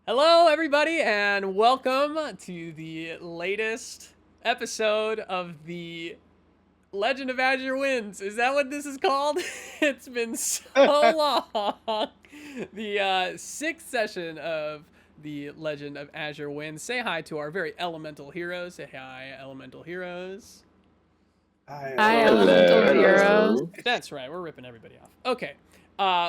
Hello, everybody, and welcome to the latest episode of the Legend of Azure Wins. Is that what this is called? It's been so long. The sixth session of the Legend of Azure Wins. Say hi to our very elemental heroes. Say hi, elemental heroes. Hi, elemental heroes. That's right. We're ripping everybody off. Okay.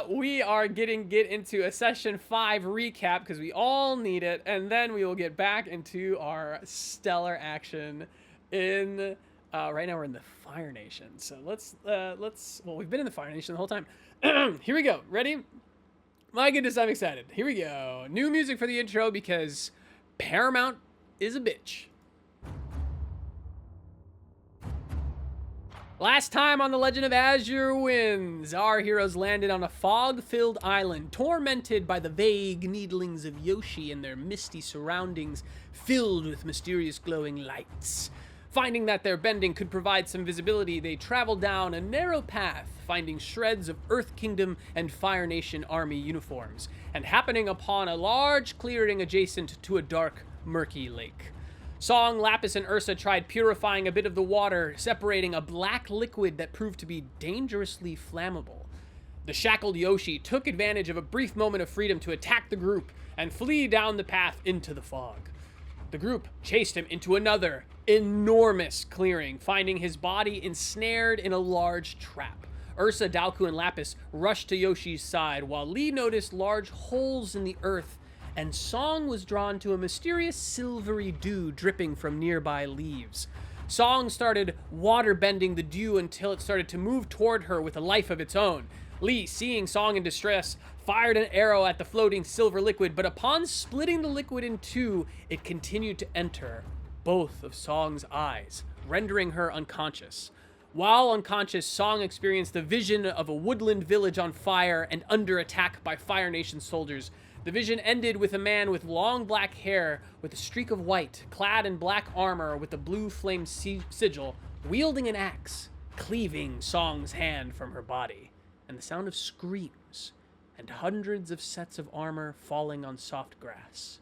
We are get into a session 5 recap because we all need it, and then we will get back into our stellar action in right now we're in the Fire Nation. So let's well, we've been in the Fire Nation the whole time. Here we go. Ready? My goodness, I'm excited. Here we go. New music for the intro because Paramount is a bitch. Last time on The Legend of Azure Wins, our heroes landed on a fog-filled island, tormented by the vague needlings of Yoshi and their misty surroundings filled with mysterious glowing lights. Finding that their bending could provide some visibility, they traveled down a narrow path, finding shreds of Earth Kingdom and Fire Nation army uniforms, and happening upon a large clearing adjacent to a dark, murky lake. Song, Lapis, and Ursa tried purifying a bit of the water, separating a black liquid that proved to be dangerously flammable. The shackled Yoshi took advantage of a brief moment of freedom to attack the group and flee down the path into the fog. The group chased him into another enormous clearing, finding his body ensnared in a large trap. Ursa, Daoku, and Lapis rushed to Yoshi's side, while Lee noticed large holes in the earth, and Song was drawn to a mysterious silvery dew dripping from nearby leaves. Song started water-bending the dew until it started to move toward her with a life of its own. Lee, seeing Song in distress, fired an arrow at the floating silver liquid, but upon splitting the liquid in two, it continued to enter both of Song's eyes, rendering her unconscious. While unconscious, Song experienced the vision of a woodland village on fire and under attack by Fire Nation soldiers. The vision ended with a man with long black hair with a streak of white, clad in black armor with a blue flame sigil, wielding an axe, cleaving Song's hand from her body, and the sound of screams and hundreds of sets of armor falling on soft grass.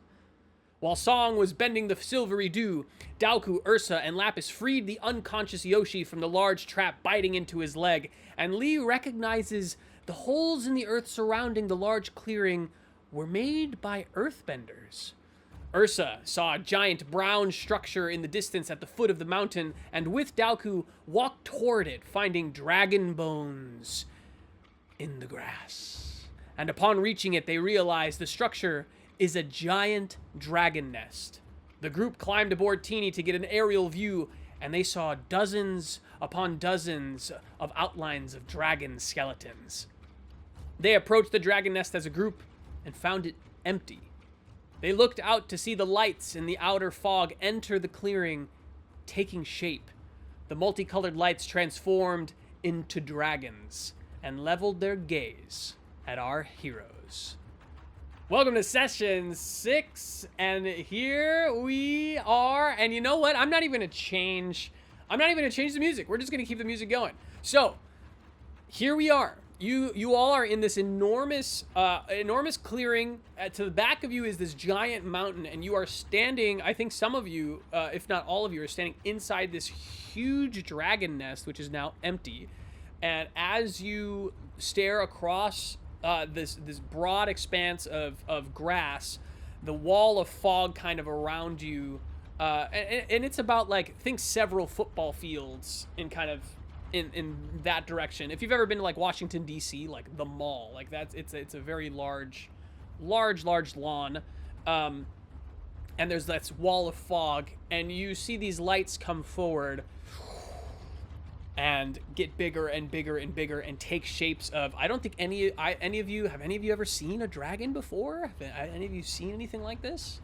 While Song was bending the silvery dew, Daoku, Ursa, and Lapis freed the unconscious Yoshi from the large trap biting into his leg, and Lee recognizes the holes in the earth surrounding the large clearing were made by earthbenders. Ursa saw a giant brown structure in the distance at the foot of the mountain, and with Daoku walked toward it, finding dragon bones in the grass. And upon reaching it, they realized the structure is a giant dragon nest. The group climbed aboard Teeny to get an aerial view, and they saw dozens upon dozens of outlines of dragon skeletons. They approached the dragon nest as a group and found it empty. They looked out to see the lights in the outer fog enter the clearing, taking shape. The multicolored lights transformed into dragons and leveled their gaze at our heroes. Welcome to session 6, and here we are. And you know what? I'm not even gonna change the music. We're just gonna keep the music going. So here we are. You all are in this enormous clearing. To the back of you is this giant mountain, and you are standing, I think some of you, if not all of you, are standing inside this huge dragon nest, which is now empty. And as you stare across this broad expanse of grass, the wall of fog kind of around you, and it's about, like, think several football fields in kind of in that direction. If you've ever been to, like, Washington D.C., like the mall, like it's a very large lawn, and there's this wall of fog, and you see these lights come forward and get bigger and bigger and bigger and take shapes of, I don't think any of you ever seen a dragon before? Have any of you seen anything like this?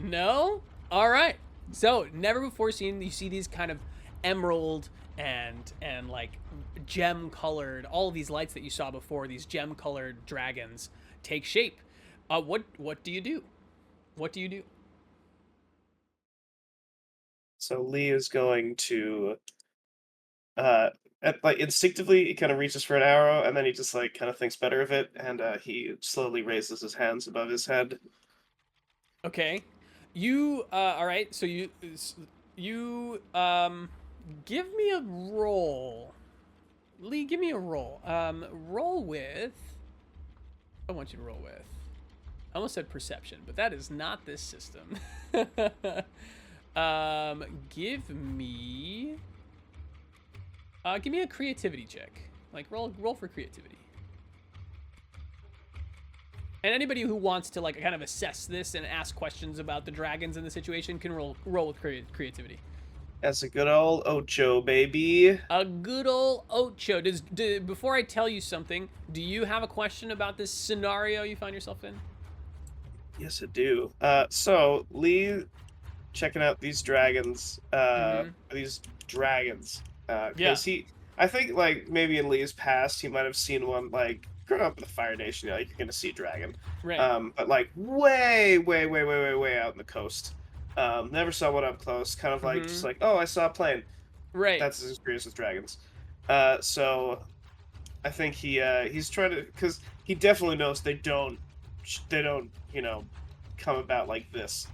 No? All right. So, never before seen, you see these kind of emerald and like gem colored, all of these lights that you saw before, these gem colored dragons take shape. What do you do? What do you do? So Lee is going to like instinctively, he kind of reaches for an arrow, and then he just like kind of thinks better of it, and he slowly raises his hands above his head. Okay. You all right, so you give me a roll. Lee, give me a roll. Roll with I want you to roll with. I almost said perception, but that is not this system. Give me a creativity check. Like roll for creativity. And anybody who wants to like kind of assess this and ask questions about the dragons in the situation can roll with creativity. That's a good old Ocho, baby. A good old Ocho. Before I tell you something, do you have a question about this scenario you find yourself in? Yes, I do. So Lee, checking out these dragons. These dragons. Because I think like maybe in Lee's past he might have seen one like growing up in the Fire Nation. You know, you're gonna see a dragon. Right. But like way out in the coast. Never saw one up close. Kind of like just like, oh, I saw a plane. Right. That's his experience with dragons. So I think he's trying to, because he definitely knows they don't come about like this.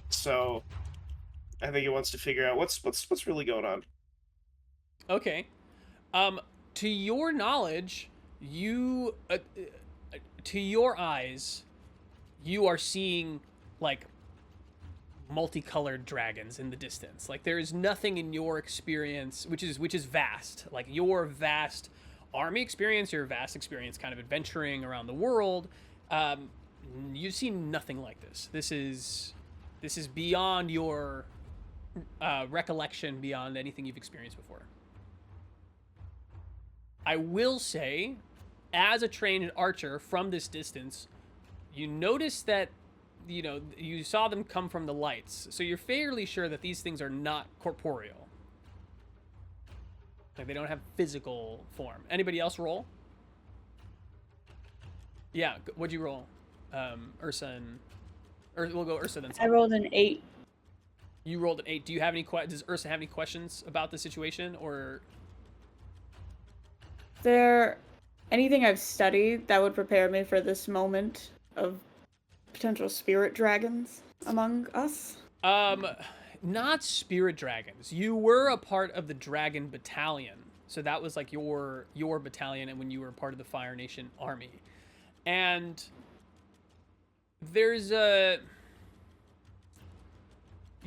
So I think he wants to figure out what's really going on. Okay. To your knowledge, you to your eyes, you are seeing like multicolored dragons in the distance. Like there is nothing in your experience which is vast. Like your vast army experience, your vast experience kind of adventuring around the world, you've seen nothing like this. This is beyond your recollection, beyond anything you've experienced before. I will say, as a trained archer from this distance, you notice that you saw them come from the lights, so you're fairly sure that these things are not corporeal. Like they don't have physical form. Anybody else roll? Yeah, what'd you roll? Ursa we'll go Ursa then. I rolled an 8. You rolled an 8. Do you have any does Ursa have any questions about the situation, or Is there anything I've studied that would prepare me for this moment of potential spirit dragons among us? Not spirit dragons. You were a part of the dragon battalion, so that was like your battalion, and when you were part of the Fire Nation army, and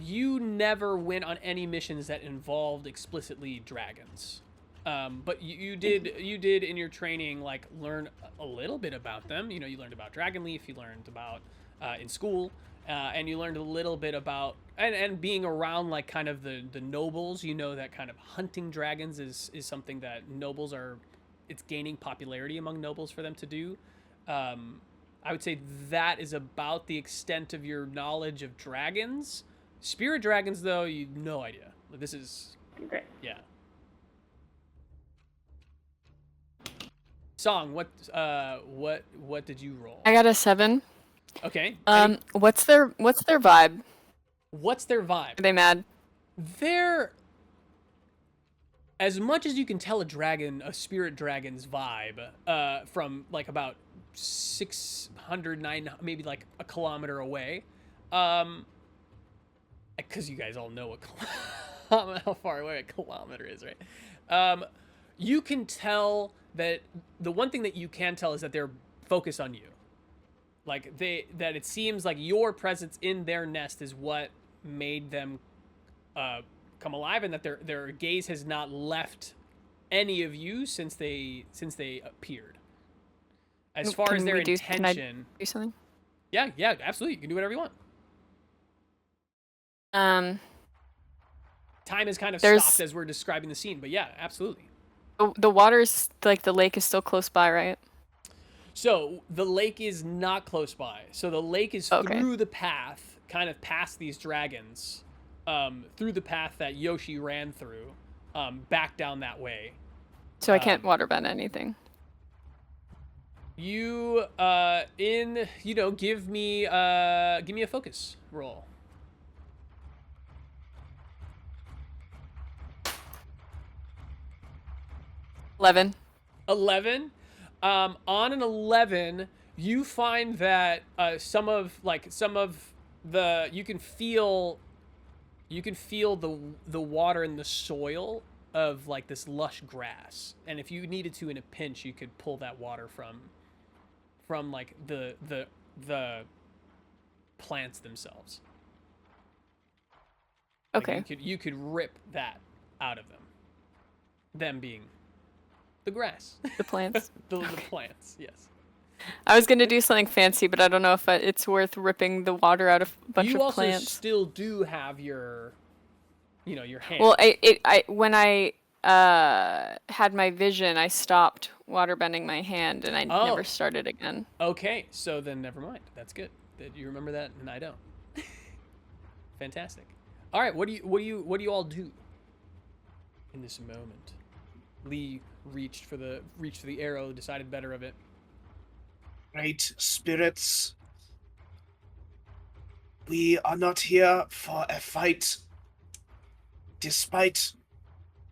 you never went on any missions that involved explicitly dragons. But you did in your training like learn a little bit about them. You learned about Dragonleaf, you learned about in school, and you learned a little bit about and being around like kind of the nobles. That kind of hunting dragons is something that nobles it's gaining popularity among nobles for them to do. I would say that is about the extent of your knowledge of dragons. Spirit dragons, though, you no idea. This is okay. Yeah. Song, what did you roll? I got a 7. Okay. What's their vibe? What's their vibe? Are they mad? They're, as much as you can tell a spirit dragon's vibe, from like about 600, 900, maybe like a kilometer away, because you guys all know how far away a kilometer is, right? You can tell that the one thing that you can tell is that they're focused on you. Like that it seems like your presence in their nest is what made them come alive, and that their gaze has not left any of you since they appeared. As far as their intention, can I do something? Yeah, absolutely. You can do whatever you want. Time is kind of stopped as we're describing the scene, but yeah, absolutely. The water's like the lake is still close by, right? So the lake is not close by. So the lake is through the path, kind of past these dragons, through the path that Yoshi ran through, back down that way. So I can't waterbend anything. You give me a focus roll. 11. 11. On an 11, you find that some of the you can feel the water in the soil of like this lush grass, and if you needed to in a pinch, you could pull that water from like the plants themselves. Like Okay. you could rip that out of them being the grass. The plants. the plants, yes. I was gonna do something fancy, but I don't know if it's worth ripping the water out of a bunch You of also plants. still do have your hand. Well, when I had my vision, I stopped waterbending my hand, and I never started again. Okay, so then never mind. That's good that you remember that, and I don't. Fantastic. All right, what do you all do in this moment? Lee reached for the arrow, decided better of it. Great spirits, we are not here for a fight. Despite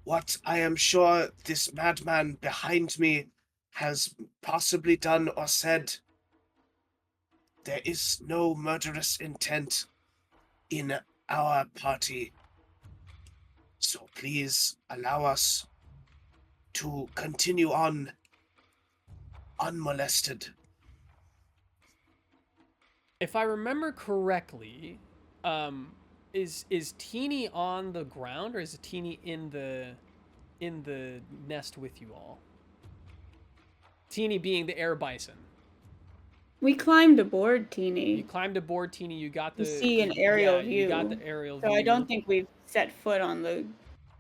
what I am sure this madman behind me has possibly done or said, there is no murderous intent in our party. So please allow us to continue on unmolested. If I remember correctly, is Teeny on the ground, or is Teeny in the nest with you all? Teeny being the air bison. We climbed aboard, Teeny. You climbed aboard, Teeny. You got the. You see an aerial view. You got the aerial view. So I don't think we've set foot on the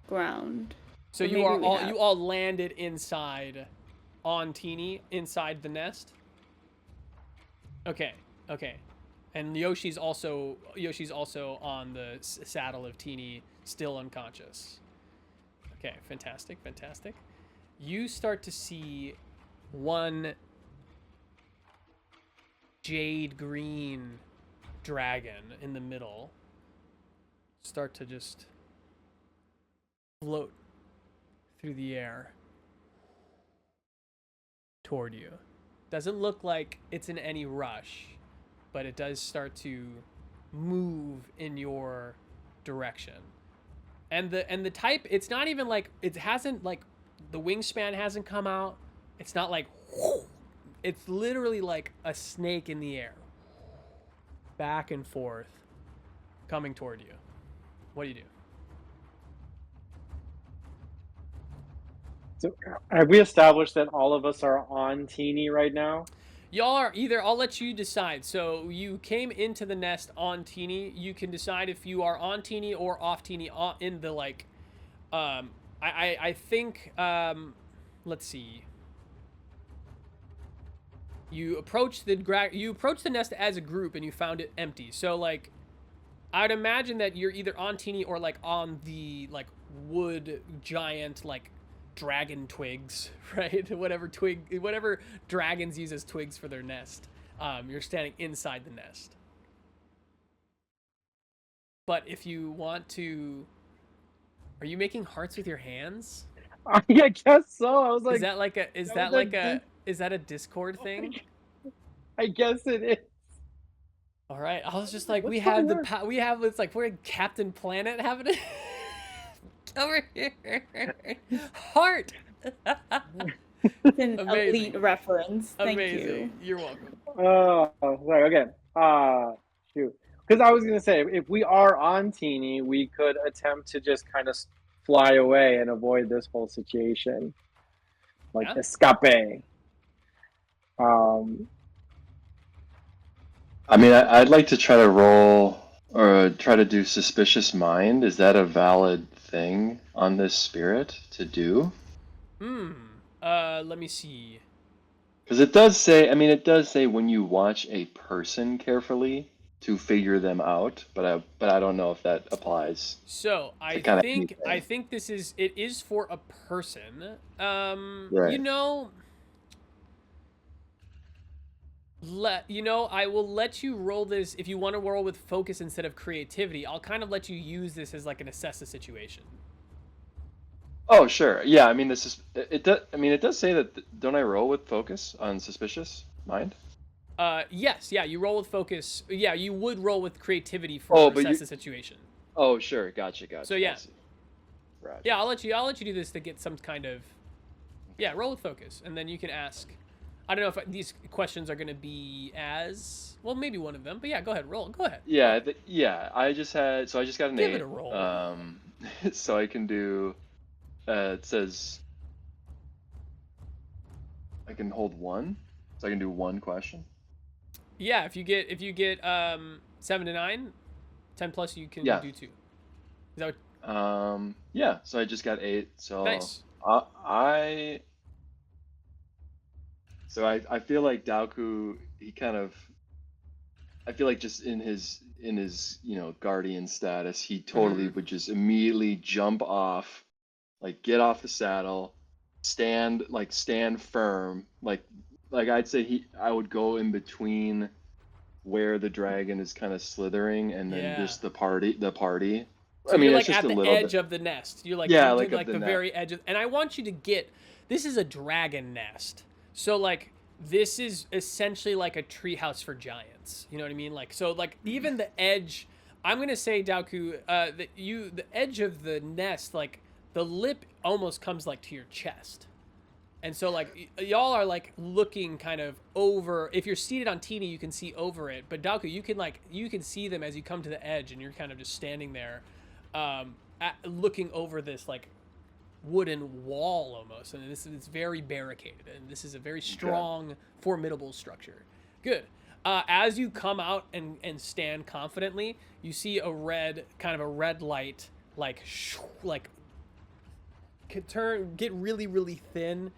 ground. So you all landed inside, on Teeny, inside the nest. Okay. And Yoshi's also on the saddle of Teeny, still unconscious. Okay, fantastic. You start to see one jade green dragon in the middle start to just float through the air toward you. Doesn't look like it's in any rush, but it does start to move in your direction. And the type, it's not even like, it hasn't like, the wingspan hasn't come out. It's not like, it's literally like a snake in the air. Back and forth, coming toward you. What do you do? So, have we established that all of us are on Teeny right now? Y'all are either, I'll let you decide. So you came into the nest on Teeny. You can decide if you are on Teeny or off Teeny in the like, I think, let's see. You approached the nest as a group and you found it empty. So like, I'd imagine that you're either on Teeny or like on the like wood giant like dragon twigs, right? Whatever dragons use as twigs for their nest. You're standing inside the nest. But if you want to, are you making hearts with your hands? I guess so. I was like, is that a Discord thing? I guess it is. All right. I was just like, What's it's like we're Captain Planet having it over here. Heart. It's an Amazing. elite reference. Thank Amazing. you. You're welcome. Sorry, okay. Shoot. Because I was going to say, if we are on Teeny, we could attempt to just kind of fly away and avoid this whole situation. Like, escape. I mean, I'd like to try to roll or try to do Suspicious Mind. Is that a valid thing on this spirit to do? Let me see. Because it does say when you watch a person carefully to figure them out, but I don't know if that applies. So I think it is for a person. Right. I will let you roll this if you want to roll with focus instead of creativity. I'll kind of let you use this as like an assess the situation. Oh, sure. Yeah, I mean, this is it does. I mean, it does say that. Don't I roll with focus on suspicious mind? Yes, yeah, you roll with focus. Yeah, you would roll with creativity Oh, for but assess you. the situation. Oh, sure. Gotcha. So Gotcha. I yeah, see. Roger. yeah, I'll let you do this to get some kind of, yeah, roll with focus, and then you can ask. I don't know if these questions are going to be as well, maybe one of them, but yeah, go ahead, roll. Go ahead. Yeah. Yeah. I just had. So I just got an Give it 8. a roll. So I can do. It says I can hold one, so I can do one question. Yeah, if you get 7 to 9, 10 plus, you can Yeah. do 2. Is that what? Yeah. So I just got 8. So Nice. I. So I feel like Daoku, he kind of. I feel like just in his guardian status, he totally would just immediately jump off, like get off the saddle, stand firm, like I'd say I would go in between where the dragon is kind of slithering and then Yeah. just the party. So I mean, you're it's like just at a the little edge bit. of the nest. You're like Yeah, you're like doing, of like the the very edge of, and I want you to get, this is a dragon nest. So like this is essentially like a treehouse for giants. You know what I mean? Like, so like even the edge, I'm gonna say, Daoku, the edge of the nest, like the lip almost comes like to your chest. And so like y'all are like looking kind of over. If you're seated on Teeny, you can see over it. But Daoku, you can see them as you come to the edge, and you're kind of just standing there, looking over this like wooden wall almost. And it's very barricaded, and this is a very strong, formidable structure. Good. As you come out and stand confidently, you see a red light like get really, really thin,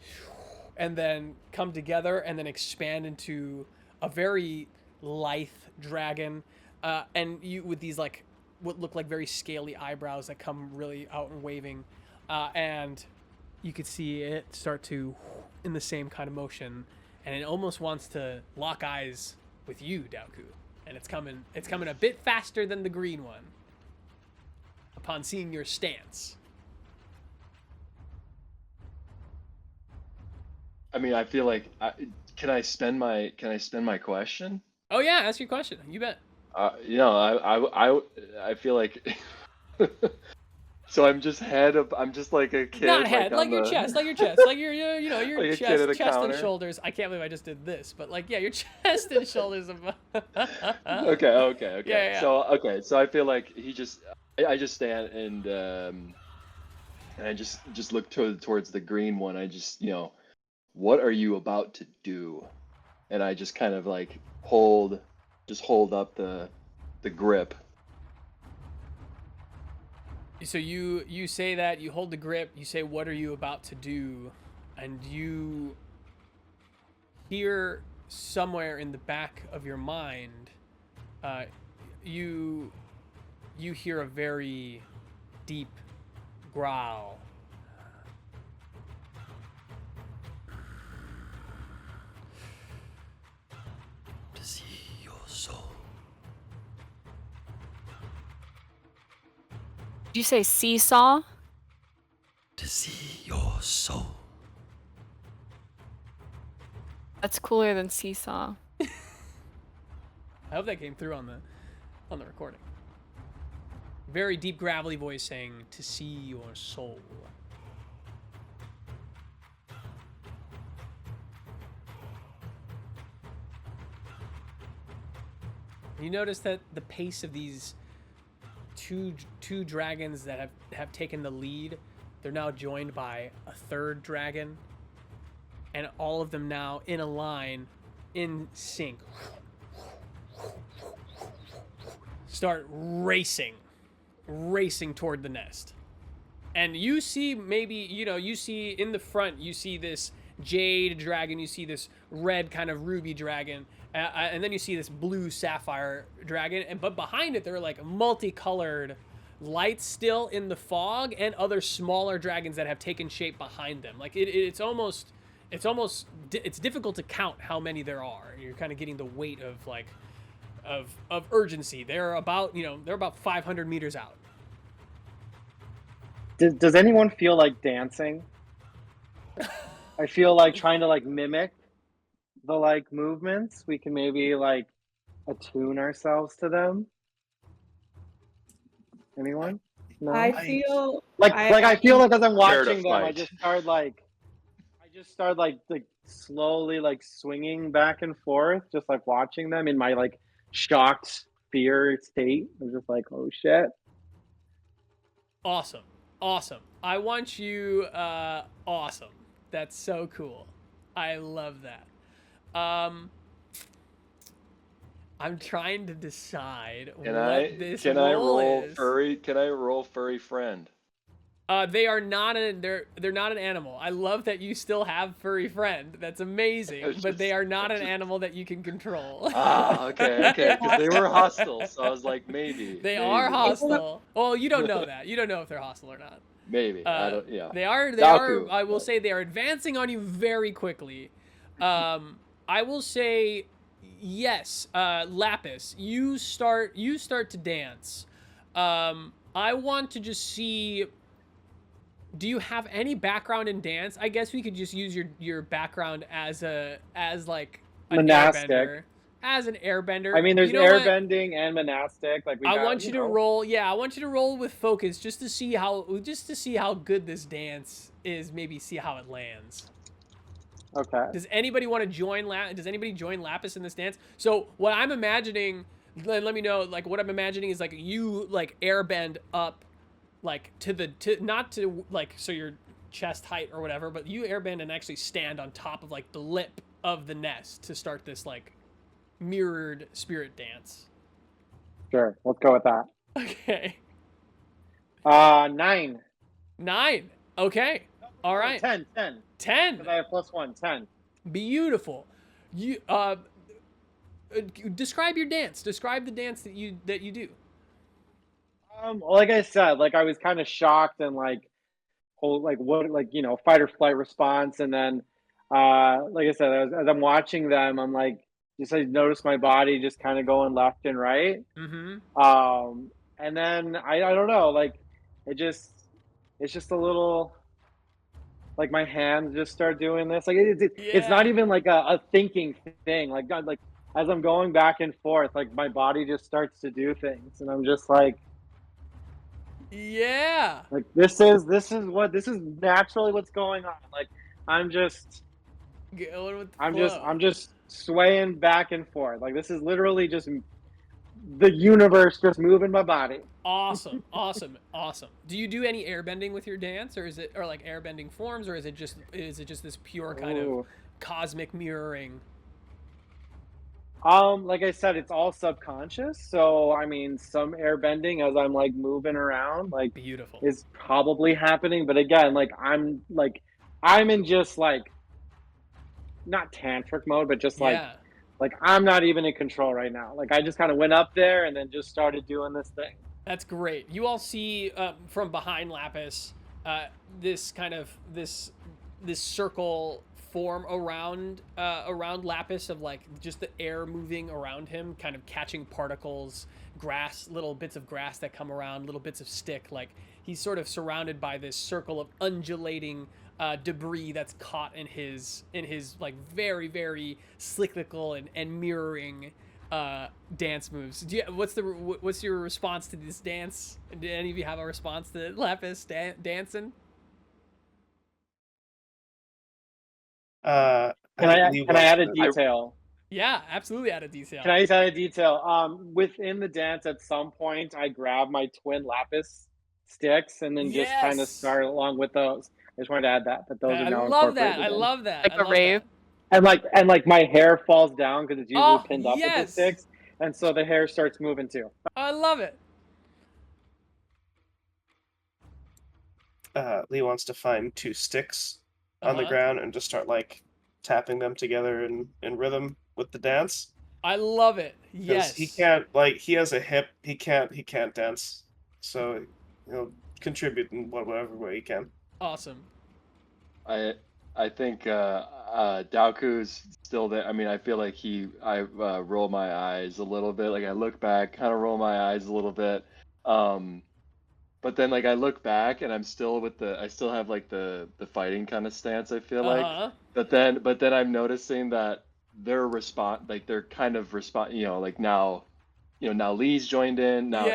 and then come together and then expand into a very lithe dragon, and you with these like what look like very scaly eyebrows that come really out and waving, and you could see it start to in the same kind of motion, and it almost wants to lock eyes with you, Daoku, and it's coming a bit faster than the green one upon seeing your stance. I mean, I feel like can I spend my question? Oh yeah, ask your question. You bet. I feel like so I'm just like a kid, Not head, like your chest, like your chest, like your your like a kid at a chest and counter. shoulders. I can't believe I just did this, but like yeah, your chest and shoulders. Okay. Yeah. So I feel like I just stand and I just look towards the green one. I just what are you about to do? And I just kind of like hold up the grip. So you say that, you hold the grip, you say, what are you about to do? And you hear somewhere in the back of your mind, you hear a very deep growl. To see your soul. Did you say seesaw? To see your soul. That's cooler than seesaw. I hope that came through on the recording. Very deep, gravelly voice saying, to see your soul. You notice that the pace of these two dragons that have taken the lead, they're now joined by a third dragon, and all of them now in a line, in sync, start racing toward the nest. And you see you see in the front, you see this jade dragon, you see this red kind of ruby dragon, and then you see this blue sapphire dragon, but behind it there are like multicolored lights still in the fog, and other smaller dragons that have taken shape behind them. Like it's difficult to count how many there are. You're kind of getting the weight of like of urgency. They're about 500 meters out. Does anyone feel like dancing? I feel like trying to like mimic the like movements. We can maybe like attune ourselves to them. Anyone? No. I feel I feel like as I'm Prepare to watching them, I fight. just start like slowly like swinging back and forth, just like watching them in my like shocked fear state. I'm just like, oh shit. Awesome. Awesome. I want you awesome. That's so cool. I love that. I'm trying to decide Can what this can I role roll is. furry? Can I roll furry friend? They are not they're not an animal. I love that you still have furry friend. That's amazing. But they are not an animal that you can control. Okay, because they were hostile, so I was like, maybe. They maybe. are hostile. Well, you don't know that. You don't know if they're hostile or not. Maybe. I don't. Yeah. They are. Daoku, I will but- say they are advancing on you very quickly. I will say, yes, Lapis. You start to dance. I want to just see. Do you have any background in dance? I guess we could just use your background as like an Monastic. airbender. As an airbender. I mean, there's you know what? airbending and monastic. Like I want you to roll. Yeah, I want you to roll with focus just to see how good this dance is. Maybe see how it lands. Okay. Does anybody want to join? Does anybody join Lapis in this dance? So what I'm imagining, let me know. Like what I'm imagining is like you like airbend up, like not to like so your chest height or whatever, but you airbend and actually stand on top of like the lip of the nest to start this like mirrored spirit dance. Sure. Let's go with that. Okay. 9. 9. Okay. All right. 10. 10. Because I have +1. 10. Beautiful. You describe your dance. Describe the dance that you do. Like I said, like I was kind of shocked and like, fight or flight response, and then, like I said, as I'm watching them, I'm like, I notice my body just kind of going left and right. Mm-hmm. And then I don't know, like it's just a little, like my hands just start doing this. Like it's not even like a thinking thing. Like God, like as I'm going back and forth, like my body just starts to do things, and I'm just like. Yeah. Like this is naturally what's going on. Like I'm just swaying back and forth. Like this is literally just the universe just moving my body. Awesome. Do you do any airbending with your dance, or is it like airbending forms, or is it just this pure kind of cosmic mirroring? Like I said, it's all subconscious. So I mean, some airbending as I'm like moving around, like beautiful, is probably happening. But again, like I'm in just like not tantric mode, but just like I'm not even in control right now. Like I just kind of went up there and then just started doing this thing. That's great. You all see from behind Lapis this kind of this circle form around Lapis of like just the air moving around him, kind of catching particles, grass, little bits of grass that come around, little bits of stick. Like he's sort of surrounded by this circle of undulating debris that's caught in his like very, very cyclical and mirroring dance moves. What's your response to this dance? Did any of you have a response to Lapis dancing? Can I add a detail? Yeah, absolutely add a detail. Can I just add a detail? Within the dance, at some point, I grab my twin Lapis sticks and then just kind of start along with those. I just wanted to add that. But those are now incorporated. I love that. Like a rave. And like my hair falls down because it's usually pinned up with the sticks, and so the hair starts moving too. I love it. Lee wants to find 2 sticks on the ground and just start like tapping them together in rhythm with the dance. I love it. Yes. He can't, like, he has a hip. He can't dance. So he'll contribute in whatever way he can. Awesome. I think Daoku's still there. I mean, I feel like I roll my eyes a little bit. Like I look back, kind of roll my eyes a little bit. but then like I look back and I still have like the fighting kind of stance, I feel like. But then I'm noticing that they're kind of respond, like now, now Lee's joined in. Now,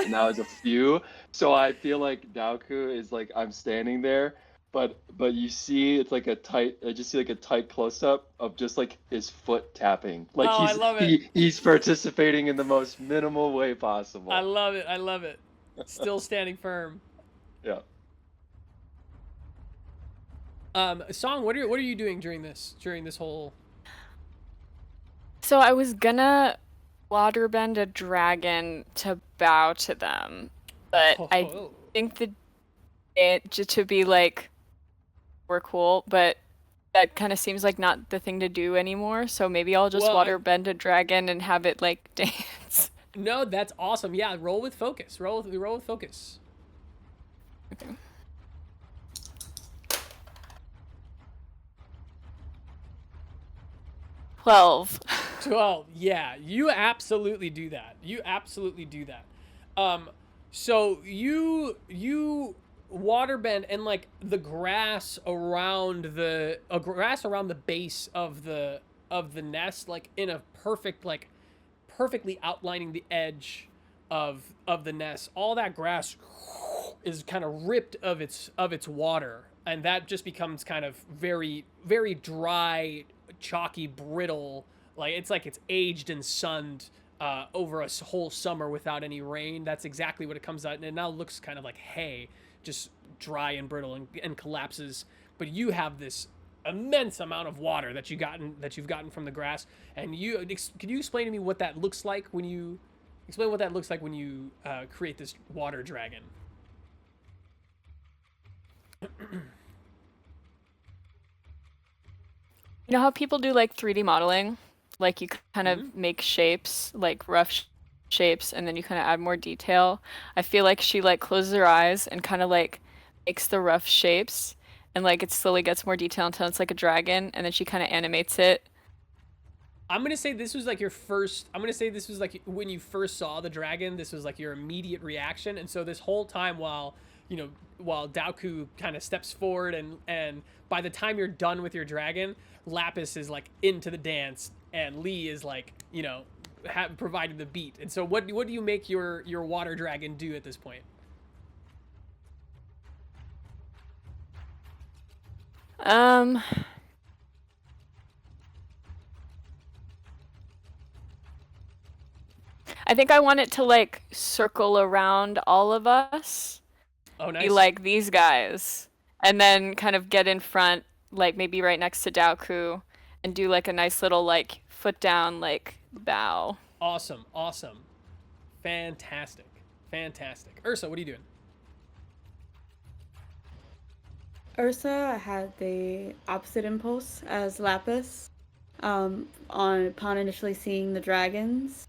now it's a few. So I feel like Daoku is like, I'm standing there, but you see it's like I just see like a tight close up of just like his foot tapping. Like I love it. He's participating in the most minimal way possible. I love it. Still standing firm. Yeah. Song, what are you doing during this whole? So I was gonna waterbend a dragon to bow to them, but I think that it just to be like, we're cool, but that kind of seems like not the thing to do anymore. So maybe I'll just waterbend a dragon and have it like dance. No, that's awesome. Yeah, roll with focus. Roll with focus. Okay. $12. 12. Yeah, you absolutely do that. So you waterbend, and like the grass around the base of the nest, like in a perfectly outlining the edge of the nest. All that grass is kind of ripped of its water, and that just becomes kind of very, very dry, chalky, brittle. Like it's aged and sunned over a whole summer without any rain. That's exactly what it comes out, and it now looks kind of like hay, just dry and brittle and collapses. But you have this immense amount of water that you've gotten from the grass. And can you explain to me what that looks like when you create this water dragon? You know how people do like 3D modeling? Like you kind of make shapes, like rough shapes, and then you kind of add more detail. I feel like she like closes her eyes and kind of like makes the rough shapes, and like it slowly gets more detail until it's like a dragon, and then she kind of animates it. I'm gonna say this was like when you first saw the dragon. This was like your immediate reaction, and so this whole time while Daoku kind of steps forward, and by the time you're done with your dragon, Lapis is like into the dance, and Lee is like, provided the beat. And so what do you make your water dragon do at this point? I think I want it to like circle around all of us. Oh, nice. Be like these guys, and then kind of get in front, like maybe right next to Daoku, and do like a nice little like foot down like bow. Awesome. Fantastic. Ursa, what are you doing? Ursa had the opposite impulse as Lapis. Upon initially seeing the dragons,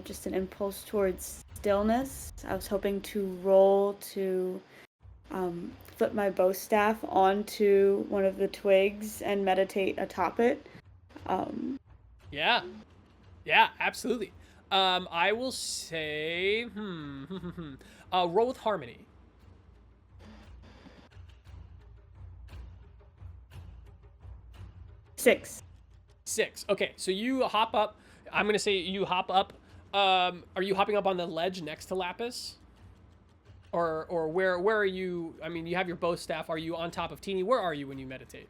just an impulse towards stillness. I was hoping to roll to flip my bow staff onto one of the twigs and meditate atop it. Yeah, absolutely. I will say, roll with harmony. Six. Okay, so you hop up. I'm gonna say you hop up. Are you hopping up on the ledge next to Lapis? Or where are you? I mean, you have your bow staff. Are you on top of Teeny? Where are you when you meditate?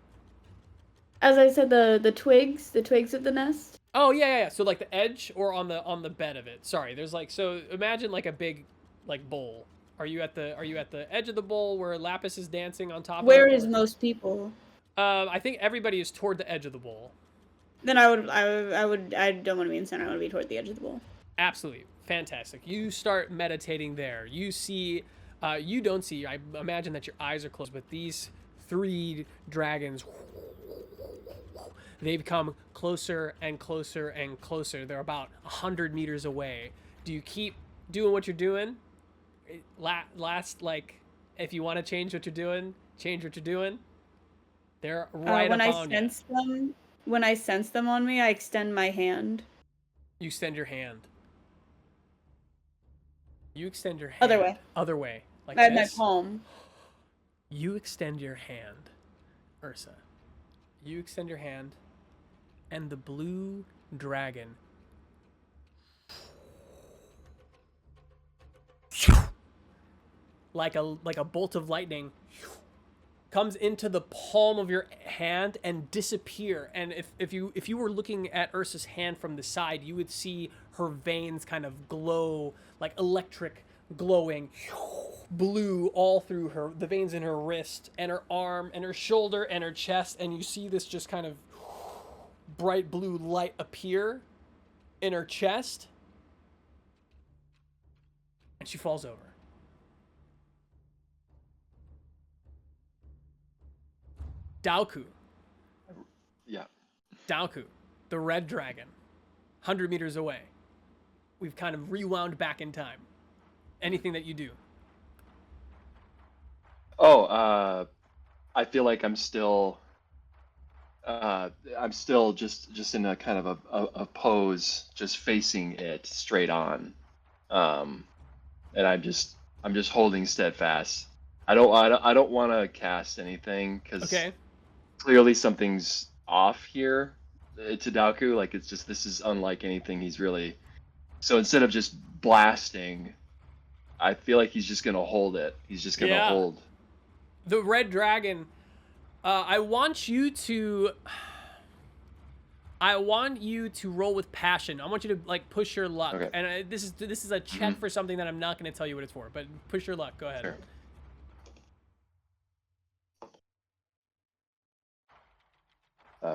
As I said, the twigs of the nest. Oh yeah. So like the edge or on the bed of it. Sorry, there's like, so imagine like a big like bowl. Are you at the edge of the bowl where Lapis is dancing on top? Where is most people? I think everybody is toward the edge of the bowl. Then I don't want to be in center. I want to be toward the edge of the bowl. Absolutely. Fantastic. You start meditating there. You see, you don't see, I imagine that your eyes are closed, but these 3 dragons, they become closer and closer and closer. They're about 100 meters away. Do you keep doing what you're doing? Last, like, if you want to change what you're doing, change what you're doing. They're right upon you. When I sense them on me, I extend my hand. You extend your hand. You extend your hand. Other way. Other way. like I had my this. palm. You extend your hand, Ursa. You extend your hand, and the blue dragon like a bolt of lightning comes into the palm of your hand and disappear. And if you were looking at Ursa's hand from the side, you would see her veins kind of glow like electric glowing blue all through her, the veins in her wrist and her arm and her shoulder and her chest, and you see this just kind of bright blue light appear in her chest, and she falls over. Daoku. Yeah. Daoku, the red dragon, 100 meters away. We've kind of rewound back in time. Anything that you do? Oh, I feel like I'm still just in a kind of a pose, just facing it straight on, and I'm just holding steadfast. I don't want to cast anything because clearly something's off here to Daoku. Like it's just, this is unlike anything he's really. So instead of just blasting, I feel like he's just gonna hold it. He's just gonna hold. The red dragon. I want you to roll with passion. I want you to like push your luck. Okay. And this is a check for something that I'm not going to tell you what it's for. But push your luck. Go ahead. Sure.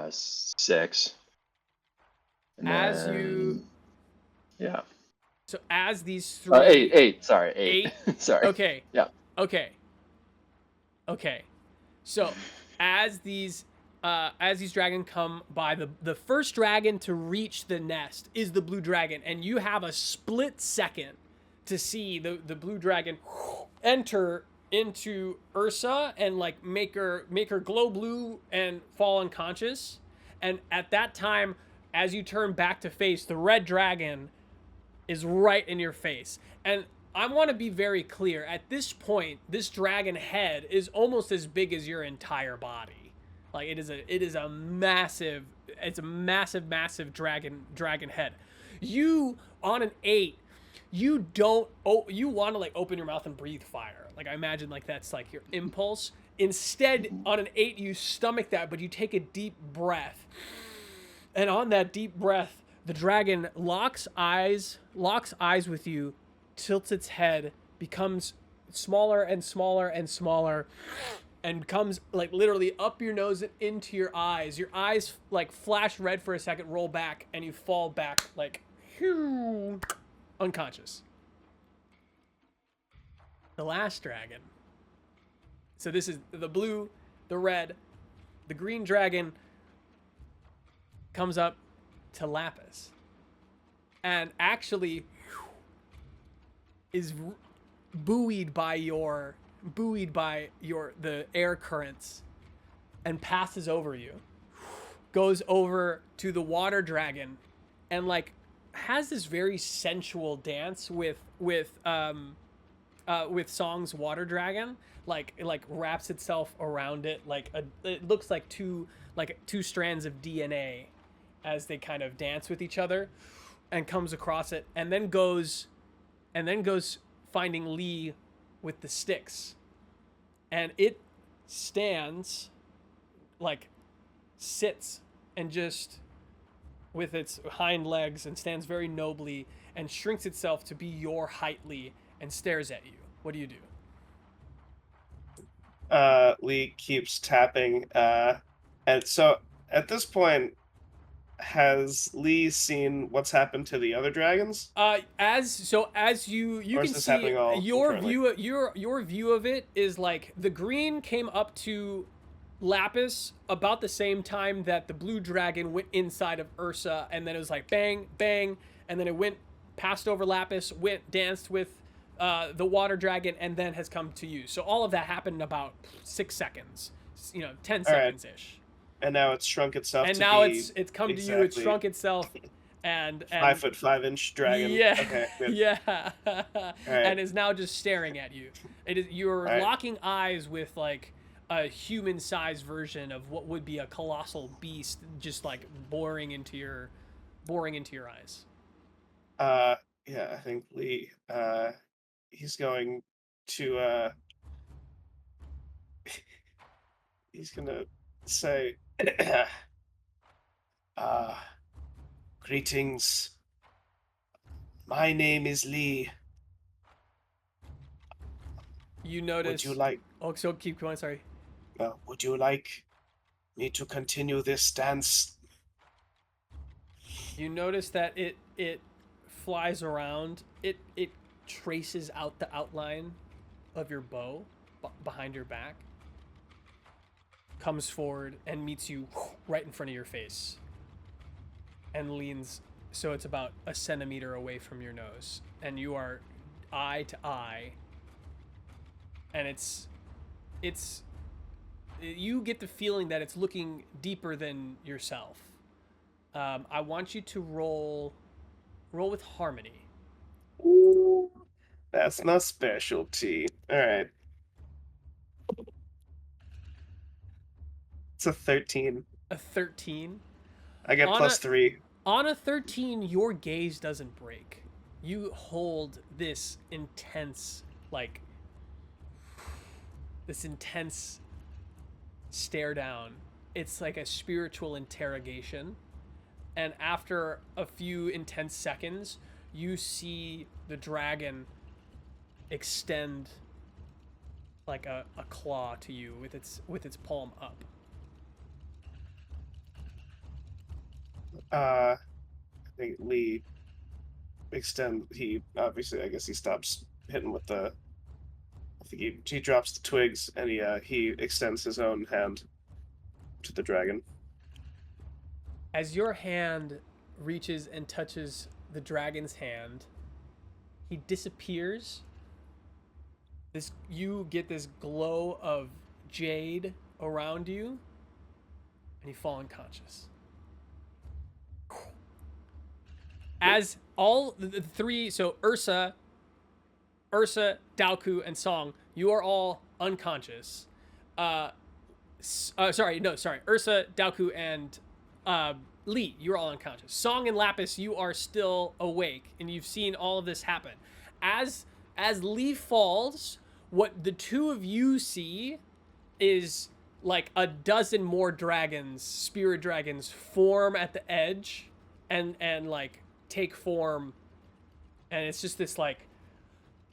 6. And As then, you. Yeah. So as these three. 8. Sorry, 8. Sorry. Okay. Yeah. Okay. So as these dragons come by, the first dragon to reach the nest is the blue dragon, and you have a split second to see the blue dragon enter into Ursa and like make her glow blue and fall unconscious. And at that time, as you turn back to face, the red dragon is right in your face. And I want to be very clear. At this point, this dragon head is almost as big as your entire body. Like it is a massive dragon head. You on an 8, you want to like open your mouth and breathe fire. Like I imagine like that's like your impulse. Instead, on an 8, you stomach that, but you take a deep breath. And on that deep breath, the dragon locks eyes with you, tilts its head, becomes smaller and smaller and smaller, and comes like literally up your nose and into your eyes. Your eyes like flash red for a second, roll back, and you fall back like unconscious. The last dragon. So this is the blue, the red, the green dragon comes up to Lapis and actually is buoyed by the air currents and passes over you, goes over to the water dragon and like has this very sensual dance with Song's water dragon, like wraps itself around it like it looks like two strands of DNA as they kind of dance with each other, and comes across it and then goes finding Lee with the sticks, and it stands like sits and just with its hind legs and stands very nobly and shrinks itself to be your height, Lee, and stares at you. What do you do? Lee keeps tapping, and so at this point, has Lee seen what's happened to the other dragons? As you can see, your view of it is like the green came up to Lapis about the same time that the blue dragon went inside of Ursa, and then it was like bang bang, and then it went passed over Lapis, danced with the water dragon, and then has come to you. So all of that happened in about 6 seconds, 10 seconds ish. And now it's shrunk itself. And now it's come to you. It's shrunk itself, and 5'5" dragon. Yeah, Okay, good. yeah, Right. and is now just staring at you. You're Right. locking eyes with like a human-sized version of what would be a colossal beast, just like boring into your eyes. Yeah, I think Lee. He's going to. He's gonna say, uh, "Greetings. My name is Lee. You notice. Would you like? Oh, so keep going. Sorry. Would you like me to continue this dance?" You notice that it flies around. It traces out the outline of your bow behind your back. Comes forward and meets you right in front of your face. And leans so it's about a centimeter away from your nose, and you are eye to eye. And you get the feeling that it's looking deeper than yourself. I want you to roll with harmony. Ooh, that's my specialty. All right. It's a 13. A 13. I get +3. On a 13, your gaze doesn't break. You hold this intense stare down. It's like a spiritual interrogation. And after a few intense seconds, you see the dragon extend like a claw to you with its palm up. I think Lee he obviously, I guess he stops hitting with the, I think he drops the twigs, and he extends his own hand to the dragon. As your hand reaches and touches the dragon's hand, he disappears. You get this glow of jade around you, and you fall unconscious. As all the three, so Ursa, Daoku, and Song, you are all unconscious. Ursa, Daoku, and Lee, you're all unconscious. Song and Lapis, you are still awake, and you've seen all of this happen. As Lee falls, what the two of you see is like a dozen more dragons, spirit dragons, form at the edge, and like take form, and it's just this like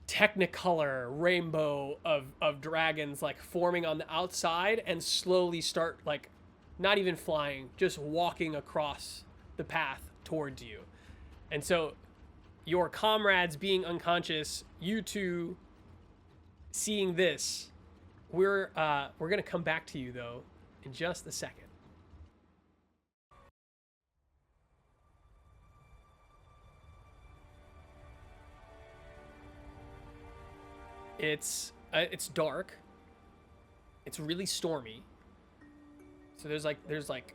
technicolor rainbow of dragons like forming on the outside and slowly start like not even flying, just walking across the path towards you. And so your comrades being unconscious, you two seeing this, we're gonna come back to you though in just a second. It's dark. It's really stormy. So there's like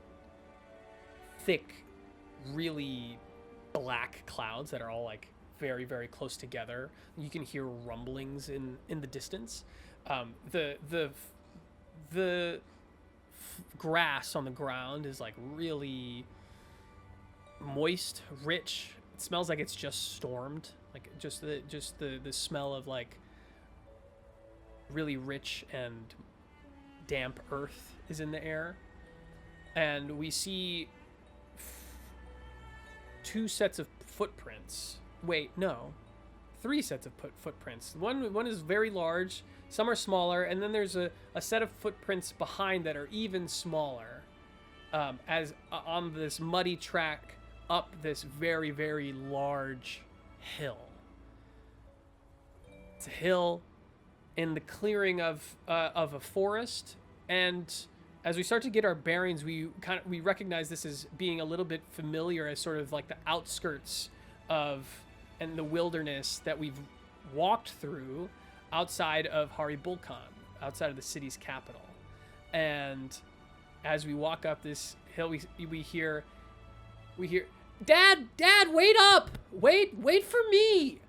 thick, really black clouds that are all like very, very close together. You can hear rumblings in the distance. The grass on the ground is like really moist, rich. It smells like it's just stormed. Like just the smell of like really rich and damp earth is in the air. And we see two sets of footprints. Wait, no. Three sets of footprints. One is very large, some are smaller, and then there's a set of footprints behind that are even smaller. As on this muddy track up this very, very large hill. It's a hill in the clearing of a forest, and as we start to get our bearings, we recognize this as being a little bit familiar as sort of like the outskirts of and the wilderness that we've walked through outside of Haribulkan, outside of the city's capital. And as we walk up this hill, we hear Dad, wait up! Wait for me!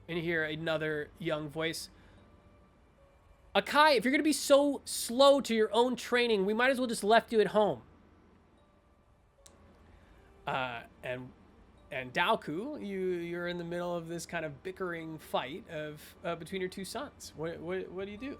And you hear another young voice. Akai, if you're gonna be so slow to your own training, we might as well just left you at home. And Daoku, you're in the middle of this kind of bickering fight of between your two sons. What do you do?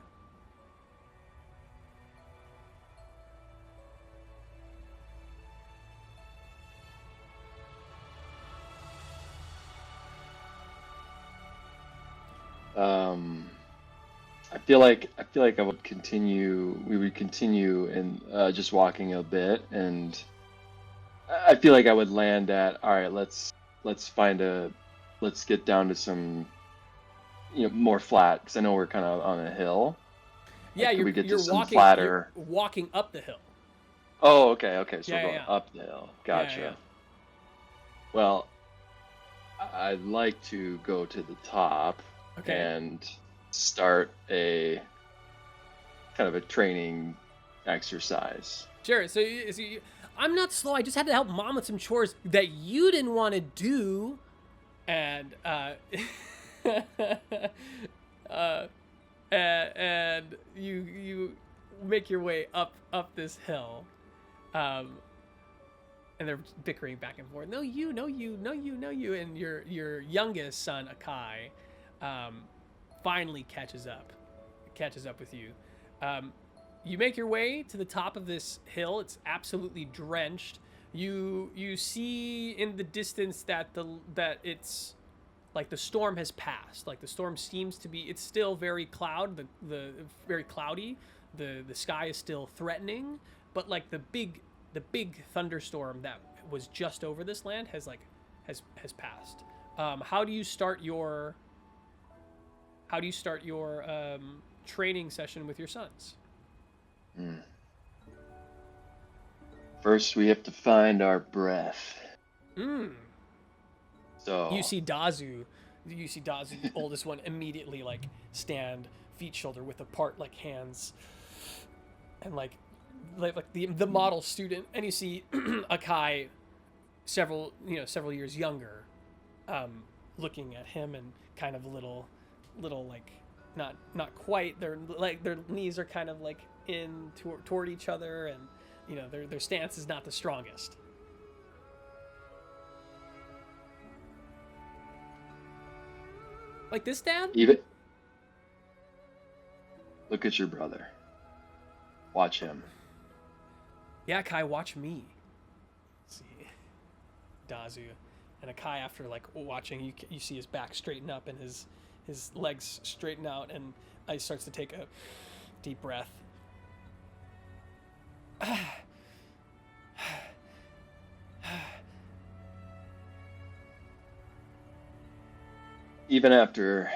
I feel like I would continue. We would continue and just walking a bit, and I feel like I would land at, all right, let's get down to some, more flat, because I know we're kind of on a hill. Yeah, like, you're walking up the hill. Oh, okay, so Yeah, we're going yeah. up the hill. Gotcha. Yeah. Well, I'd like to go to the top and start a kind of a training exercise. Sure. So I'm not slow. I just had to help Mom with some chores that you didn't want to do, and and you make your way up this hill, and they're bickering back and forth. No, you, and your youngest son Akai, finally catches up with you. You make your way to the top of this hill. It's absolutely drenched. You see in the distance that it's like the storm has passed. Like the storm seems to be. It's still very very cloudy. The sky is still threatening, but like the big thunderstorm that was just over this land has passed. How do you start your training session with your sons? First, we have to find our breath. So you see Dazu, the oldest one, immediately like stand feet shoulder width apart, like hands, and like the model student, and you see Akai, several years younger, looking at him and kind of a little like not quite. Their knees are kind of like in toward each other, and their stance is not the strongest. Like this, Dad? Look at your brother. Watch him. Yeah, Kai, watch me. Let's see, Dazu, and Akai, after like watching, you see his back straighten up and his legs straighten out, and he starts to take a deep breath. Even after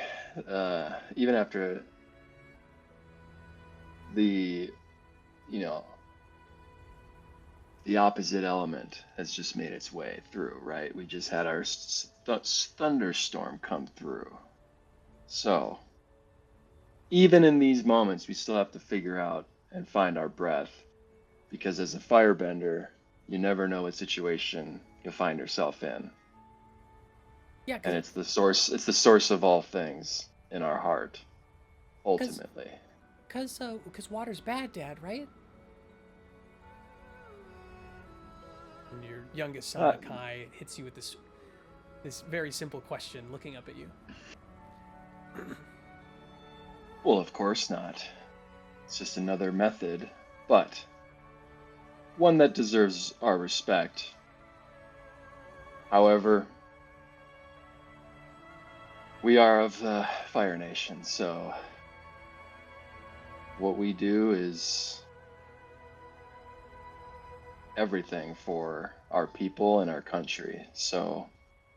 the opposite element has just made its way through, right? We just had our thunderstorm come through. So, even in these moments, we still have to figure out and find our breath, because as a firebender, you never know what situation you'll find yourself in. Yeah, and it's the source of all things in our heart, ultimately. Because water's bad, Dad, right? And your youngest son, Akai, hits you with this very simple question, looking up at you. Well, of course not. It's just another method, but one that deserves our respect. However, we are of the Fire Nation, so what we do is everything for our people and our country. So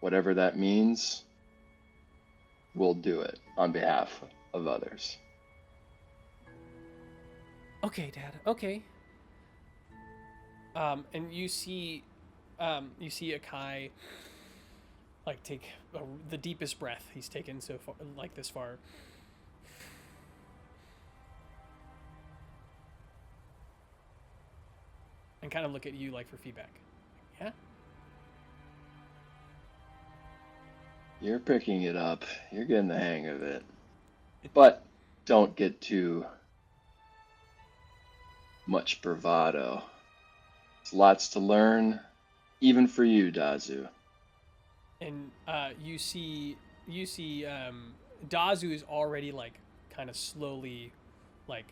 whatever that means, we'll do it on behalf of others. Okay, Dad. Okay. And you see Akai like take the deepest breath he's taken so far, like this far. And kind of look at you like for feedback. Yeah? You're picking it up. You're getting the hang of it. But don't get too much bravado. There's lots to learn, even for you, Dazu. And you see Dazu is already like kind of slowly like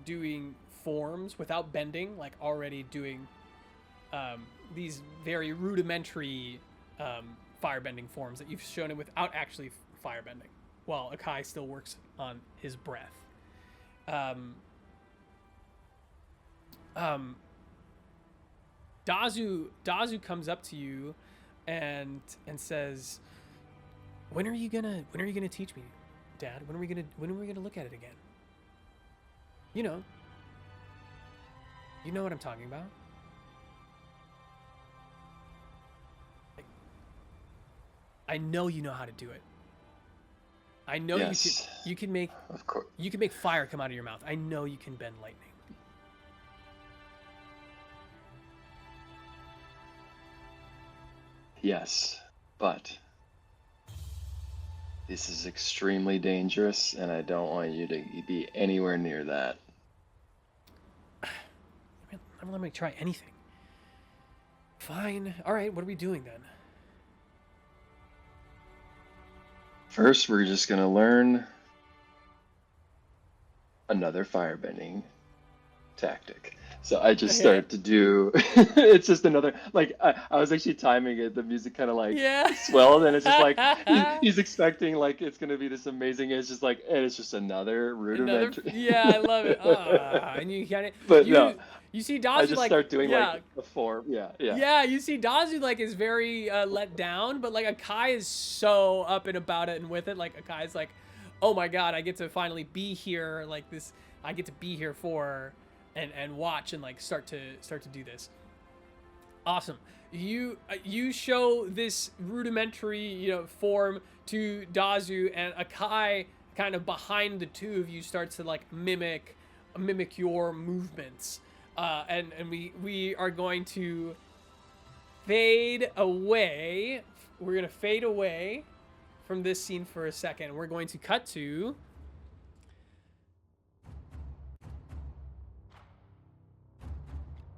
doing forms without bending, like already doing these very rudimentary firebending forms that you've shown him without actually firebending, while Akai still works on his breath. Dazu comes up to you and says, when are you gonna teach me, Dad? When are we gonna look at it again? You know what I'm talking about. Like, I know you know how to do it. I know yes. you can make of course. You can make fire come out of your mouth. I know you can bend lightning. Yes, but this is extremely dangerous, and I don't want you to be anywhere near that. I'm let me try anything. Fine. All right. What are we doing then? First, we're just gonna learn another firebending tactic. So I just start to do, it's just another, like, I was actually timing it, the music kind of like swelled, and it's just like, he's expecting like it's going to be this amazing, it's just like, and it's just another rudimentary. Yeah, I love it. And you kind of, but no, you see Dazu I just like, start doing like a form, Yeah, you see Dazu like is very let down, but like Akai is so up and about it and with it, like Akai's like, oh my god, I get to finally be here, like this, I get to be here for... And watch and like start to do this. Awesome. You show this rudimentary form to Dazu, and Akai kind of behind the two of you starts to like mimic your movements. And we are going to fade away. We're gonna fade away from this scene for a second. We're going to cut to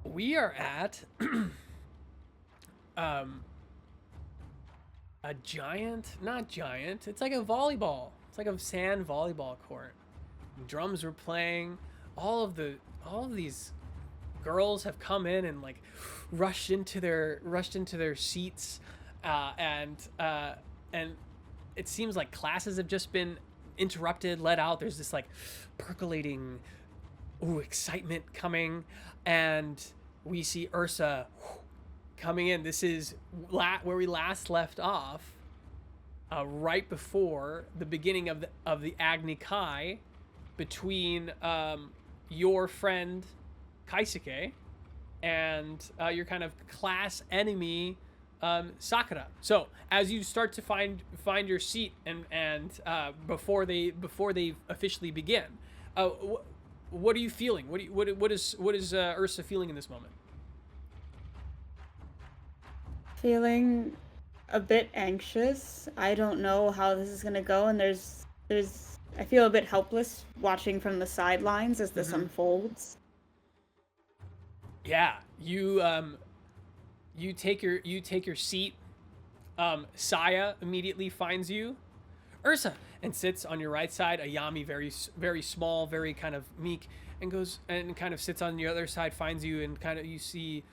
we are at a giant, not giant, it's like a volleyball. It's like a sand volleyball court. Drums were playing. All of these girls have come in and like rushed into their seats, and it seems like classes have just been interrupted, let out. There's this like percolating excitement coming, and we see Ursa coming in. This is where we last left off, right before the beginning of the Agni Kai between your friend Kaisuke and your kind of class enemy Sakura. So as you start to find your seat and before they officially begin, what are you feeling? What is Ursa feeling in this moment? Feeling a bit anxious. I don't know how this is gonna go, and there's I feel a bit helpless watching from the sidelines as this unfolds. Yeah, you take your seat. Saya immediately finds you, Ursa, and sits on your right side. Ayami, very small, very kind of meek, and goes and kind of sits on the other side, finds you, and kind of you see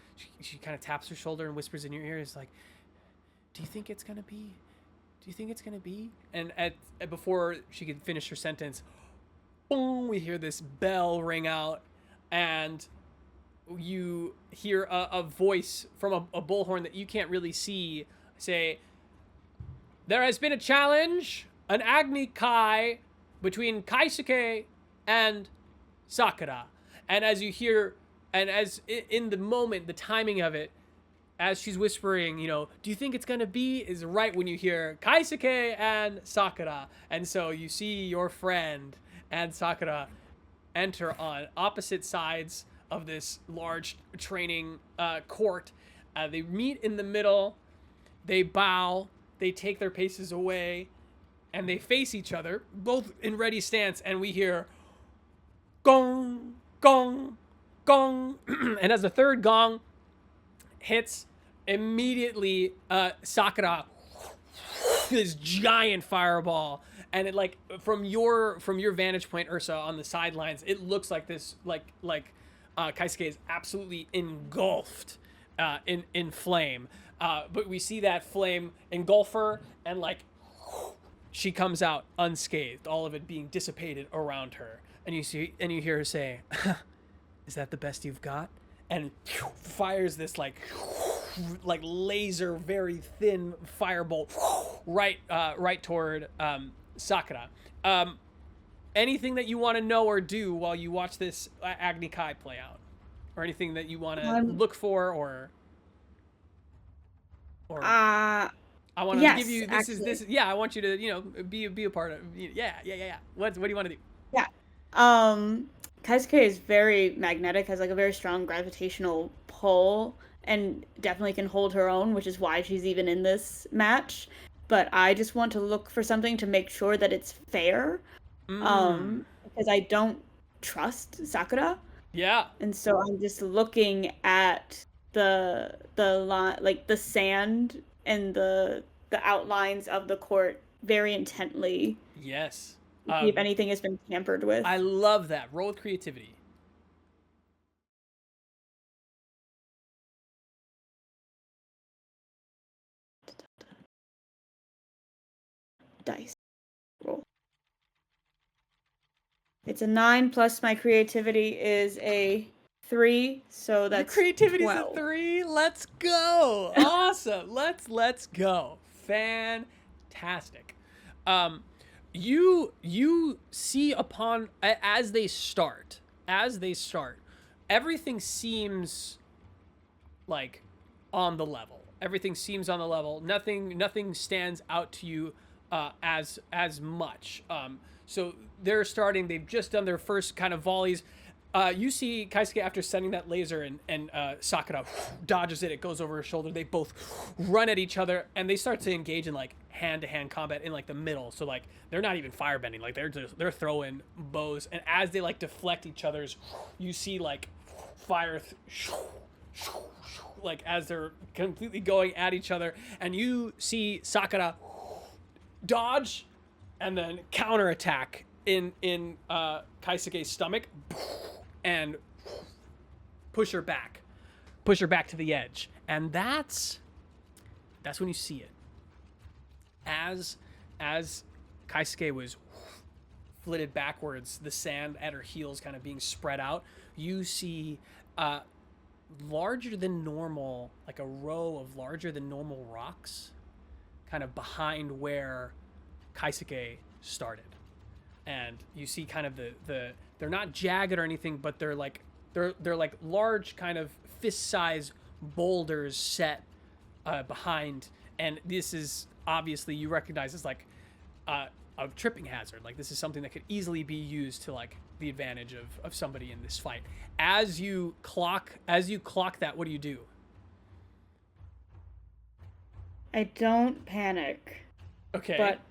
she kind of taps her shoulder and whispers in your ear, is like, "Do you think it's gonna be? Do you think it's gonna be?" And before she could finish her sentence, boom! We hear this bell ring out, and you hear a voice from a bullhorn that you can't really see say, "There has been a challenge, an Agni Kai between Kaisuke and Sakura." And as you hear, and as in the moment, the timing of it, as she's whispering, "Do you think it's gonna be?" is right when you hear Kaisuke and Sakura. And so you see your friend and Sakura enter on opposite sides of this large training court. They meet in the middle. They bow, they take their paces away, and they face each other, both in ready stance, and we hear gong, gong, gong. And as the third gong hits, immediately Sakura, this giant fireball, and it like from your vantage point, Ursa, on the sidelines, it looks like this Kaisuke is absolutely engulfed in flame. But we see that flame engulf her, and like she comes out unscathed, all of it being dissipated around her. And you hear her say, "Is that the best you've got?" And fires this like laser, very thin firebolt right toward Sakura. Anything that you want to know or do while you watch this Agni Kai play out, or anything that you want to look for, or I want to give you this. Yeah, I want you to be a part of. Yeah. What do you want to do? Yeah. Kaisuke is very magnetic, has like a very strong gravitational pull, and definitely can hold her own, which is why she's even in this match. But I just want to look for something to make sure that it's fair, because I don't trust Sakura. Yeah. And so I'm just looking at the line, like the sand and the outlines of the court very intently. Yes. See if anything has been tampered with. I love that. Roll with creativity. Dice. Roll. It's a 9 plus my creativity is a 3, so that's Your creativity's 12. a 3. Let's go. Awesome. Let's go. Fantastic. You see as they start, everything seems like on the level. Everything seems on the level. Nothing stands out to you as much. So they're starting. They've just done their first kind of volleys. You see Kaisuke, after sending that laser, and Sakura dodges it. It goes over her shoulder. They both run at each other, and they start to engage in like hand-to-hand combat in like the middle. So like they're not even firebending. Like they're throwing bows, and as they like deflect each other's, you see like fire, like as they're completely going at each other, and you see Sakura dodge and then counterattack in Kaisuke's stomach, and push her back to the edge. And that's when you see it. As Kaisuke was flitted backwards, the sand at her heels kind of being spread out, you see larger than normal, like a row of larger than normal rocks kind of behind where Kaisuke started. And you see kind of the they're not jagged or anything, but they're like large kind of fist-sized boulders set behind. And this is obviously, you recognize as like a tripping hazard. Like this is something that could easily be used to like the advantage of somebody in this fight. As you clock that, what do you do? I don't panic. Okay. But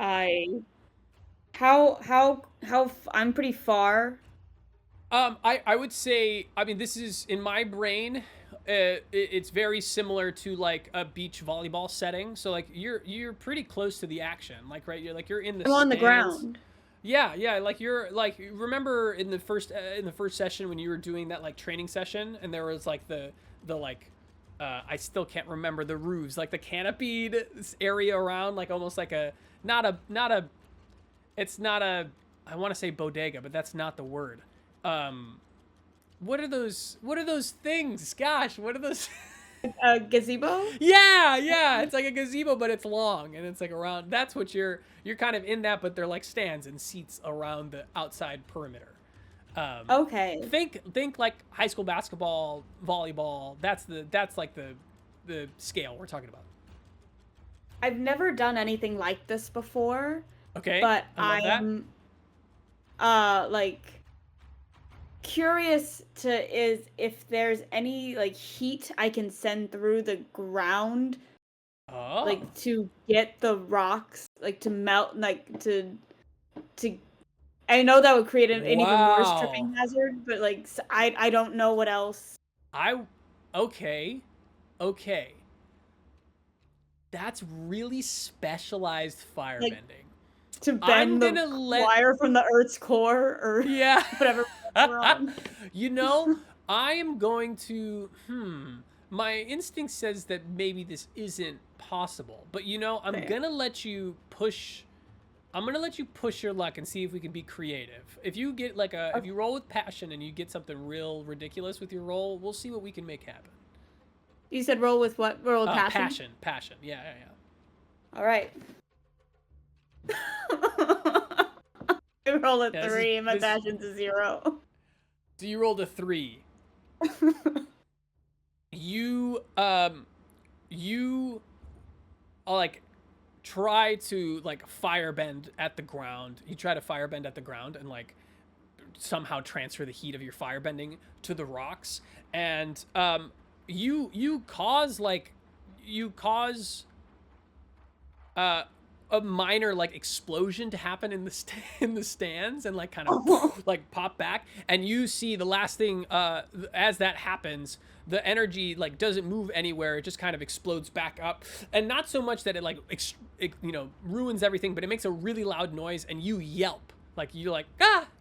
how I'm pretty far. I would say, I mean, this is in my brain. It's very similar to like a beach volleyball setting. So like you're pretty close to the action. Like right, you're in the. I'm on the stands. ground. Yeah. Like you're like, remember in the first session when you were doing that like training session, and there was like the like. I still can't remember the roofs, like the canopied area around, like almost like I want to say bodega, but that's not the word. What are those things? Gosh, what are those? A gazebo? Yeah. It's like a gazebo, but it's long and it's like around. That's what you're kind of in that, but they're like stands and seats around the outside perimeter. Okay. Think like high school basketball, volleyball. That's like the scale we're talking about. I've never done anything like this before. Okay. But I'm like curious if there's any like heat I can send through the ground Oh. like to get the rocks, like to melt, like to. I know that would create an even worse tripping hazard, but like I don't know what else. Okay. That's really specialized firebending. Like, to bend the wire from the Earth's core or whatever we're on. You know, I am going to my instinct says that maybe this isn't possible. But you know, I'm gonna let you push your luck and see if we can be creative. If you get like if you roll with passion and you get something real ridiculous with your roll, we'll see what we can make happen. You said roll with what? Roll with passion? Passion. Yeah. All right. I roll a 3 and my passion's a 0. So you rolled a 3. You like try to like firebend at the ground. You try to firebend at the ground and like somehow transfer the heat of your firebending to the rocks, and you cause a minor like explosion to happen in the stands and like kind of like pop back, and you see the last thing as that happens, the energy like doesn't move anywhere, it just kind of explodes back up, and not so much that it like ruins everything, but it makes a really loud noise and you yelp, like you're like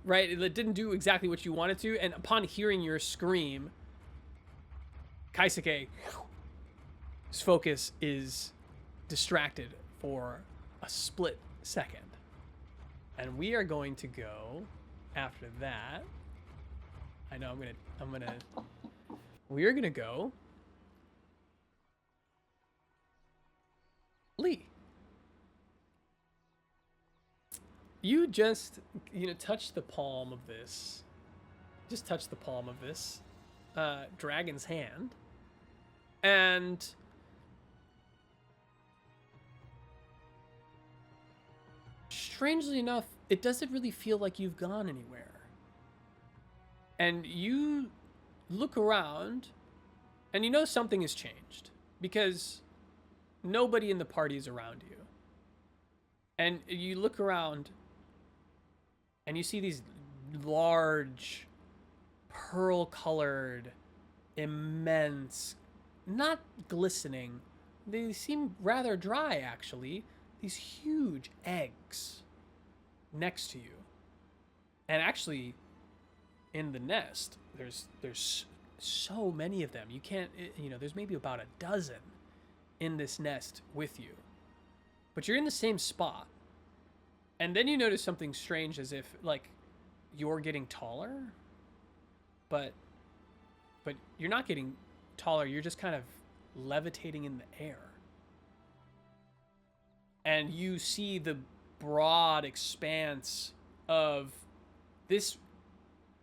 right, it didn't do exactly what you wanted to, and upon hearing your scream, Kaisuke, his focus is distracted for a split second, and we are going to go after that. I know we're gonna go Lee. You just touch the palm of this dragon's hand, and strangely enough, it doesn't really feel like you've gone anywhere. And you look around, and you know something has changed, because nobody in the party is around you. And you look around, and you see these large, pearl-colored, immense, not glistening, they seem rather dry, actually, these huge eggs next to you. And actually, in the nest, there's so many of them. You can't, there's maybe about a dozen in this nest with you. But you're in the same spot. And then you notice something strange, as if, like, you're getting taller. But you're not getting taller, you're just kind of levitating in the air. And you see the broad expanse of this,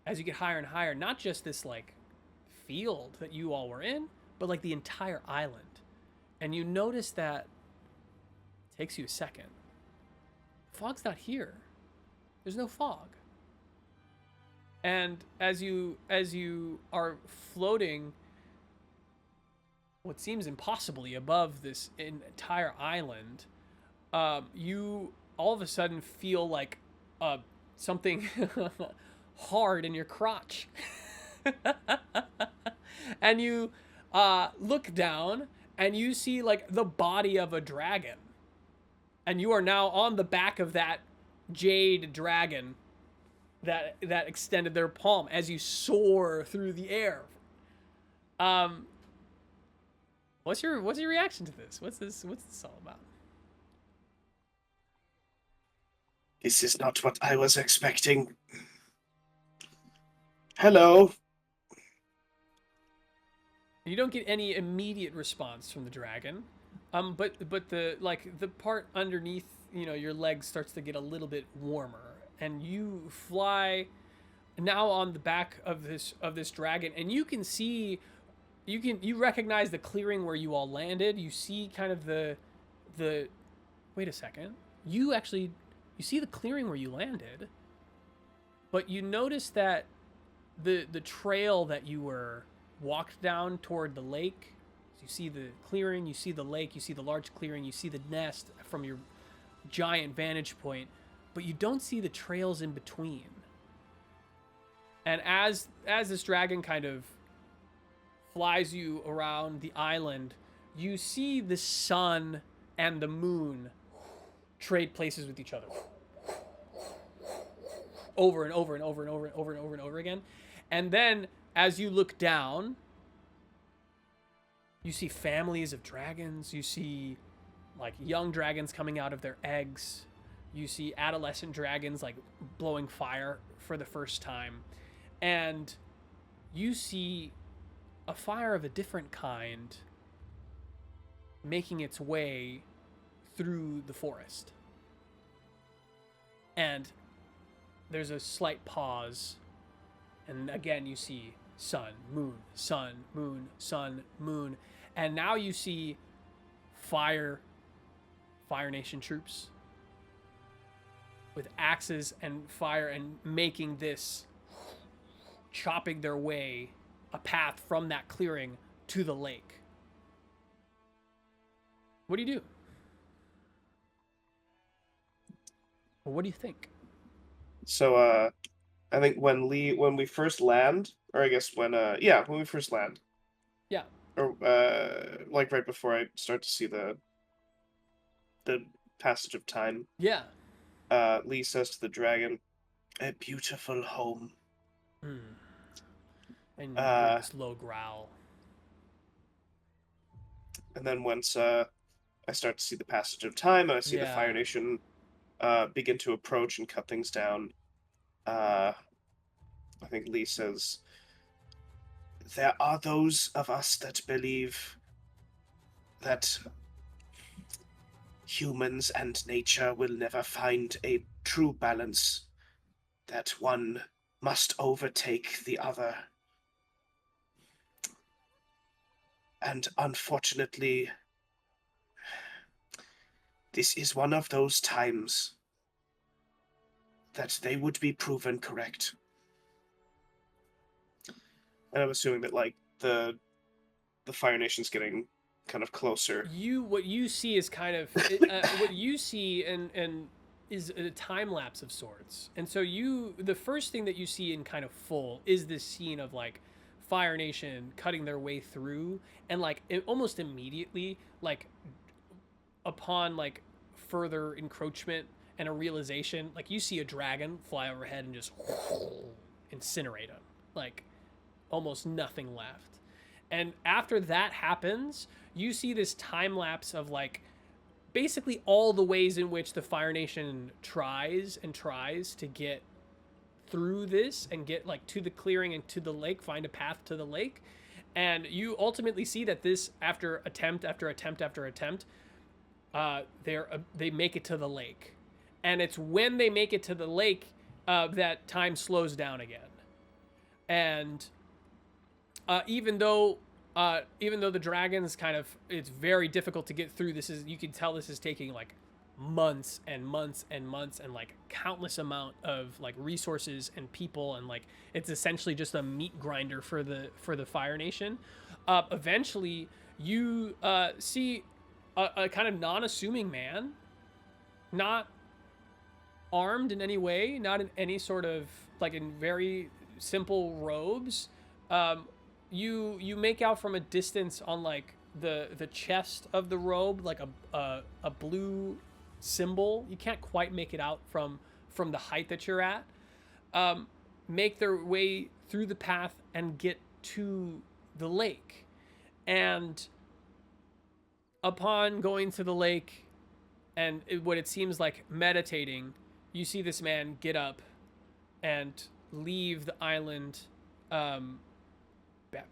as you get higher and higher, not just this like field that you all were in, but like the entire island. And you notice that it takes you a second. Fog's not here. There's no fog. And as you are floating what seems impossibly above this entire island, you all of a sudden feel like something hard in your crotch. And you look down and you see like the body of a dragon. And you are now on the back of that jade dragon that extended their palm as you soar through the air. What's your reaction to this? What's this all about? This is not what I was expecting. Hello. You don't get any immediate response from the dragon. But the part underneath, your leg starts to get a little bit warmer, and you fly now on the back of this dragon, and you can see, you recognize the clearing where you all landed. You see kind of the wait a second. You see the clearing where you landed, but you notice that the trail that you were walked down toward the lake You see the clearing, you see the lake, you see the large clearing, you see the nest from your giant vantage point, but you don't see the trails in between. And as this dragon kind of flies you around the island, you see the sun and the moon trade places with each other over and over and over and over and over and over and over again. And then as you look down, you see families of dragons. You see like young dragons coming out of their eggs. You see adolescent dragons like blowing fire for the first time. And you see a fire of a different kind making its way through the forest. And there's a slight pause. And again, you see sun, moon, sun, moon, sun, moon. And now you see Fire Nation troops with axes and fire and making this, chopping their way a path from that clearing to the lake. What do you do? Well, what do you think? So, I think when we first land, or I guess when we first land. Yeah. Or like right before I start to see the passage of time. Yeah. Lee says to the dragon, "A beautiful home." Mm. And you hear this low growl. And then once I start to see the passage of time, and I see the Fire Nation begin to approach and cut things down, I think Lee says, "There are those of us that believe that humans and nature will never find a true balance, that one must overtake the other. And unfortunately, this is one of those times that they would be proven correct." And I'm assuming that like the Fire Nation's getting kind of closer. What you see is kind of what you see and is a time lapse of sorts. And so the first thing that you see in kind of full is this scene of like Fire Nation cutting their way through, and like almost immediately, like upon like further encroachment and a realization, like you see a dragon fly overhead and just incinerate him, like almost nothing left. And after that happens, you see this time lapse of like basically all the ways in which the Fire Nation tries to get through this and get like to the clearing and to the lake, find a path to the lake. And you ultimately see that this, after attempt after attempt after attempt, they make it to the lake. And it's when they make it to the lake that time slows down again. And even though the dragons kind of, it's very difficult to get through, you can tell this is taking like months and months and months and like countless amount of like resources and people, and like it's essentially just a meat grinder for the Fire Nation. Eventually you see a kind of non-assuming man, not armed in any way, not in any sort of like in very simple robes. You make out from a distance on like the chest of the robe like a blue symbol. You can't quite make it out from the height that you're at. Make their way through the path and get to the lake. And upon going to the lake and what it seems like meditating, you see this man get up and leave the island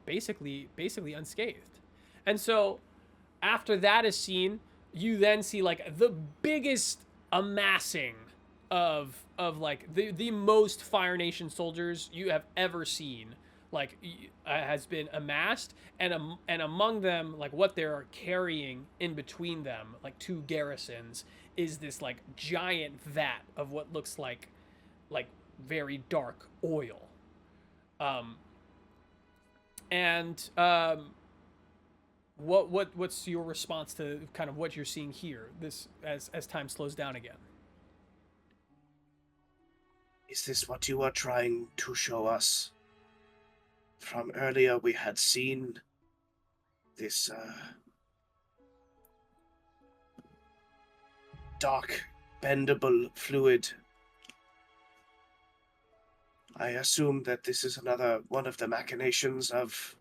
basically unscathed. And so after that is seen, you then see like the biggest amassing of like the most Fire Nation soldiers you have ever seen, like has been amassed, and among them, like what they're carrying in between them, like two garrisons, is this like giant vat of what looks like very dark oil. What's your response to kind of what you're seeing here? This as time slows down again. Is this what you are trying to show us? From earlier, we had seen this dark, bendable fluid. I assume that this is another one of the machinations of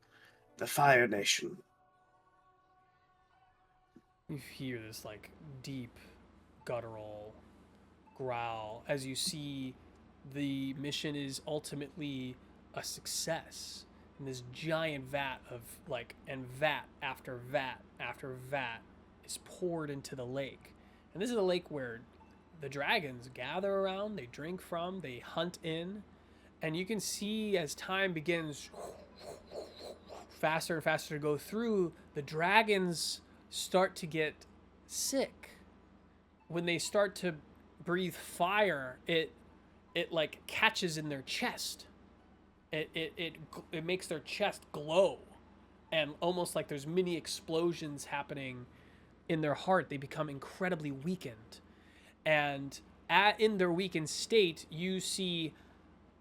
the Fire Nation. You hear this like deep, guttural growl as you see the mission is ultimately a success. And this giant vat of vat after vat after vat is poured into the lake. And this is a lake where the dragons gather around, they drink from, they hunt in. And you can see as time begins faster and faster to go through, the dragons start to get sick. When they start to breathe fire, it like catches in their chest. It makes their chest glow, and almost like there's mini explosions happening in their heart. They become incredibly weakened, and in their weakened state, you see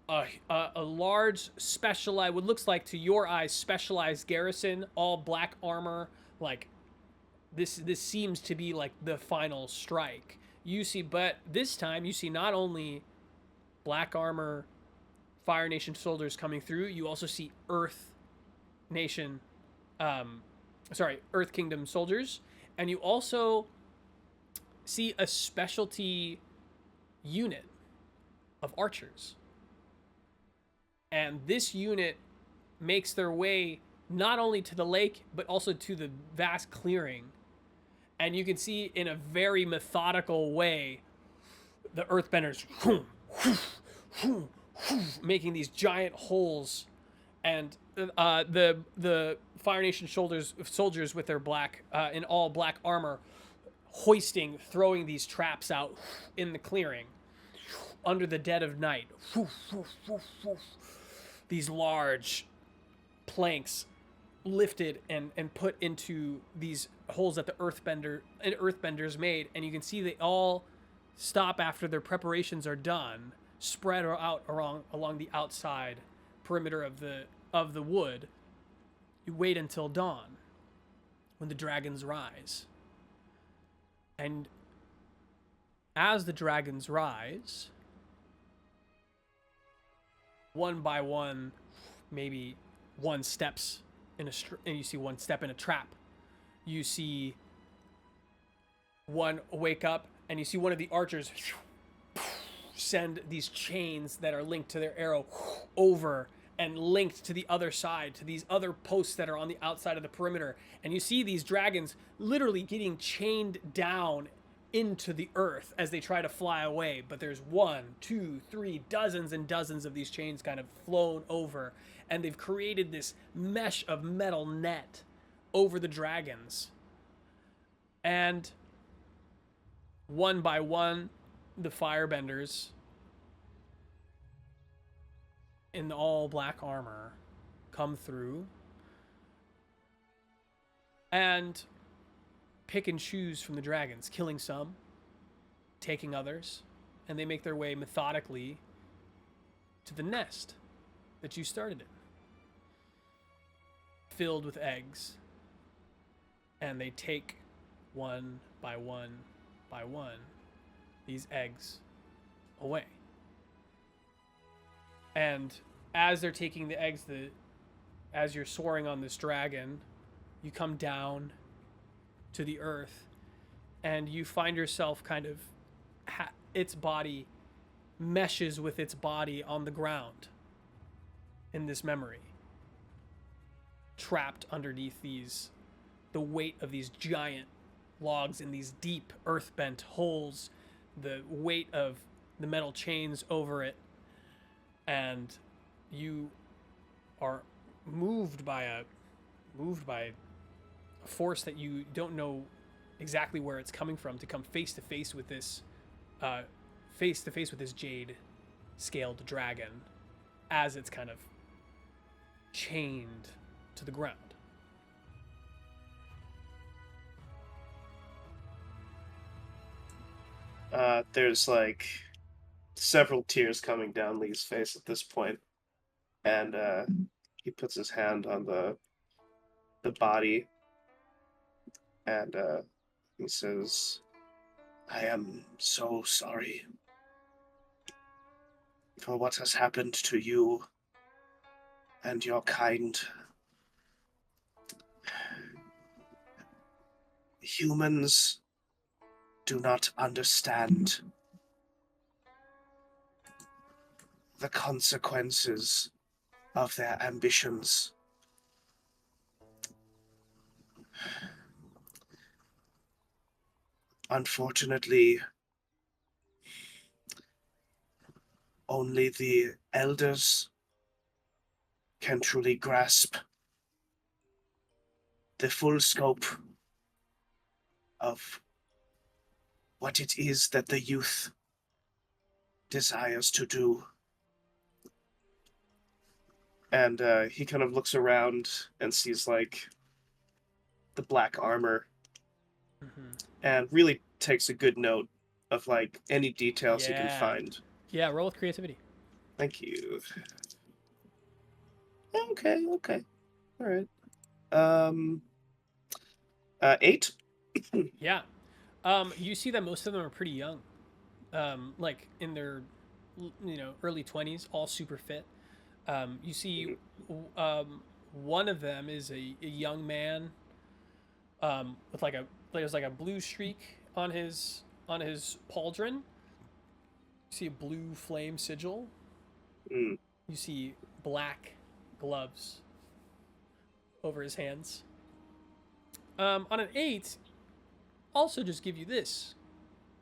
a large specialized, what looks like to your eyes, specialized garrison, all black armor. Like this seems to be like the final strike. You see, but this time you see not only black armor Fire Nation soldiers coming through, you also see Earth Kingdom soldiers, and you also see a specialty unit of archers. And this unit makes their way not only to the lake, but also to the vast clearing. And you can see in a very methodical way, the earthbenders making these giant holes, and the Fire Nation soldiers with their black in all black armor, throwing these traps out in the clearing under the dead of night. These large planks lifted and put into these holes that the earthbenders made, and you can see they all stop after their preparations are done, spread out along the outside perimeter of the wood. You wait until dawn, when the dragons rise. And as the dragons rise, one by one, maybe one steps and you see one step in a trap. You see one wake up, and you see one of the archers send these chains that are linked to their arrow over and linked to the other side, to these other posts that are on the outside of the perimeter. And you see these dragons literally getting chained down into the earth as they try to fly away. But there's 1, 2, 3, dozens and dozens of these chains kind of flown over, and they've created this mesh of metal net over the dragons. And one by one, the firebenders in all black armor come through and pick and choose from the dragons, killing some, taking others, and they make their way methodically to the nest that you started in, filled with eggs. And they take one by one by one these eggs away. And as they're taking the eggs, as you're soaring on this dragon, you come down to the earth, and you find yourself kind of its body meshes with its body on the ground in this memory, trapped underneath the weight of these giant logs in these deep earth-bent holes, the weight of the metal chains over it, and you are moved by a force that you don't know exactly where it's coming from, to come face to face with this jade scaled dragon as it's kind of chained to the ground. there's like several tears coming down Lee's face at this point, and he puts his hand on the body, and he says, "I am so sorry for what has happened to you and your kind. Humans do not understand the consequences of their ambitions. Unfortunately, only the elders can truly grasp the full scope of what it is that the youth desires to do." And he kind of looks around and sees like the black armor, and really takes a good note of like any details he can find. Yeah, roll with creativity. Thank you. Okay. All right. 8. Yeah. You see that most of them are pretty young. Like in their, early 20s, all super fit. You see, one of them is a young man, with there's like a blue streak on his pauldron. You see a blue flame sigil. Mm. You see black gloves over his hands. On an 8, also just give you this,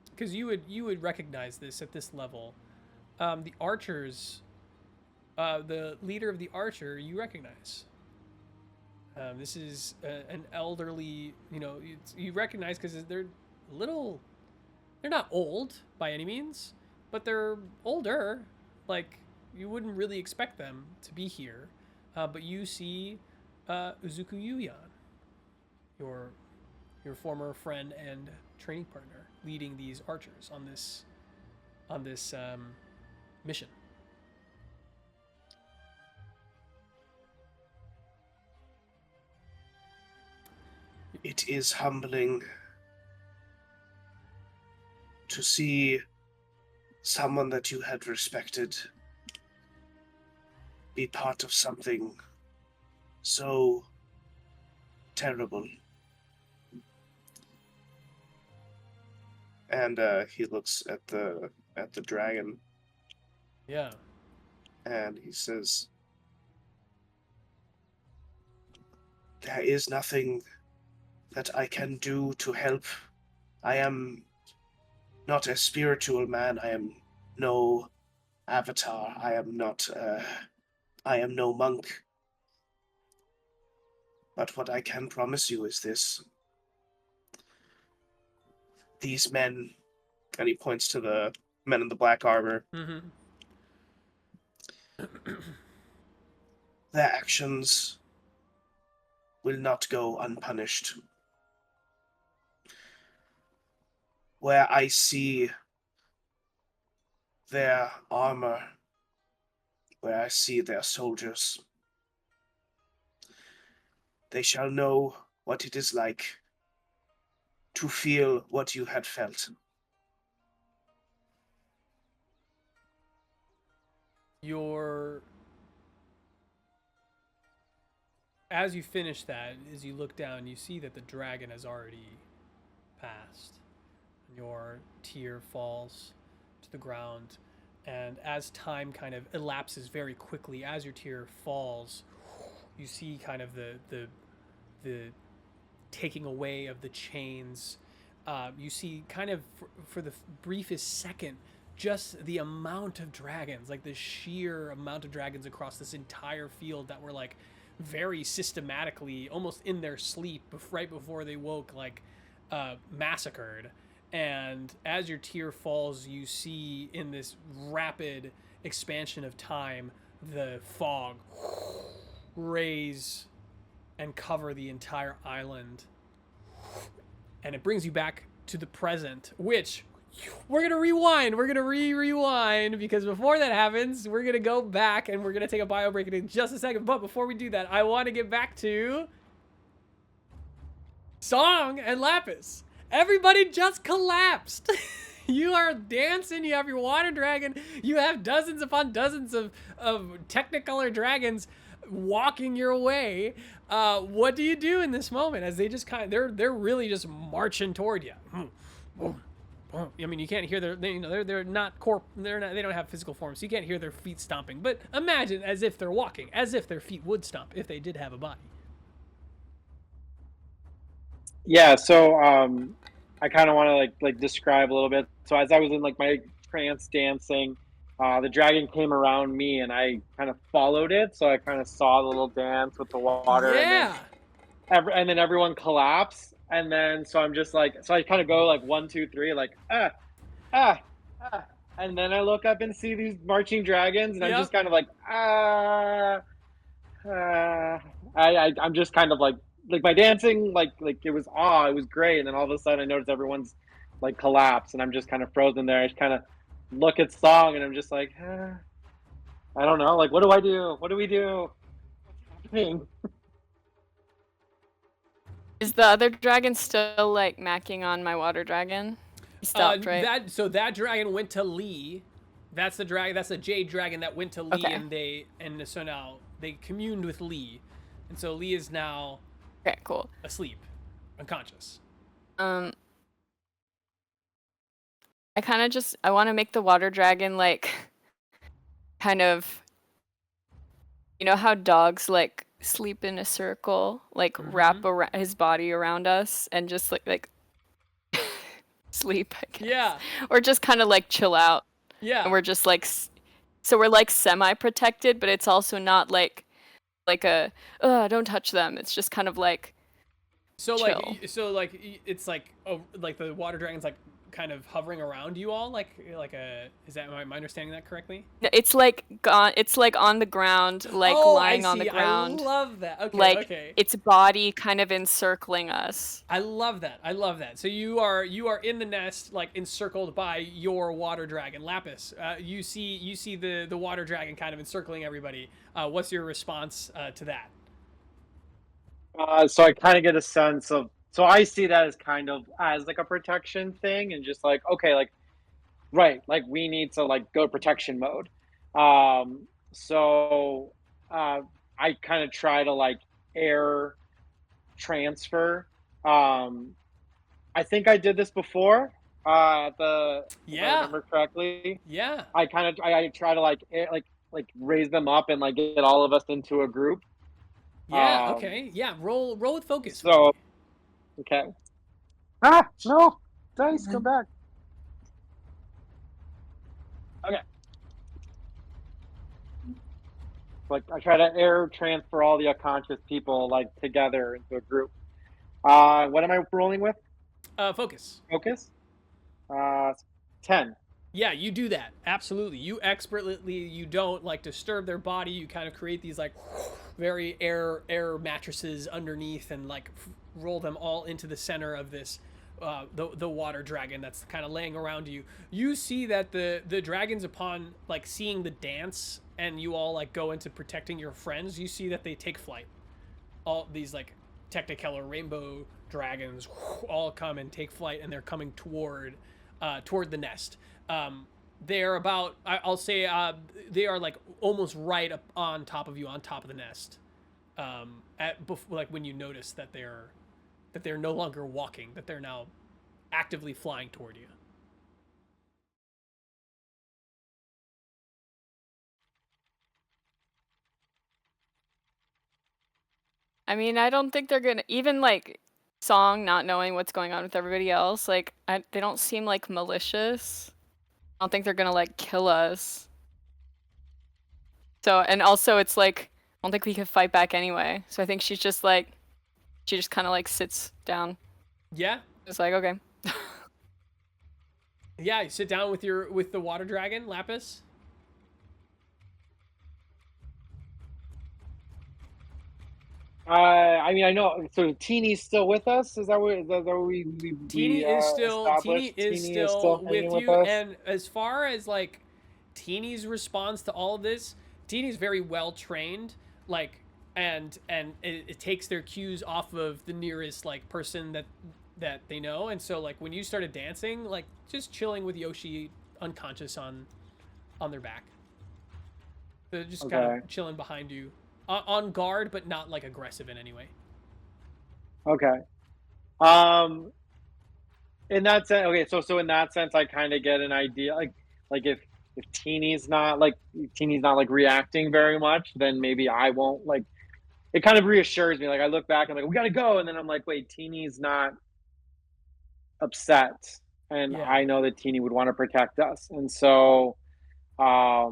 because you would recognize this at this level. The archers, the leader of the archer, you recognize. This is an elderly, you recognize because they're little. They're not old by any means, but they're older. Like, you wouldn't really expect them to be here. But you see Uzuku Yuyan, your former friend and training partner, leading these archers on this mission. It is humbling to see someone that you had respected be part of something so terrible. And he looks at the dragon. Yeah. And he says, "There is nothing that I can do to help. I am not a spiritual man. I am no avatar. I am no monk. But what I can promise you is this. These men," and he points to the men in the black armor, "their actions will not go unpunished. Where I see their armor, where I see their soldiers, they shall know what it is like to feel what you had felt." As you finish that, as you look down, you see that the dragon has already passed. Your tear falls to the ground, and as time kind of elapses very quickly, as your tear falls, you see kind of the taking away of the chains. You see kind of for the briefest second just the amount of dragons, like the sheer amount of dragons across this entire field that were like very systematically, almost in their sleep, right before they woke, like massacred. And as your tear falls, you see in this rapid expansion of time the fog raise and cover the entire island, and it brings you back to the present, which we're gonna rewind. We're gonna rewind because before that happens, we're gonna go back and we're gonna take a bio break in just a second. But before we do that, I want to get back to Song and Lapis. Everybody just collapsed. You are dancing. You have your water dragon. You have dozens upon dozens of Technicolor dragons walking your way. What do you do in this moment as they just they're really just marching toward you? I mean, you can't hear they're not they don't have physical form, so you can't hear their feet stomping. But imagine as if they're walking, as if their feet would stomp if they did have a body. Yeah, so I kind of want to like describe a little bit. So as I was in like my trance dancing, the dragon came around me and I kind of followed it. So I kind of saw the little dance with the water. Yeah. And then everyone collapsed. And then so I'm just like, so I kind of go like 1, 2, 3, like and then I look up and see these marching dragons, and I'm just kind of like I'm just kind of like my dancing, like it was it was great, and then all of a sudden I noticed everyone's like collapsed, and I'm just kind of frozen there. I just kind of look at Song, and I'm just like, I don't know, like what do I do? What do we do? What's happening? Is the other dragon still like macking on my water dragon? He stopped, right? That dragon went to Lee. That's the dragon. That's the jade dragon that went to Lee, Okay. and so now they communed with Lee, and so Lee is now cool. asleep, unconscious. I kind of I want to make the water dragon like kind of, you know how dogs like sleep in a circle, like wrap around his body around us and just like sleep, I guess. Yeah. Or just kind of like chill out. Yeah. And we're just like, so we're like semi-protected, but it's also not like a, don't touch them. It's just kind of like so chill. It's like like the water dragon's like kind of hovering around you all, like is that am I understanding that correctly? It's like it's like on the ground, like lying on the ground. I love that. Okay, like its body kind of encircling us. I love that. So you are in the nest, like encircled by your water dragon, Lapis. You see the water dragon kind of encircling everybody. What's your response to that? So I kind of get a sense of, so I see that as kind of as like a protection thing, and just like, okay, like, right, like we need to like go protection mode. So I kind of try to like air transfer. I think I did this before. If I remember correctly. Yeah. I try to like raise them up and like get all of us into a group. Yeah. Okay. Yeah. Roll with focus. So. Okay. No! Dice, come back. Okay. Like, I try to air transfer all the unconscious people, like, together into a group. What am I rolling with? Focus. Focus? 10. Yeah, you do that. Absolutely. You expertly, you don't like disturb their body. You kind of create these like very air mattresses underneath and like roll them all into the center of this the water dragon that's kind of laying around you. You see that the dragons, upon like seeing the dance and you all like go into protecting your friends, you see that they take flight. All these like Technicolor rainbow dragons all come and take flight, and they're coming toward the nest. They're about, I'll say, they are like almost right up on top of you, on top of the nest. Like when you notice that they're no longer walking, that they're now actively flying toward you. I mean, I don't think they're gonna, even like Song not knowing what's going on with everybody else, like they don't seem like malicious. I don't think they're gonna like kill us. So, and also it's like, I don't think we could fight back anyway. So I think she just kind of like sits down. Yeah. It's like, okay. Yeah, you sit down with the water dragon, Lapis. I mean, I know. So Teeny's still with us. Is that what we Teeny is still established? Teeny is still hanging with with you, us. and as far as like Teeny's response to all of this, Teeny's very well trained, like, and it takes their cues off of the nearest like person that they know, and so like when you started dancing, like just chilling with Yoshi unconscious on their back, they're just kind of chilling behind you, on guard, but not like aggressive in any way. Okay. In that sense, okay. So in that sense, I kind of get an idea. Like if Teeny's not like reacting very much, then maybe I won't like. It kind of reassures me. Like I look back, I'm like, we gotta go, and then I'm like, wait, Teeny's not upset, and Yeah. I know that Teeny would want to protect us, and so I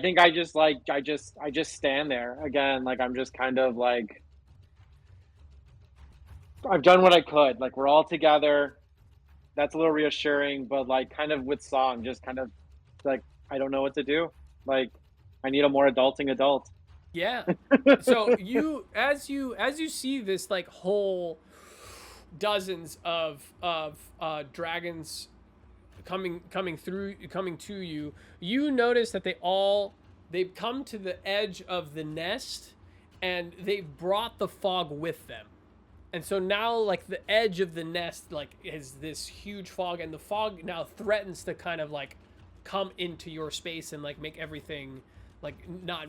think I just stand there again. Like I'm just kind of like I've done what I could. Like we're all together. That's a little reassuring, but like kind of with song, just kind of like I don't know what to do. Like I need a more adulting adult. Yeah. So as you see this like whole dozens of dragons coming to you, you notice that they've come to the edge of the nest, and they've brought the fog with them. And so now like the edge of the nest like is this huge fog, and the fog now threatens to kind of like come into your space and like make everything like not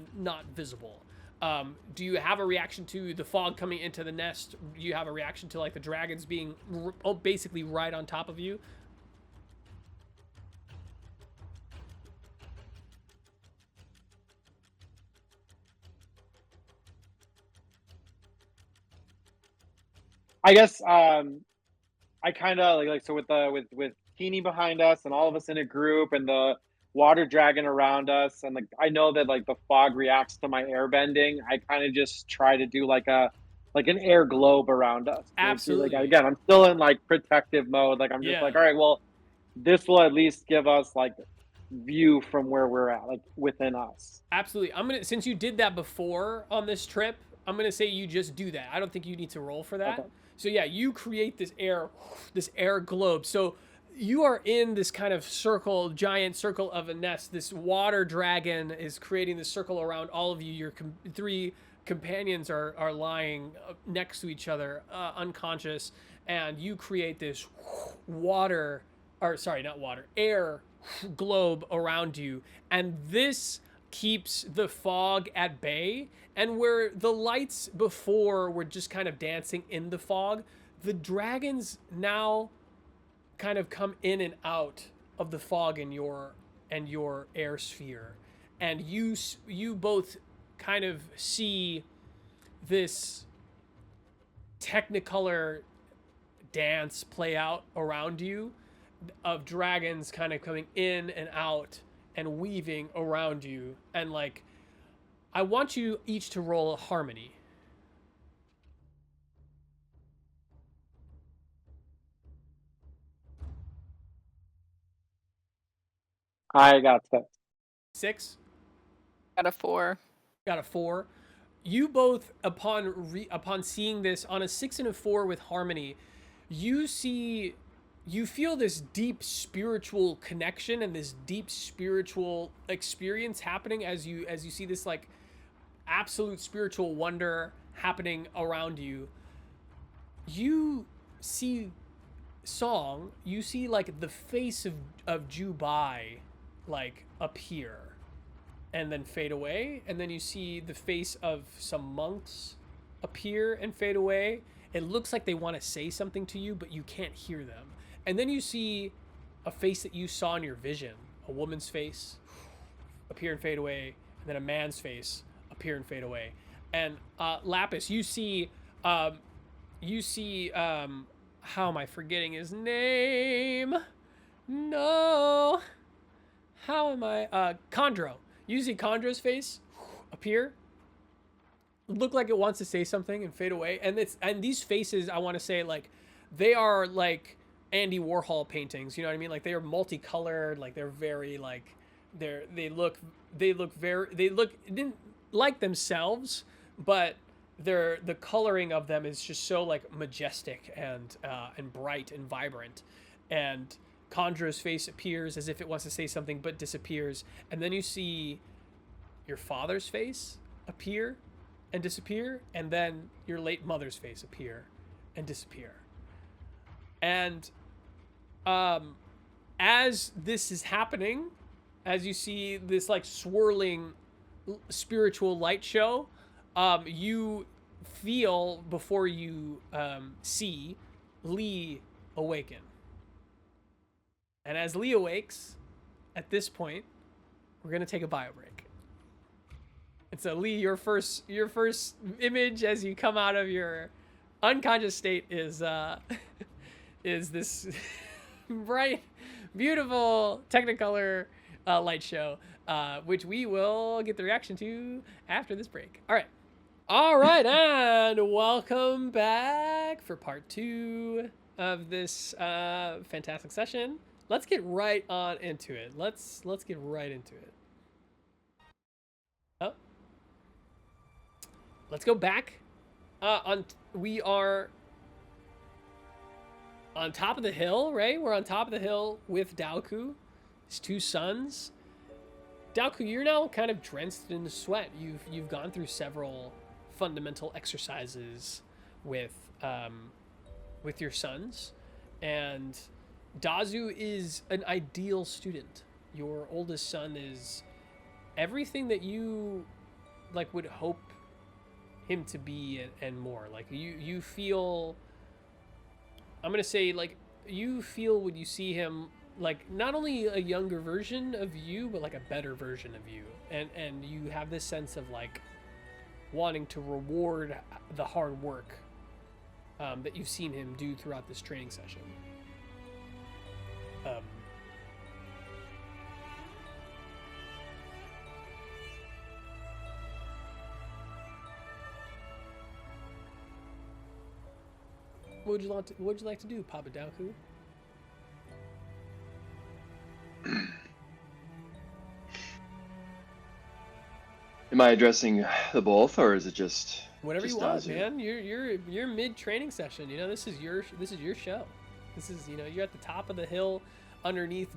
visible. Do you have a reaction to the fog coming into the nest? Do you have a reaction to like the dragons being basically right on top of you? I guess I kind of like so with Teeny behind us and all of us in a group and the water dragon around us, and like I know that like the fog reacts to my air bending. I kind of just try to do like an air globe around us. Absolutely. Like again, I'm still in like protective mode. Like I'm just like, all right, well, this will at least give us like view from where we're at, like within us. Absolutely. Since you did that before on this trip, I'm gonna say you just do that. I don't think you need to roll for that. Okay. So yeah, you create this air globe. So you are in this kind of giant circle of a nest. This water dragon is creating this circle around all of you. Your three companions are lying next to each other, unconscious, and you create this air globe around you, and this keeps the fog at bay. And where the lights before were just kind of dancing in the fog, the dragons now kind of come in and out of the fog in your air sphere, and you both kind of see this technicolor dance play out around you, of dragons kind of coming in and out and weaving around you. And like I want you each to roll a harmony. I got 6. 6? Got a 4. Got a 4. You both, upon seeing this on a 6 and a 4 with harmony, you feel this deep spiritual connection and this deep spiritual experience happening as you see this like absolute spiritual wonder happening around you. You see like the face of Jubai like appear and then fade away, and then you see the face of some monks appear and fade away. It looks like they want to say something to you, but you can't hear them. And then you see a face that you saw in your vision, a woman's face appear and fade away, and then a man's face appear and fade away. And Lapis, you see how am I forgetting his name? No. How am I? Chondro. You see Chondro's face appear, look like it wants to say something and fade away. And these faces, I want to say, like, they are like Andy Warhol paintings. You know what I mean? Like they are multicolored. Like they're very like they look like themselves, but the coloring of them is just so like majestic and bright and vibrant, and Conjurer's face appears as if it wants to say something but disappears, and then you see your father's face appear and disappear, and then your late mother's face appear and disappear. And as this is happening, as you see this like swirling spiritual light show, you feel before you see Lee awaken. And as Lee awakes, at this point, we're gonna take a bio break. And so Lee, your first image as you come out of your unconscious state is this bright, beautiful Technicolor light show, which we will get the reaction to after this break. All right, and welcome back for part 2 of this fantastic session. Let's get right on into it. Let's get right into it. Oh, let's go back. We are on top of the hill, right? We're on top of the hill with Daoku, his 2 sons. Daoku, you're now kind of drenched in sweat. You've gone through several fundamental exercises with your sons, and Dazu is an ideal student. Your oldest son is everything that you like would hope him to be and more. Like you feel, I'm gonna say, like you feel when you see him like not only a younger version of you, but like a better version of you, and you have this sense of like wanting to reward the hard work that you've seen him do throughout this training session. What would you like to do, Papa Daoku? Am I addressing the both, or is it just whatever just you want, Dazu? man? You're mid training session. You know, this is your show. This is, you know, you're at the top of the hill, underneath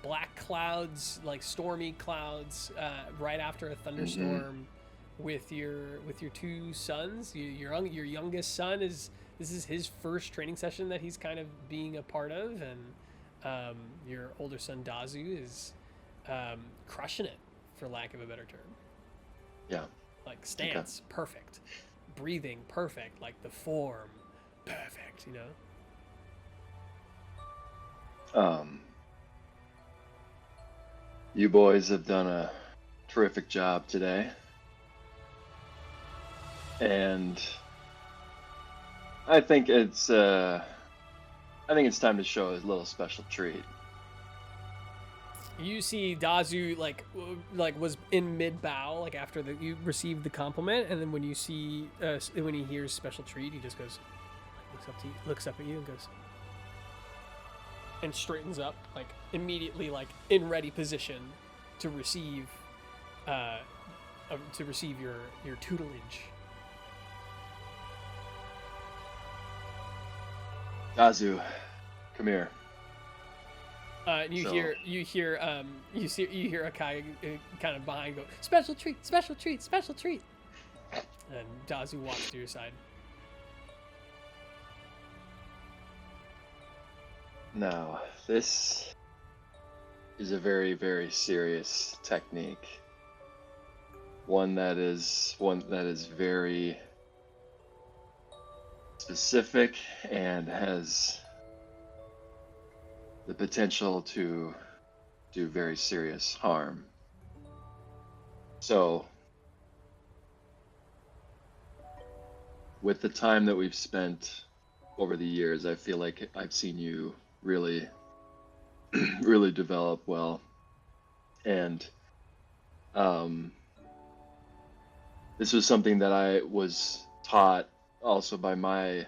black clouds, like stormy clouds, right after a thunderstorm, with your 2 sons. Your youngest son this is his first training session that he's kind of being a part of, and your older son Dazu is crushing it, for lack of a better term. Yeah. Like stance, perfect. Breathing, perfect. Like the form, perfect, you know? You boys have done a terrific job today. And I think it's time to show a little special treat. You see Dazu like was in mid bow, like after you received the compliment, and then when you see when he hears special treat, he just goes, looks up at you and goes, and straightens up, like immediately, like in ready position to receive your tutelage. Dazu, come here. You hear Akai kind of behind go, special treat, special treat, special treat. And Dazu walks to your side. Now, this is a very, very serious technique. One that is very specific and has the potential to do very serious harm. So, with the time that we've spent over the years, I feel like I've seen you really really develop well, and this was something that I was taught also by my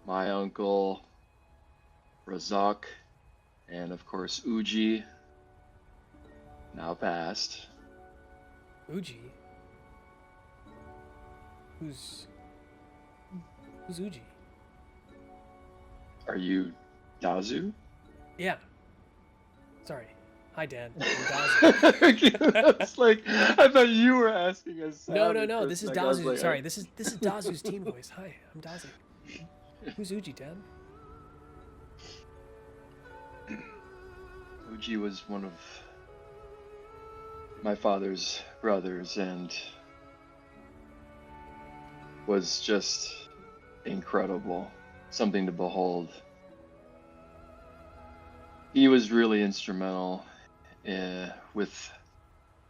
my uncle Razak, and of course Uji, now passed. Uji? Who's Uji? Are you Dazu? Yeah. Sorry. Hi, Dan. I'm Dazu. It's like I thought you were asking us. No. This is Dazu. Like, Sorry, this is Dazu's team voice. Hi, I'm Dazu. Who's Uji, Dan? Uji was one of my father's brothers and was just incredible, something to behold. He was really instrumental with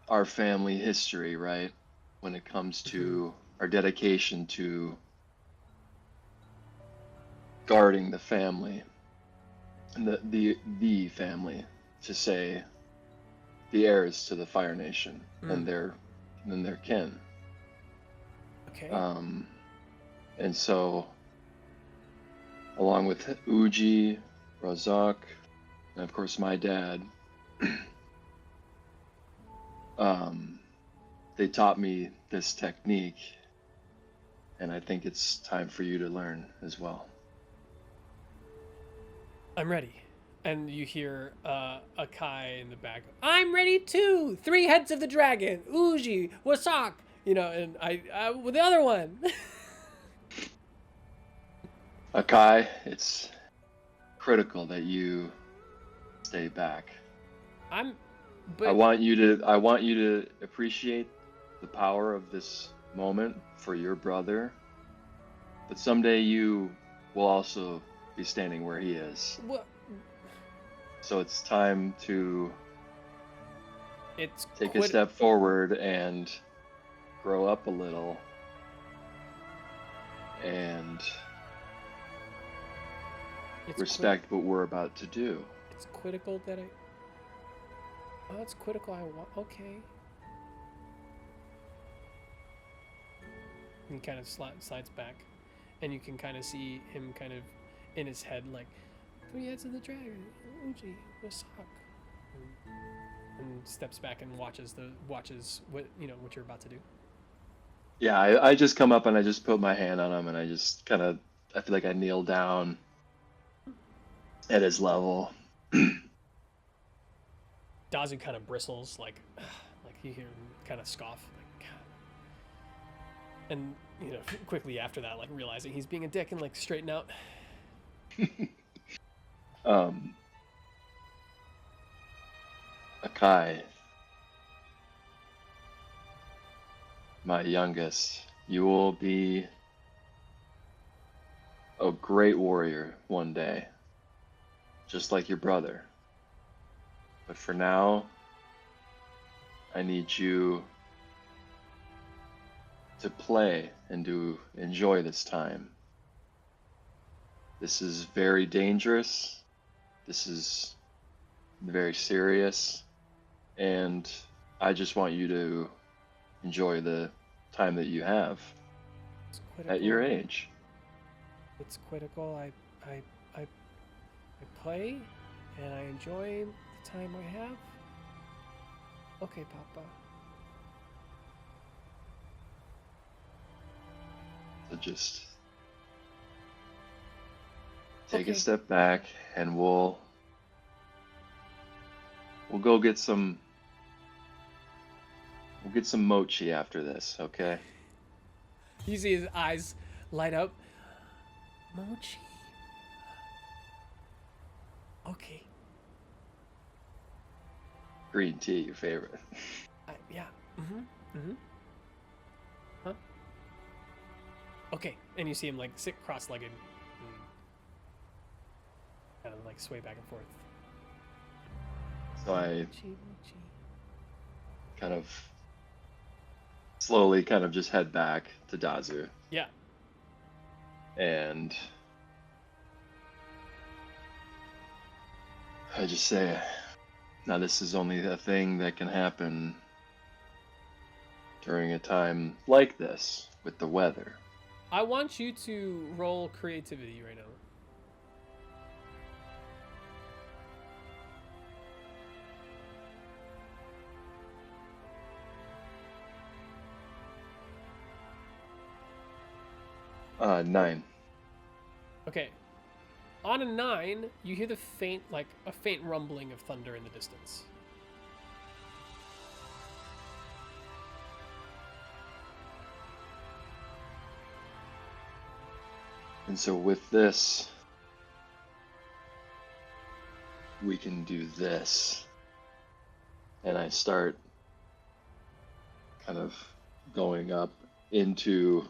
our family history, right? When it comes to our dedication to guarding the family, and the family, to say the heirs to the Fire Nation and their kin. Okay. And so, along with Uji, Razak, and of course my dad, they taught me this technique, and I think it's time for you to learn as well. I'm ready. And you hear Akai in the back. I'm ready too. 3 heads of the dragon. Uji, Wasak. You know, and I with the other one. Akai, it's critical that you stay back. But I want you to appreciate the power of this moment for your brother. But someday you will also be standing where he is. What? So it's time to take a quit- step forward and grow up a little and respect what we're about to do. It's critical that it's critical. I want. Okay. He kind of slides back, and you can kind of see him kind of in his head like 3 heads of the dragon, Uji, Wasak, and steps back and watches what you're about to do. Yeah, I just come up and I just put my hand on him and I just kind of, I feel like I kneel down at his level. Dazu kind of bristles, like you hear him kind of scoff, like, and quickly after that, like realizing he's being a dick and like straighten out. Akai, my youngest, you will be a great warrior one day, just like your brother. But for now, I need you to play and to enjoy this time. This is very dangerous. This is very serious. And I just want you to enjoy the time that you have at your age. It's critical. I play and I enjoy the time I have. Okay, Papa. So just take a step back and we'll go get some mochi after this, okay? You see his eyes light up. Mochi. Okay. Green tea, your favorite. Yeah. Huh? Okay. And you see him like sit cross-legged and kind of like sway back and forth. So I Mochi. kind of slowly kind of just head back to Dazu. Yeah. And I just say, now this is only a thing that can happen during a time like this with the weather. I want you to roll creativity right now. 9. Okay. On a 9, you hear the faint rumbling of thunder in the distance. And so with this, we can do this. And I start kind of going up into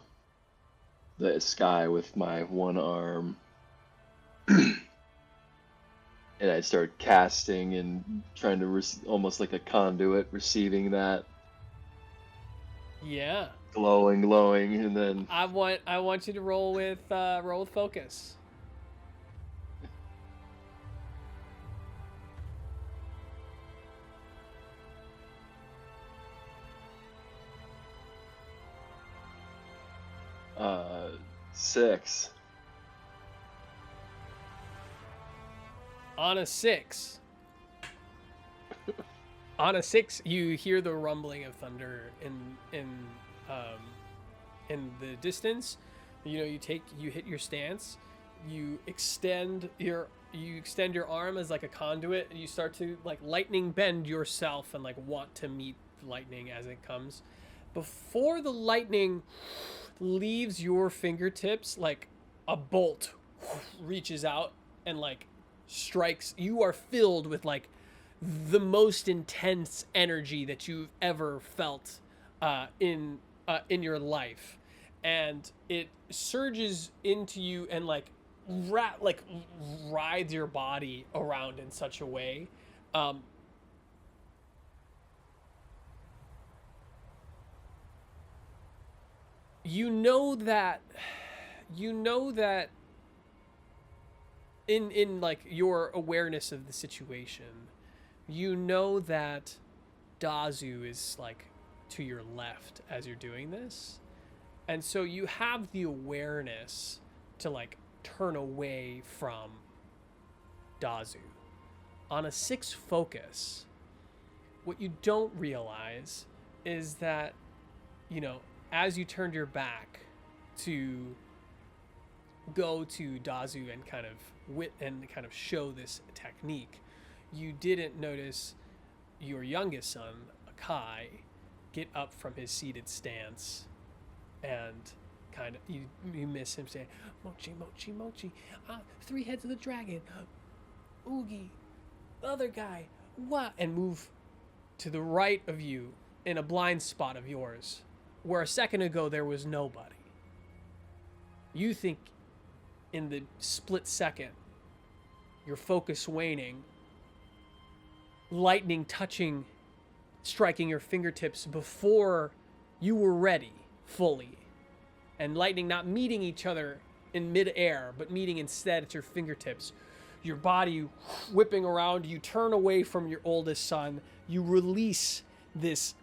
the sky with my one arm. And I start casting and trying to almost like a conduit, receiving that. Yeah. Glowing, and then I want you to roll with focus. uh 6. On a 6. On a 6, you hear the rumbling of thunder in the distance. You know, you hit your stance, you extend your arm as like a conduit, and you start to like lightning bend yourself and like want to meet lightning as it comes. Before the lightning leaves your fingertips, like a bolt reaches out and like strikes. You are filled with like the most intense energy that you've ever felt in your life, and it surges into you and like rides your body around in such a way. You know that in like your awareness of the situation, you know that Dazu is like to your left as you're doing this. And so you have the awareness to like turn away from Dazu. On a 6 focus, what you don't realize is that, you know, as you turned your back to go to Dazu and kind of show this technique, you didn't notice your youngest son, Akai, get up from his seated stance, and kind of you miss him saying, "Mochi, mochi, mochi, 3 heads of the dragon, Oogie, the other guy, what?" and move to the right of you in a blind spot of yours, where a second ago there was nobody. You think in the split second, your focus waning, lightning striking your fingertips before you were ready fully, and lightning not meeting each other in midair, but meeting instead at your fingertips. Your body whipping around, you turn away from your oldest son, you release this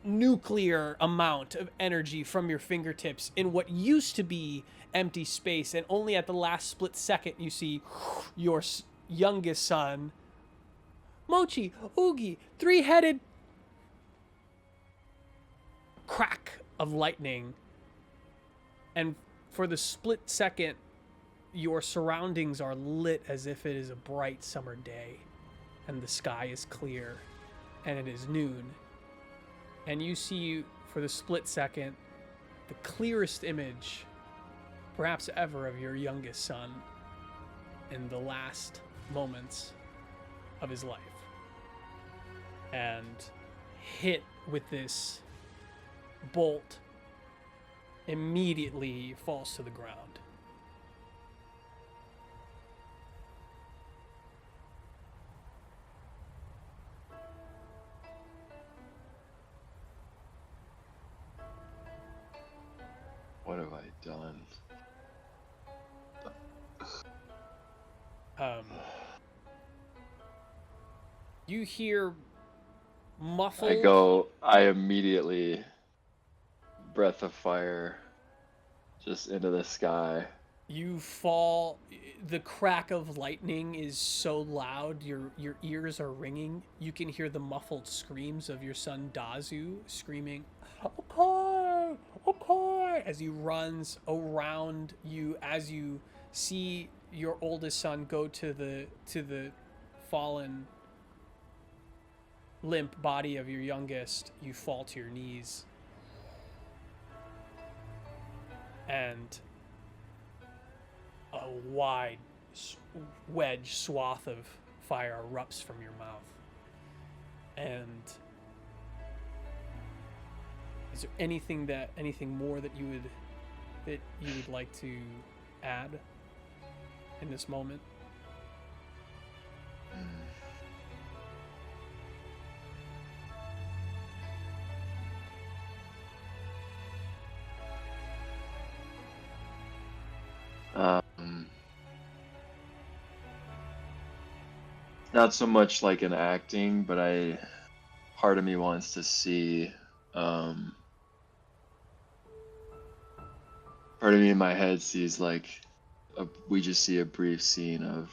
nuclear amount of energy from your fingertips in what used to be empty space, and only at the last split second you see your youngest son, Mochi, Oogie, 3-headed, crack of lightning, and for the split second your surroundings are lit as if it is a bright summer day, and the sky is clear, and it is noon. And you see, for the split second, the clearest image, perhaps ever, of your youngest son in the last moments of his life. And hit with this bolt, immediately falls to the ground. What have I done? You hear muffled. I immediately breath of fire just into the sky. You fall. The crack of lightning is so loud, your ears are ringing. You can hear the muffled screams of your son Dazu screaming, "Akai! Akai!" as he runs around you, as you see your oldest son go to the fallen, limp body of your youngest. You fall to your knees, and a wide wedge swath of fire erupts from your mouth. And is there anything more that you would like to add in this moment? Not so much like an acting, but part of me wants to see, part of me in my head sees like, we just see a brief scene of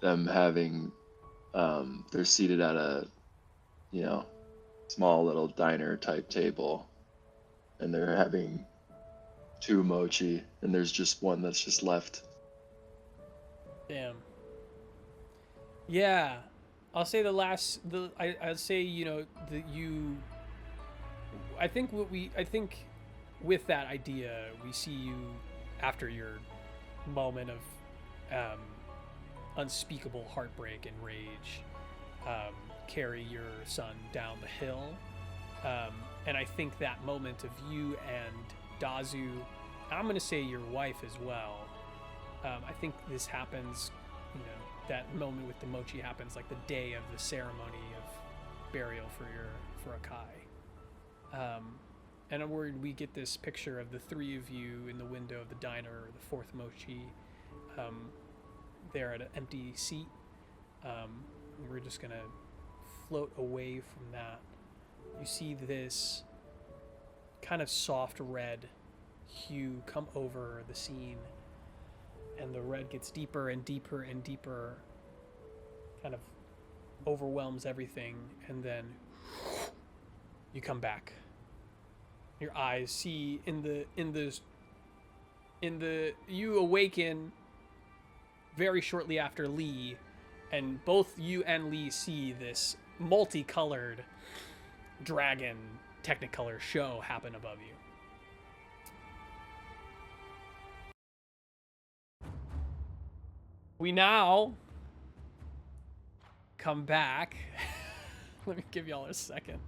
them having, they're seated at a, small little diner type table, and they're having 2 mochi, and there's just one that's just left. Damn. Yeah, I'll say I'd say I think with that idea we see you after your moment of unspeakable heartbreak and rage carry your son down the hill, and I think that moment of you and Dazu, I'm gonna say your wife as well, I think this happens, that moment with the mochi happens like the day of the ceremony of burial for Akai. And we get this picture of the 3 of you in the window of the diner, the 4th mochi, there at an empty seat. We're just gonna float away from that. You see this kind of soft red hue come over the scene, and the red gets deeper and deeper and deeper, kind of overwhelms everything, and then you come back. Your eyes see you awaken very shortly after Lee, and both you and Lee see this multicolored dragon Technicolor show happen above you. We now come back. Let me give y'all a second.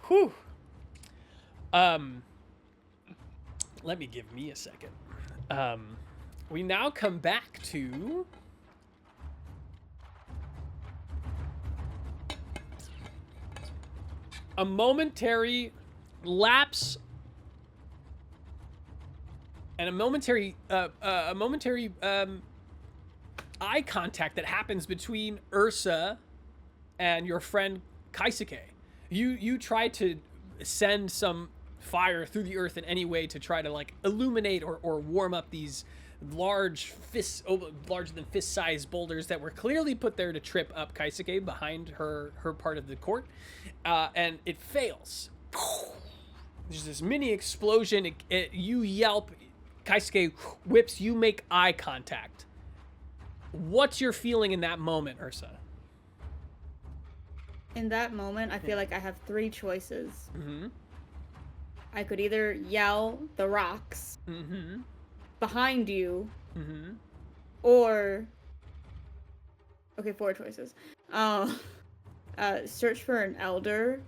Whew. Let me give me a second. We now come back to a momentary lapse and a momentary eye contact that happens between Ursa and your friend Kaisuke. You try to send some fire through the earth in any way to try to like illuminate or warm up these larger than fist-sized boulders that were clearly put there to trip up Kaisuke behind her part of the court, and it fails. There's this mini explosion. You yelp. Kaisuke whips. You make eye contact. What's your feeling in that moment, Ursa? In that moment, I feel like I have 3 choices. Mm-hmm. I could either yell the rocks behind you, or 4 choices. Search for an elder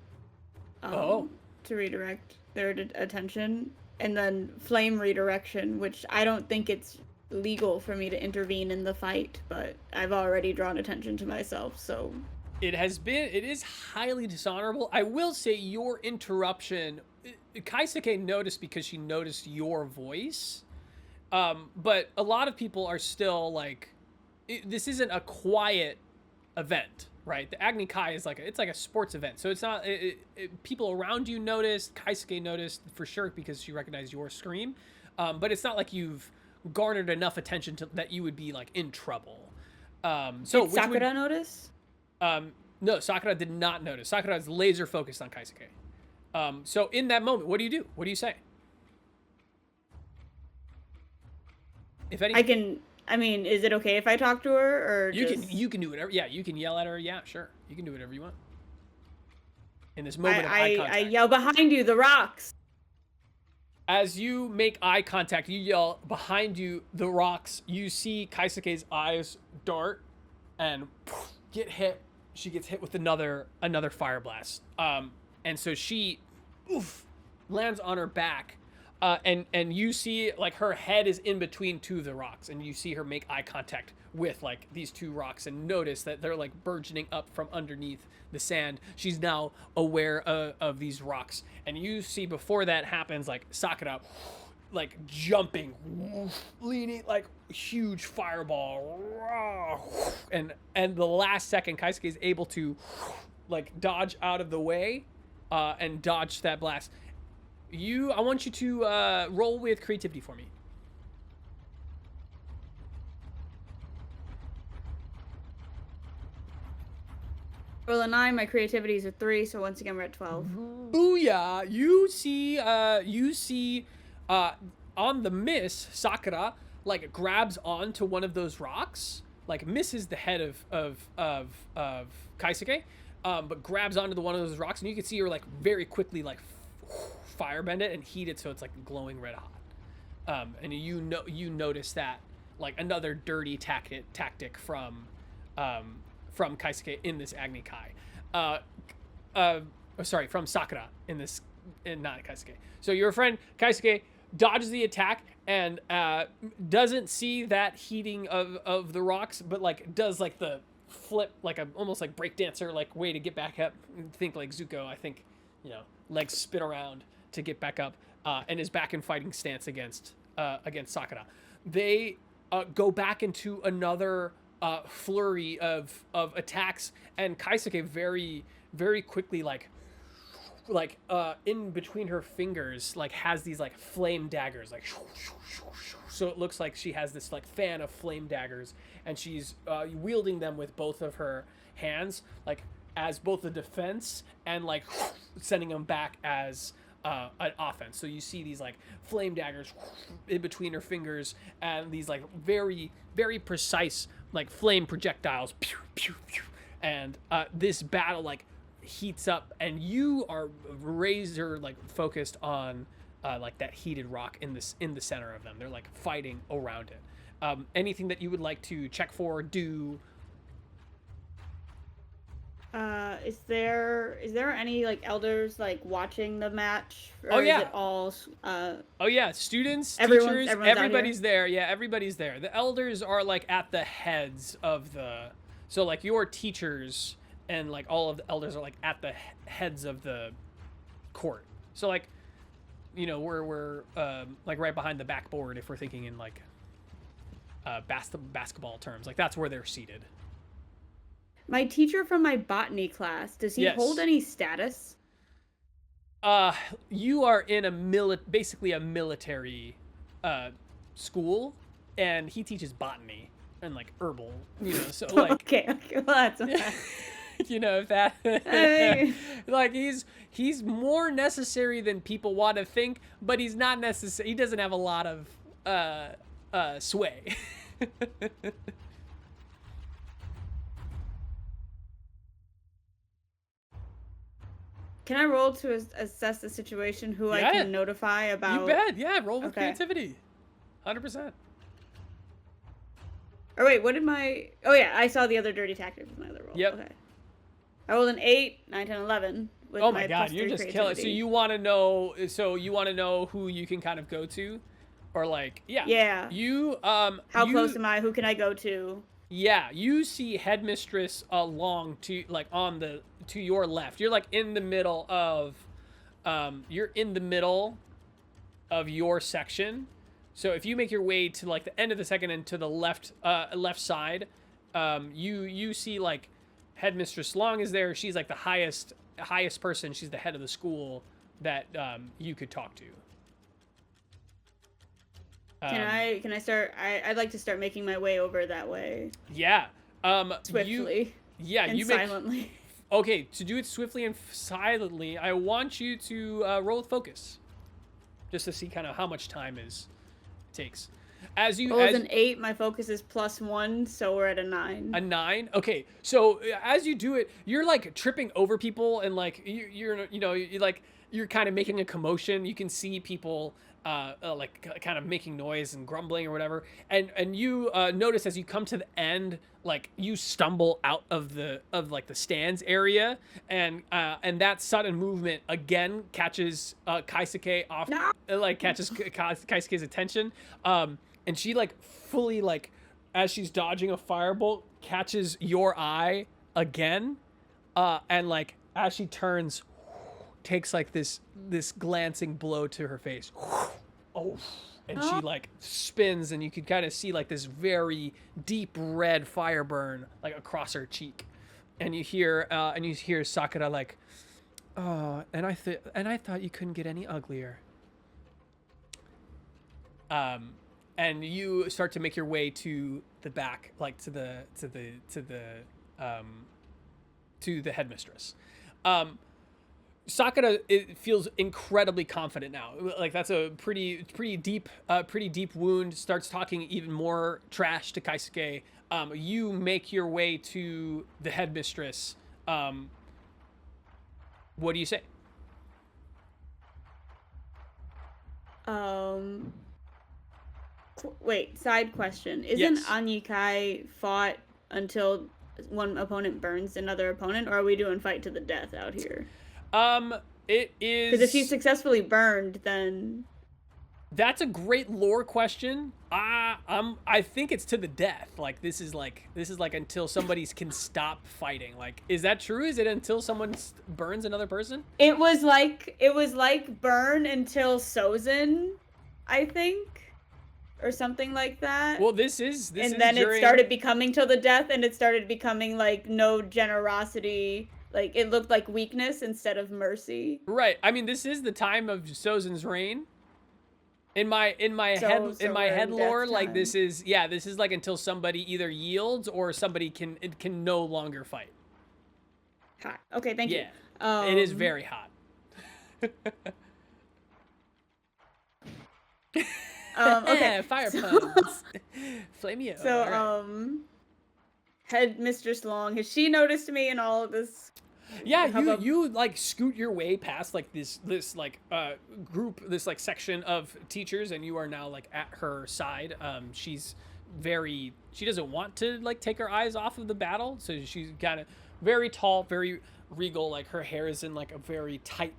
to redirect their attention, and then flame redirection, which I don't think it's legal for me to intervene in the fight, but I've already drawn attention to myself, so it is highly dishonorable. I will say your interruption, Kaisuke noticed because she noticed your voice, but a lot of people are still like, this isn't a quiet event, right? The Agni Kai is like it's like a sports event, so it's not. People around you noticed. Kaisuke noticed for sure because she recognized your scream, but it's not like you've garnered enough attention that you would be like in trouble. So did Sakura notice? No, Sakura did not notice. Sakura is laser focused on Kaisuke. So in that moment, what do you do? What do you say? If any, I can. I mean, is it okay if I talk to her, or you just... can do whatever. Yeah, you can yell at her. Yeah, sure. You can do whatever you want. In this moment of eye I contact. yell behind you, the rocks. As you make eye contact, you yell behind you, the rocks. You see Kaisuke's eyes dart and get hit. She gets hit with another fire blast. And so she lands on her back. And you see like her head is in between two of the rocks, and you see her make eye contact with like these two rocks and notice that they're like burgeoning up from underneath the sand. She's now aware of these rocks, and you see before that happens like Sakura like jumping, leaning like huge fireball, and the last second Kaisuke is able to like dodge out of the way and dodge that blast. I want you to roll with creativity for me. Roll a 9, my creativity is a 3, so once again we're at 12. Booyah! You see on the miss, Sakura like grabs onto one of those rocks, like misses the head of Kaisuke, but grabs onto one of those rocks, and you can see her like very quickly like firebend it and heat it so it's like glowing red hot. And you notice that like another dirty tactic from Kaisuke in this Agni Kai. From Sakura in not Kaisuke. So your friend Kaisuke dodges the attack and doesn't see that heating of the rocks, but like does like the flip, like a almost like breakdancer like way to get back up. Think like Zuko, I think, legs spin around to get back up, and is back in fighting stance against Sakura. They go back into another flurry of attacks, and Kaisuke very, very quickly like in between her fingers like has these like flame daggers, like so it looks like she has this like fan of flame daggers, and she's wielding them with both of her hands like as both a defense and like sending them back as an offense. So you see these like flame daggers in between her fingers and these like very, very precise like flame projectiles, pew, pew, pew. And this battle like heats up, and you are razor like focused on like that heated rock in the center of them. They're like fighting around it. Anything that you would like to check for, do? Is there any like elders like watching the match? Or Oh, yeah. Is it all? Oh yeah, students, Everyone's teachers, out here? everybody's there. Yeah, everybody's there. The elders are like at the heads of so like your teachers and like all of the elders are like at the heads of the court. So like, we're like right behind the backboard if we're thinking in like basketball terms. Like that's where they're seated. My teacher from my botany class, does he hold any status? You are in basically a military school, and he teaches botany and like herbal, so like okay, well that's if that I mean... like he's more necessary than people want to think, but he's not necessary. He doesn't have a lot of sway. Can I roll to assess the situation? Who I can notify about? You bet. Yeah, roll with creativity. 100%. Or wait, what did my? Oh yeah, I saw the other dirty tactic with my other roll. Yep. Okay. I rolled an 8, 9, 10, 11. With Oh my god, +3 you're just killing. So creativity. you want to know who you can kind of go to, or like Yeah. You How close am I? Who can I go to? Yeah, you see Headmistress to your left. You're like in the middle of your section. So if you make your way to like the end of the second and to the left side, you see like Headmistress Long is there. She's like the highest person. She's the head of the school that you could talk to. Can I start? I'd like to start making my way over that way. Yeah. Swiftly. And silently. Okay, to do it swiftly and silently, I want you to roll with focus, just to see kind of how much time it takes. As you, Well, it was an 8. My focus is +1, so we're at a 9. A 9. Okay, so as you do it, you're like tripping over people, and like you're kind of making a commotion. You can see people like kind of making noise and grumbling or whatever, and you notice as you come to the end, like you stumble out of the stands area, and that sudden movement again catches Kaisuke off, catches Kaisuke's attention, and she like fully like, as she's dodging a firebolt, catches your eye again, and like as she turns, takes like this glancing blow to her face. Oh, and she like spins, and you can kind of see like this very deep red fire burn like across her cheek, and you hear Sakura like, oh, and I thought you couldn't get any uglier. And you start to make your way to the back, like to the headmistress. Sakura, it feels incredibly confident now. Like that's a pretty deep wound. Starts talking even more trash to Kaisuke. You make your way to the headmistress. What do you say? Wait, side question. Isn't Yes. Anyikai fought until one opponent burns another opponent, or are we doing fight to the death out here? It is... Because if she's successfully burned, then... That's a great lore question. I think it's to the death. Like this is like until somebody can stop fighting. Like, is that true? Is it until someone burns another person? It was like burn until Sozin, I think. Or something like that. Well, this is then it started becoming till the death, and it started becoming like no generosity. Like it looked like weakness instead of mercy. Right. I mean, this is the time of Sozin's reign. In my head lore, like this is like until somebody either yields or somebody can no longer fight. Hot. Okay, thank you. Yeah. It is very hot. Okay. Fire puns. Flameo. So, right. Headmistress Long, has she noticed me in all of this? Yeah, you like scoot your way past like this like group, this like section of teachers, and you are now like at her side. She doesn't want to like take her eyes off of the battle, so she's kind of very tall, very regal. Like her hair is in like a very tight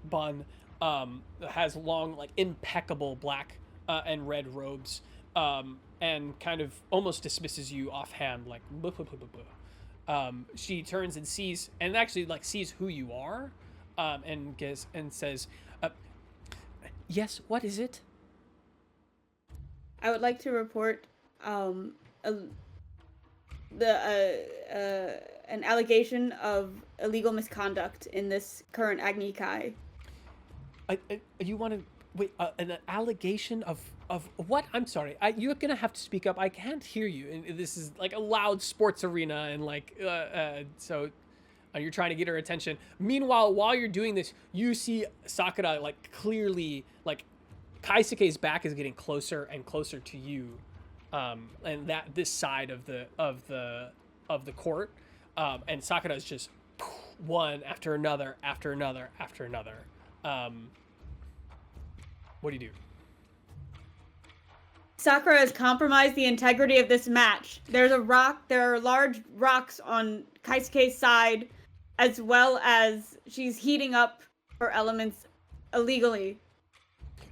bun. Has long, like impeccable black and red robes, and kind of almost dismisses you offhand, like buh, buh, buh, buh, buh. She turns and sees, and actually like sees who you are, and says, "Yes, what is it?" I would like to report an allegation of illegal misconduct in this current Agni Kai. You want to wait? An allegation of what? I'm sorry. You're gonna have to speak up. I can't hear you. And this is like a loud sports arena, and like so you're trying to get her attention. Meanwhile, while you're doing this, you see Sakura like clearly like Kaisuke's back is getting closer and closer to you, and that this side of the court, and Sakura is just one after another after another after another. What do you do? Sakura has compromised the integrity of this match. There are large rocks on Kaisuke's side, as well as she's heating up her elements illegally.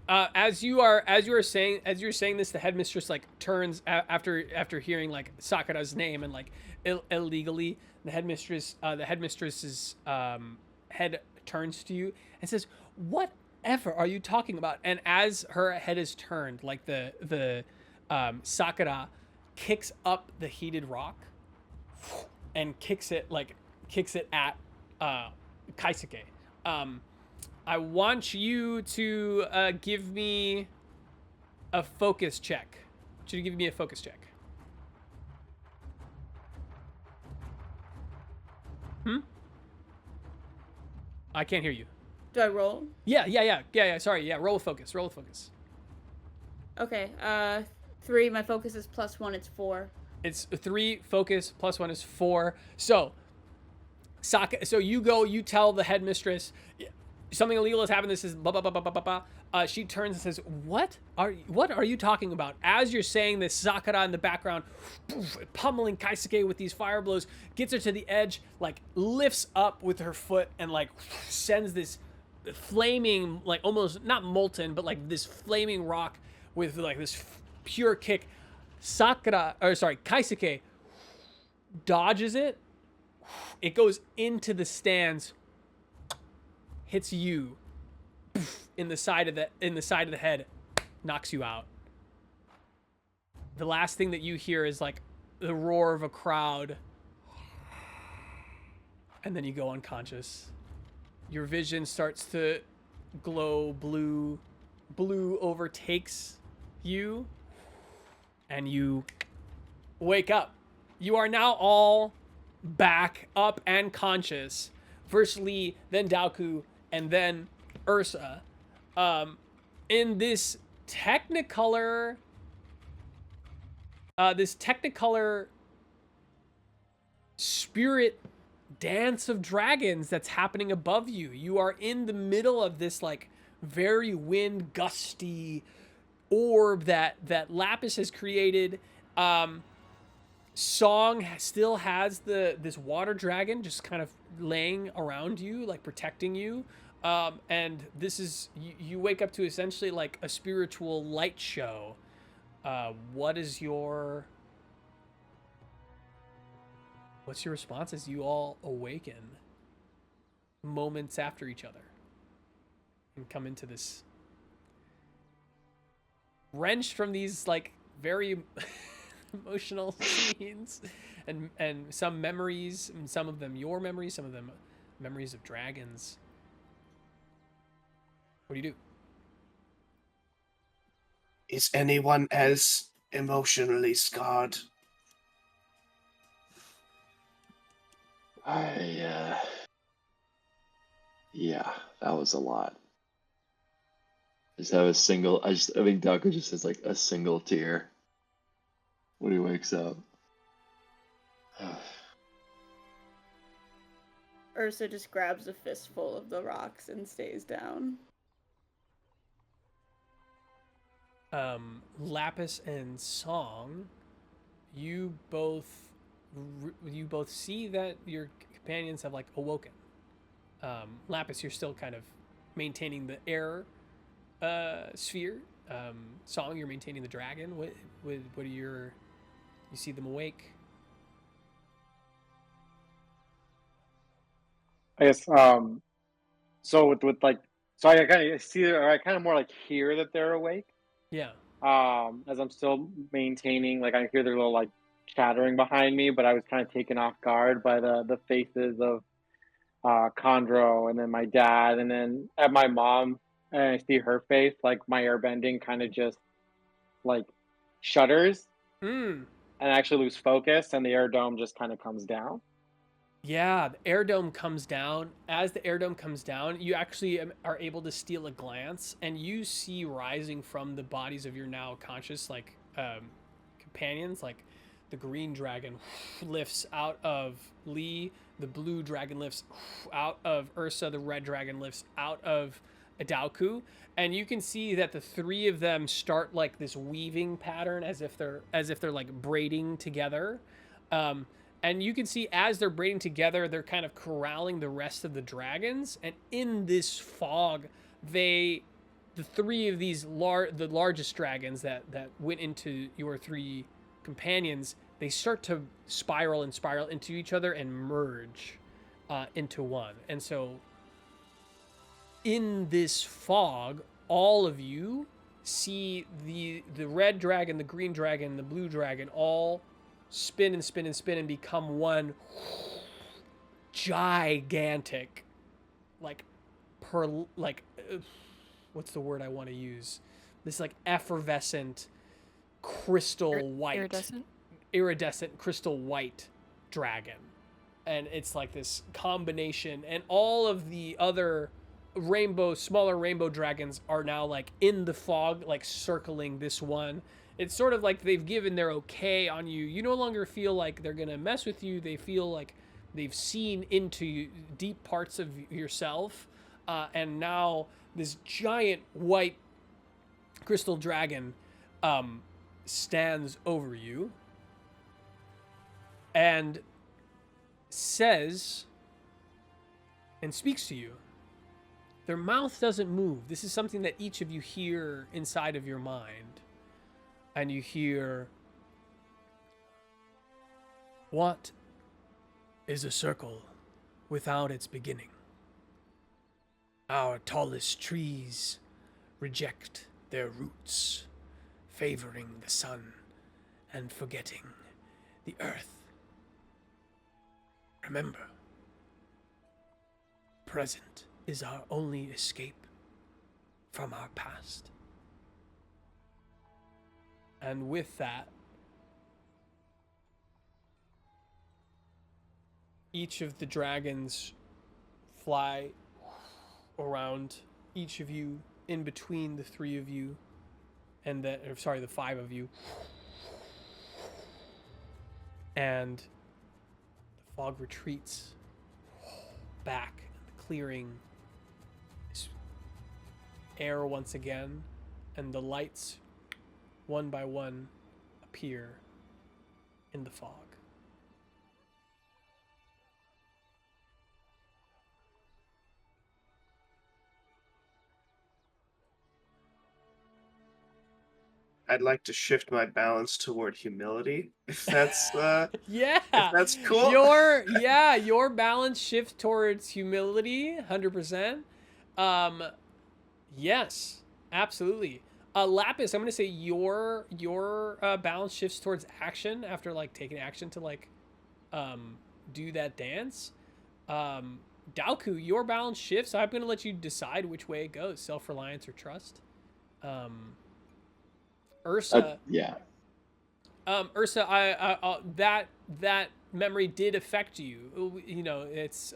As you're saying this, the headmistress like turns after hearing like Sakura's name and like illegally. The headmistress's head turns to you and says, "Whatever are you talking about?" And as her head is turned, like the Sakura kicks up the heated rock and kicks it at Kaisuke. I want you to give me a focus check. I want you to give me a focus check. I can't hear you. Do I roll? Yeah. Sorry. Yeah. Roll with focus. Okay. 3. My focus is +1. It's 4. It's 3 focus, +1 is 4. So, so you go, you tell the headmistress something illegal has happened. This is blah blah blah blah blah blah. She turns and says, what are you talking about? As you're saying this, Sakura in the background, pummeling Kaisuke with these fire blows, gets her to the edge, like lifts up with her foot and like sends this flaming, like almost not molten, but like this flaming rock with like this pure kick. Kaisuke dodges it. It goes into the stands, hits you in the side of the head, knocks you out. The last thing that you hear is like the roar of a crowd, and then you go unconscious. Your vision starts to glow blue. Blue overtakes you, and you wake up. You are now all back up and conscious. First Lee, then Daoku, and then Ursa. In this Technicolor spirit dance of dragons that's happening above you. You are in the middle of this like very wind gusty orb that Lapis has created. Song still has this water dragon just kind of laying around you, like protecting you. And this is you wake up to essentially like a spiritual light show. What's your response as you all awaken moments after each other and come into this wrenched from these like very emotional scenes and some memories, and some of them your memories, some of them memories of dragons? What do you do? Is anyone else emotionally scarred? Yeah, that was a lot. I think Daku just has like a single tear when he wakes up. Ursa just grabs a fistful of the rocks and stays down. Lapis and Song, you both see that your companions have like awoken. Lapis, you're still kind of maintaining the air sphere. Song, you're maintaining the dragon. What are you see them awake? I guess so with like, so I kind of see, or I kind of more like hear that they're awake. Yeah. As I'm still maintaining, like I hear their little like chattering behind me, but I was kind of taken off guard by the faces of Chondro and then my dad, and then at my mom, and I see her face, like my airbending kind of just like shudders and I actually lose focus, and the air dome just kind of comes down. Yeah, the air dome comes down. As the air dome comes down, you actually are able to steal a glance, and you see rising from the bodies of your now conscious like companions, like the green dragon lifts out of Lee, the blue dragon lifts out of Ursa, the red dragon lifts out of Daoku, and you can see that the three of them start like this weaving pattern as if they're like braiding together. And you can see as they're braiding together, they're kind of corralling the rest of the dragons. And in this fog, the three of these the largest dragons that went into your three companions, they start to spiral into each other and merge into one. And so in this fog, all of you see the red dragon, the green dragon, the blue dragon all spin and become one gigantic, what's the word I want to use? This like effervescent crystal white, iridescent crystal white dragon. And it's like this combination, and all of the other smaller rainbow dragons are now like in the fog, like circling this one. It's sort of like they've given their okay on you. You no longer feel like they're gonna mess with you. They feel like they've seen into deep parts of yourself, and now this giant white crystal dragon stands over you and says and speaks to you. Their mouth doesn't move. This is something that each of you hear inside of your mind. And you hear, "What is a circle without its beginning? Our tallest trees reject their roots, favoring the sun and forgetting the earth. Remember, present is our only escape from our past." And with that, each of the dragons fly around each of you, in between the three of you, and the five of you. And the fog retreats back, the clearing is air once again, and the lights, one by one, appear in the fog. I'd like to shift my balance toward humility, if that's yeah, if that's cool. Your balance shifts towards humility, 100%. Yes, absolutely. Lapis, I'm gonna say your balance shifts towards action after like taking action to like do that dance. Daoku, your balance shifts. I'm gonna let you decide which way it goes: self-reliance or trust. Ursa, Ursa, I that memory did affect you. You know, it's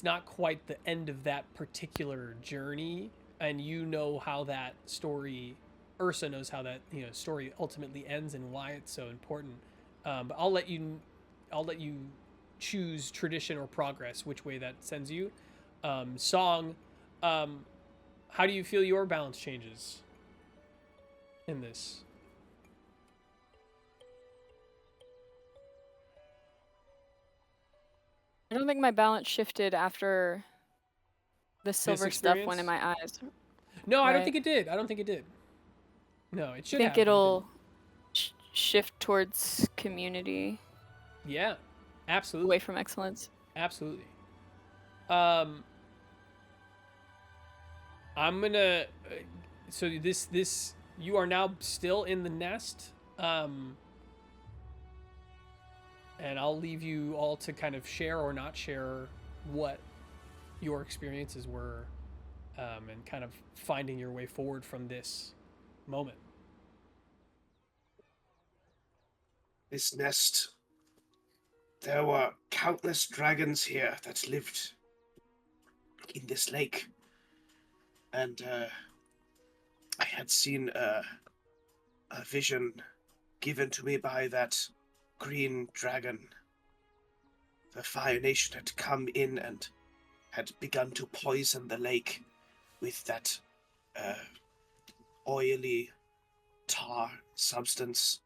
not quite the end of that particular journey, and you know how that story, Ursa knows how that story ultimately ends and why it's so important. But I'll let you choose tradition or progress, which way that sends you. Song, how do you feel your balance changes in this? I don't think my balance shifted after the silver stuff went in my eyes. No, I don't think it did. No, it should have. I think it'll shift towards community. Yeah, absolutely. Away from excellence. Absolutely. I'm gonna. So this you are now still in the nest, and I'll leave you all to kind of share or not share what your experiences were, and kind of finding your way forward from this moment. This nest. There were countless dragons here that lived in this lake. And I had seen a vision given to me by that green dragon. The Fire Nation had come in and had begun to poison the lake with that oily tar substance.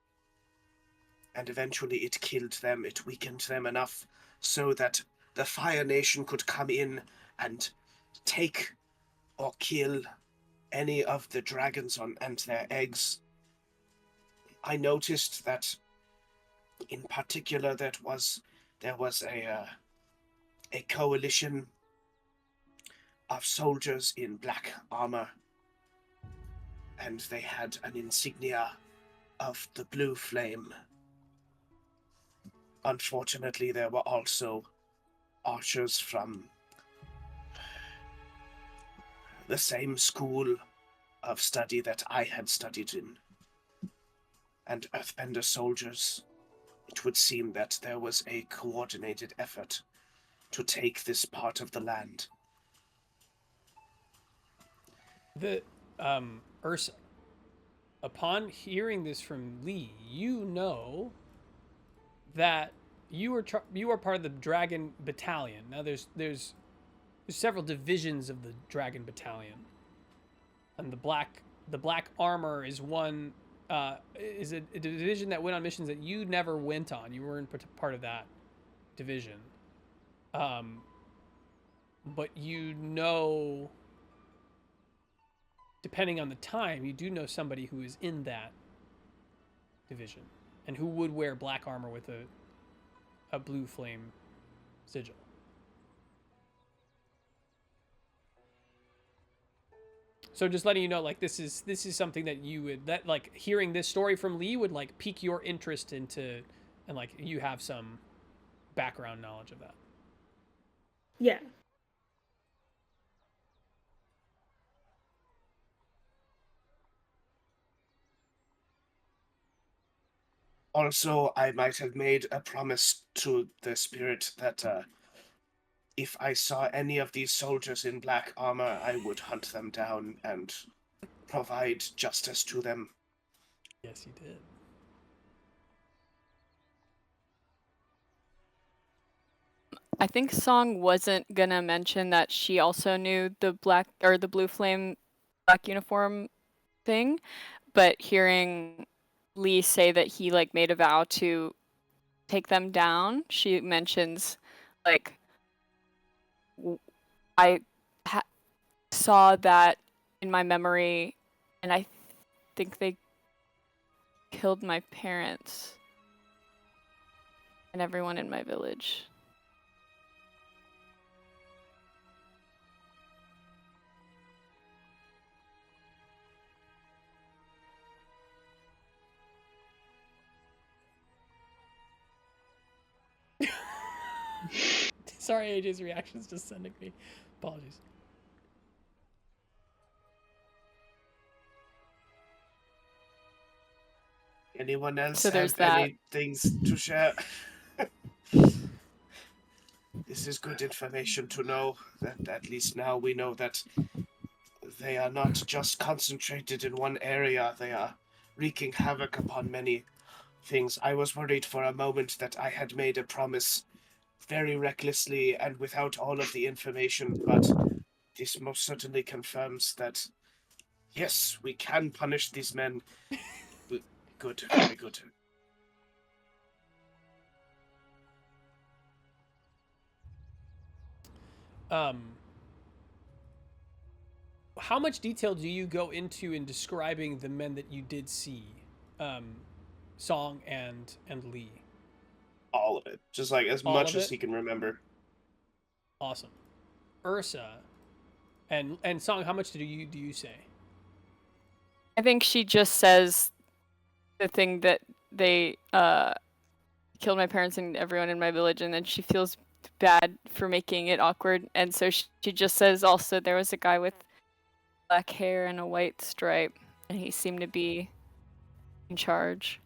And eventually it killed them, it weakened them enough so that the Fire Nation could come in and take or kill any of the dragons and their eggs. I noticed that in particular there was a coalition of soldiers in black armor, and they had an insignia of the blue flame. Unfortunately, there were also archers from the same school of study that I had studied in, and earthbender soldiers. It would seem that there was a coordinated effort to take this part of the land. The Ursa, upon hearing this from Lee, you know that you are part of the Dragon Battalion. Now there's several divisions of the Dragon Battalion, and the black armor is one is a division that went on missions that you never went on. You weren't part of that division, but you know, depending on the time, you do know somebody who is in that division and who would wear black armor with a blue flame sigil. So just letting you know, like, this is something that you would, that, like, hearing this story from Lee would, like, pique your interest into, and, like, you have some background knowledge of that. Yeah. Also, I might have made a promise to the spirit that if I saw any of these soldiers in black armor, I would hunt them down and provide justice to them. Yes, you did. I think Song wasn't gonna mention that she also knew the black or the blue flame black uniform thing, but hearing Lee say that he like made a vow to take them down, she mentions like I saw that in my memory, and I think they killed my parents and everyone in my village. Sorry, AJ's reaction's just sending me. Apologies. Anyone else So there's have that. any things to share? This is good information to know. That at least now we know that they are not just concentrated in one area. They are wreaking havoc upon many things. I was worried for a moment that I had made a promise very recklessly and without all of the information, but this most certainly confirms that, yes, we can punish these men. Good, very good. How much detail do you go into in describing the men that you did see, Song and Lee? All of it, just like as much as he can remember. Awesome. Ursa and Song, how much do you say? I think she just says the thing that they killed my parents and everyone in my village, and then she feels bad for making it awkward, and so she just says also there was a guy with black hair and a white stripe, and he seemed to be in charge.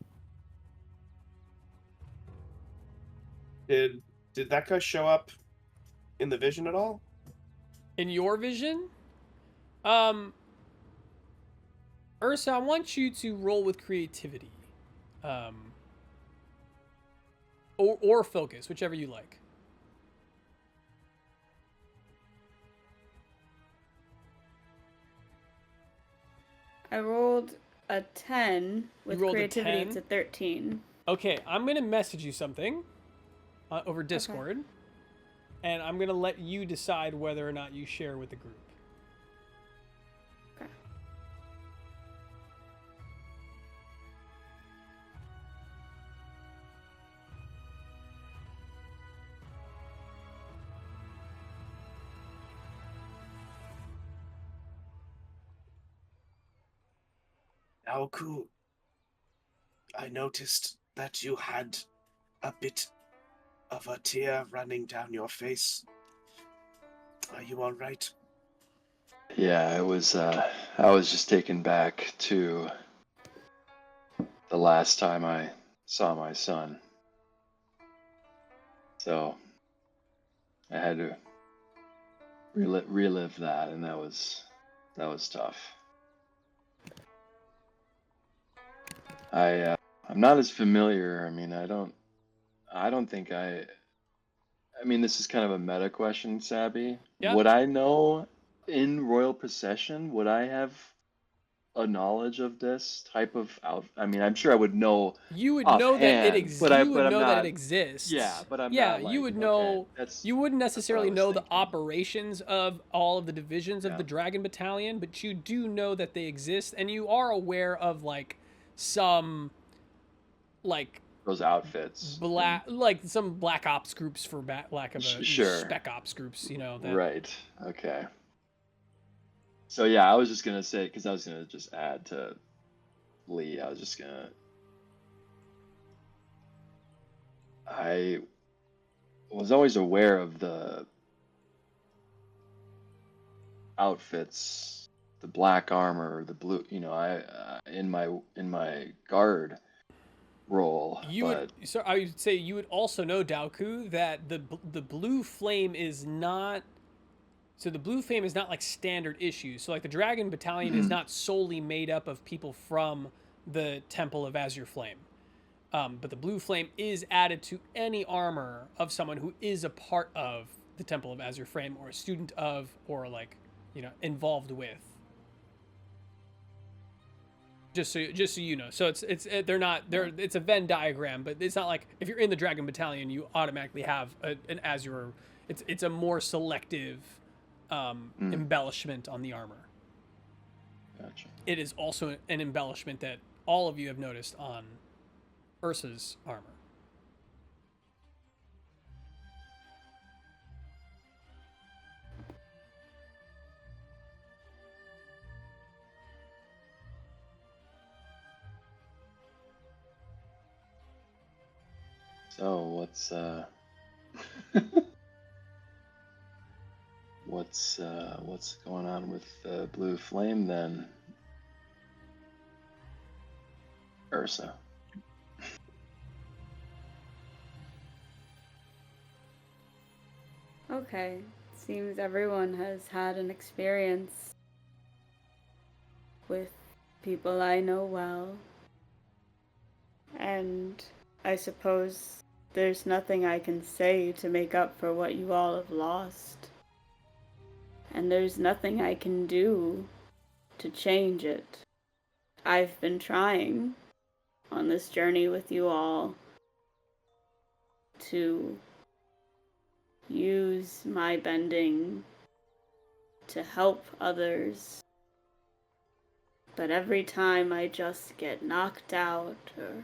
Did that guy show up in the vision at all? In your vision? Ursa, I want you to roll with creativity. Or focus, whichever you like. I rolled a 10 with creativity. It's a 13. Okay, I'm gonna message you something over Discord, and I'm gonna let you decide whether or not you share with the group. Okay. Daoku, I noticed that you had a bit of a tear running down your face. Are you all right? Yeah, I was just taken back to the last time I saw my son. So I had to relive that, and that was tough. I'm not as familiar. I mean, I don't think I mean, this is kind of a meta question, Sabby. Yeah. Would I know in Royal Procession? Would I have a knowledge of this type of out? I mean, I'm sure I would know. You would know that it offhand, exists. but You would I'm know that not. it exists. Yeah, but I'm yeah, not like, you would okay, know. that's You wouldn't what I necessarily was know the thinking. operations of all of the divisions of Yeah. the Dragon Battalion, but you do know that they exist, and you are aware of like some like Those outfits. like some black ops groups, for lack of a Sure. spec ops groups. You know that. Right. Okay. So yeah, I was just gonna say, because I was gonna just add to Lee. I was always aware of the outfits, the black armor, the blue. You know, in my guard role. So I would say you would also know, Daoku, that the blue flame is not. So the blue flame is not like standard issues. So like the Dragon Battalion is not solely made up of people from the Temple of Azure Flame. But the blue flame is added to any armor of someone who is a part of the Temple of Azure Flame, or a student of, or like, you know, involved with. Just so you know. So it's it's a Venn diagram, but it's not like if you're in the Dragon Battalion, you automatically have an Azure. It's a more selective embellishment on the armor. Gotcha. It is also an embellishment that all of you have noticed on Ursa's armor. So what's going on with Blue Flame then, Ursa? Okay, seems everyone has had an experience with people I know well. And I suppose there's nothing I can say to make up for what you all have lost. And there's nothing I can do to change it. I've been trying on this journey with you all to use my bending to help others. But every time I just get knocked out or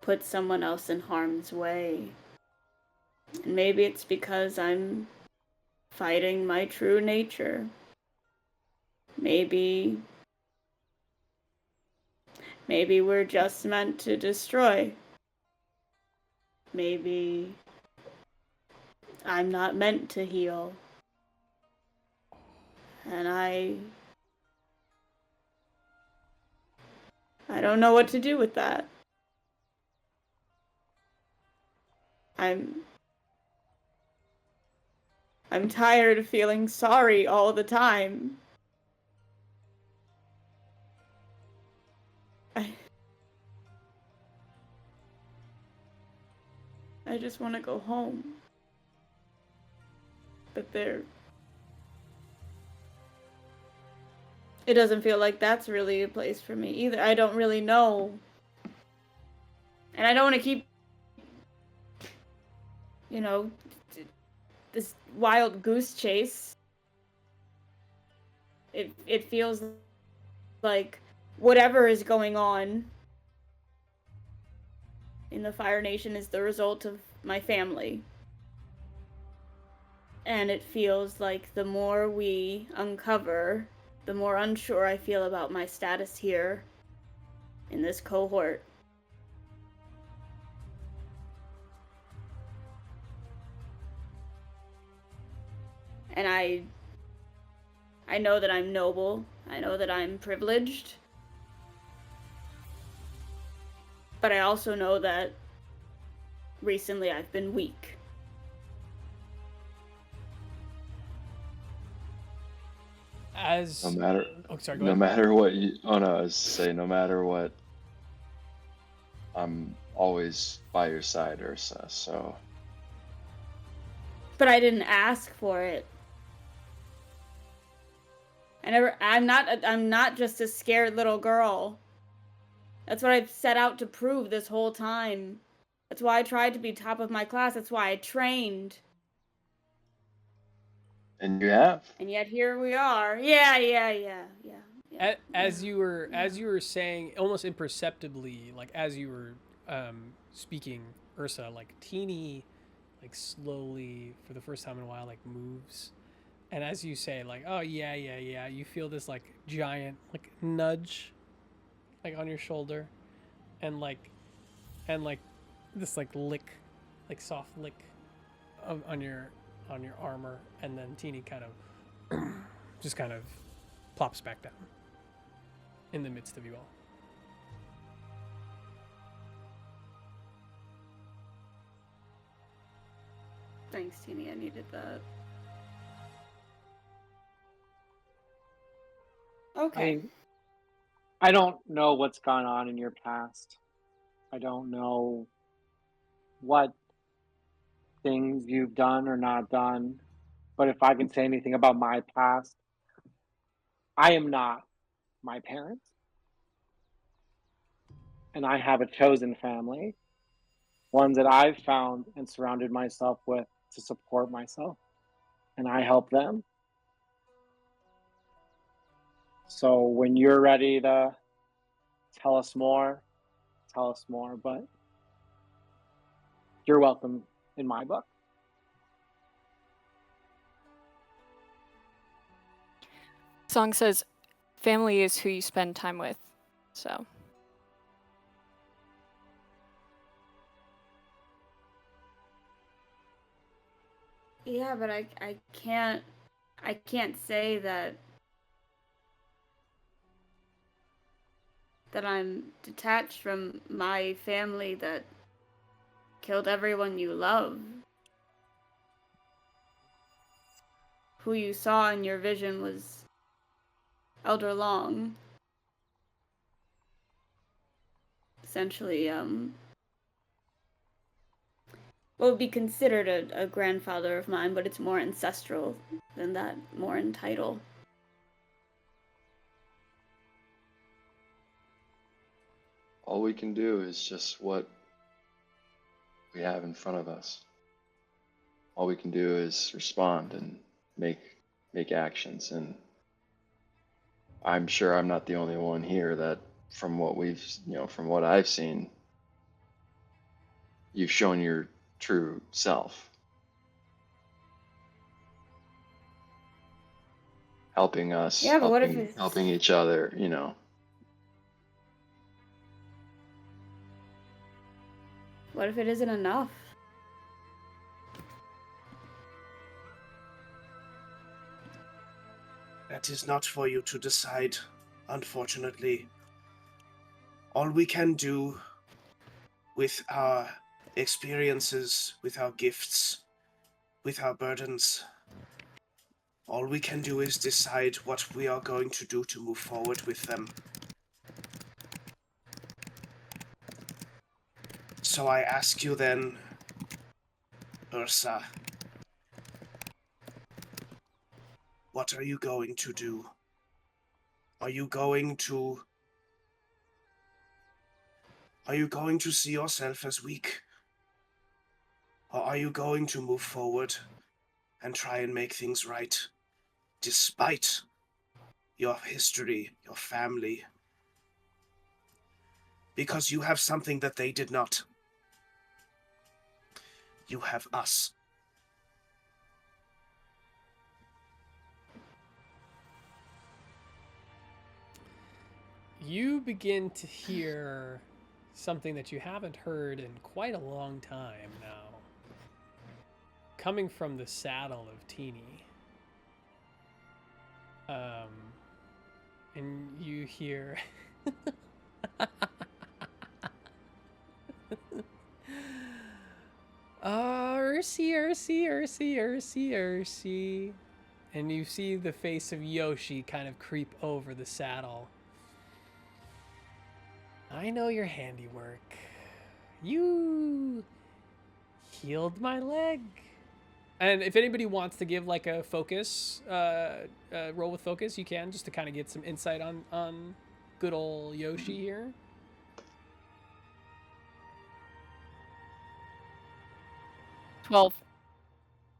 put someone else in harm's way. And maybe it's because I'm fighting my true nature. Maybe we're just meant to destroy. Maybe I'm not meant to heal. And I don't know what to do with that. I'm tired of feeling sorry all the time. I just want to go home. But it doesn't feel like that's really a place for me either. I don't really know. And I don't want to keep, you know, this wild goose chase. It feels like whatever is going on in the Fire Nation is the result of my family. And it feels like the more we uncover, the more unsure I feel about my status here in this cohort. And I know that I'm noble. I know that I'm privileged. But I also know that recently I've been weak. As No matter, oh, sorry, go no ahead. matter what you. Oh no, I was say no matter what. I'm always by your side, Ursa. So. But I didn't ask for it. I'm not just a scared little girl. That's what I've set out to prove this whole time. That's why I tried to be top of my class. That's why I trained. And you have. And yet here we are. Yeah. As you were saying, almost imperceptibly, like as you were speaking, Ursa, like Teeny, like slowly for the first time in a while, like moves, and as you say, like, oh yeah, you feel this like giant like nudge, like on your shoulder, and like this like lick, like soft lick, on your armor, and then Teeny kind of just kind of plops back down in the midst of you all. Thanks, Teeny. I needed that. Okay. I don't know what's gone on in your past. I don't know what things you've done or not done. But if I can say anything about my past, I am not my parents. And I have a chosen family, ones that I've found and surrounded myself with to support myself. And I help them. So when you're ready to tell us more. But you're welcome in my book. Song says, family is who you spend time with. So. Yeah, but I can't say that I'm detached from my family that killed everyone you love. Who you saw in your vision was Elder Long. Essentially, what would be considered a grandfather of mine, but it's more ancestral than that, more in title. All we can do is just what we have in front of us. All we can do is respond and make actions. And I'm sure I'm not the only one here that, from what from what I've seen, you've shown your true self. Helping us, Yeah, but helping each other, What if it isn't enough? That is not for you to decide, unfortunately. All we can do with our experiences, with our gifts, with our burdens, all we can do is decide what we are going to do to move forward with them. So I ask you then, Ursa, what are you going to do? Are you going to see yourself as weak? Or are you going to move forward and try and make things right, despite your history, your family? Because you have something that they did not. You have us. You begin to hear something that you haven't heard in quite a long time now, coming from the saddle of Teeny. And you hear Ursi. And you see the face of Yoshi kind of creep over the saddle. I know your handiwork. You healed my leg. And if anybody wants to give like a focus, roll with focus, you can, just to kind of get some insight on good old Yoshi here. Twelve.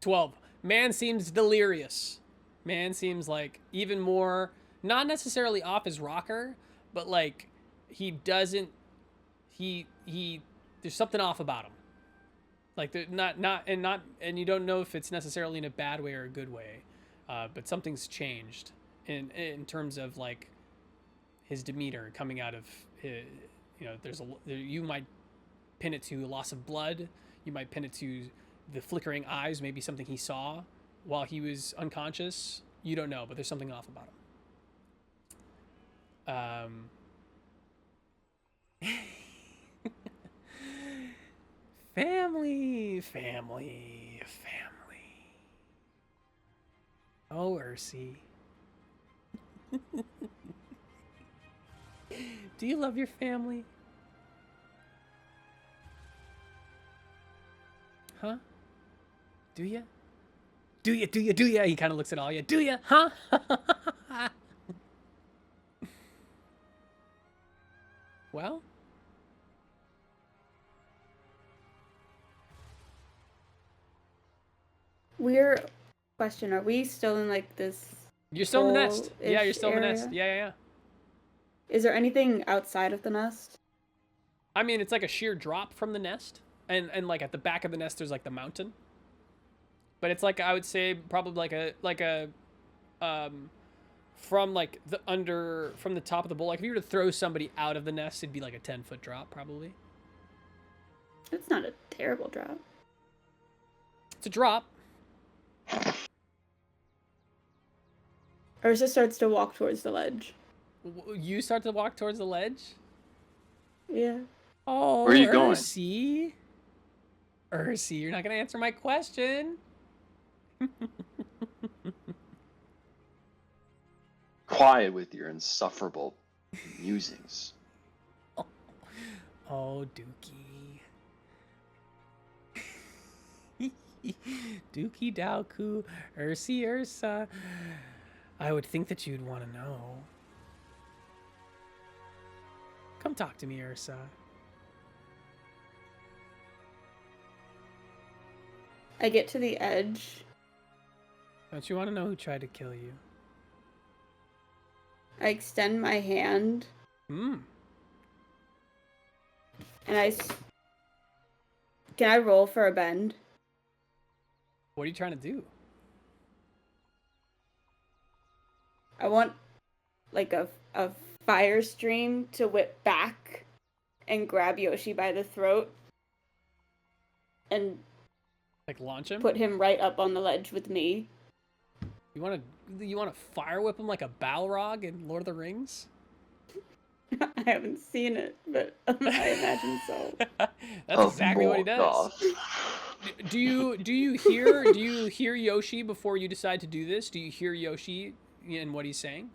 12. Man seems delirious. Man seems like even more, not necessarily off his rocker, but like he doesn't, there's something off about him. Like and you don't know if it's necessarily in a bad way or a good way, but something's changed in terms of like his demeanor coming out of his, you might pin it to a loss of blood. You might pin it to the flickering eyes, maybe something he saw while he was unconscious. You don't know, but there's something off about him. Family. Oh, Ursi. Do you love your family? Huh? Do ya? Do ya? He kind of looks at all ya. Do ya? Huh? Well? Question, are we still in like this? You're still in the nest. Yeah, you're still in the nest. Yeah. Is there anything outside of the nest? I mean, it's like a sheer drop from the nest. And like at the back of the nest, there's like the mountain. But it's like, I would say probably from like from the top of the bowl. Like if you were to throw somebody out of the nest, it'd be like a 10-foot drop probably. It's not a terrible drop. It's a drop. Ursa starts to walk towards the ledge. You start to walk towards the ledge? Yeah. Oh, where are you going? Ursi, you're not going to answer my question. Quiet with your insufferable musings. Oh, Dookie. Dookie Daoku, Ursa. I would think that you'd want to know. Come talk to me, Ursa. I get to the edge. Don't you want to know who tried to kill you? I extend my hand. Hmm. And can I roll for a bend? What are you trying to do? I want like a fire stream to whip back and grab Yoshi by the throat and Like launch him? put him right up on the ledge with me. You want to fire whip him like a Balrog in Lord of the Rings? I haven't seen it, but I imagine so. That's exactly what he does. Do you hear Yoshi before you decide to do this? Do you hear Yoshi in what he's saying?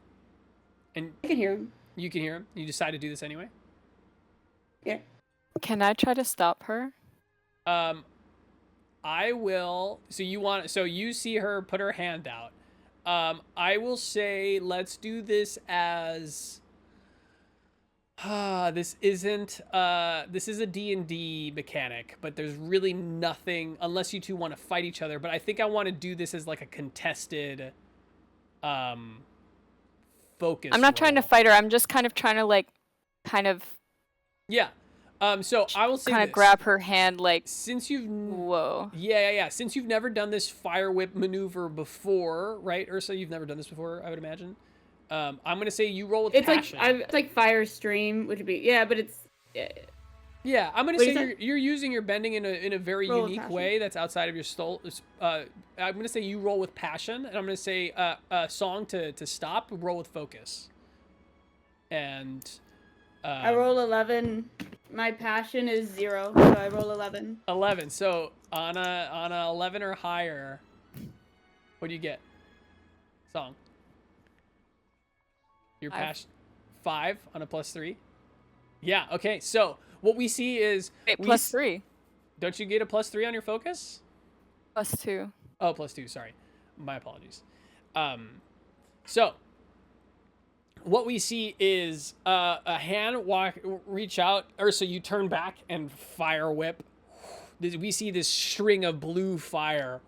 And I can hear him. you can hear him. You decide to do this anyway? Yeah. Can I try to stop her? I will. So you see her put her hand out. I will say let's do this as this is a D&D mechanic, but there's really nothing unless you two want to fight each other, but I think I want to do this as like a contested focus. I'm not trying to fight her. I'm just kind of trying to Yeah. So I will say kind of this. grab her hand like Since you've whoa. Yeah. Since you've never done this fire whip maneuver before, right, Ursa? You've never done this before, I would imagine. I'm gonna say you roll with passion. It's like fire stream, which would be but it's Yeah, I'm gonna say you're using your bending in a very Roll with unique passion. way that's outside of your stole. I'm gonna say you roll with passion, and I'm gonna say a song to stop. Roll with focus. And I roll 11. My passion is 0, so I roll 11. 11. So on a 11 or higher, what do you get? Song. You're 5. past 5 on a +3. Yeah. Okay. So what we see is Wait, +3. Don't you get a +3 on your focus? +2. Oh, +2. Sorry, my apologies. So what we see is a hand reach out. Ursa, you turn back and fire whip. We see this string of blue fire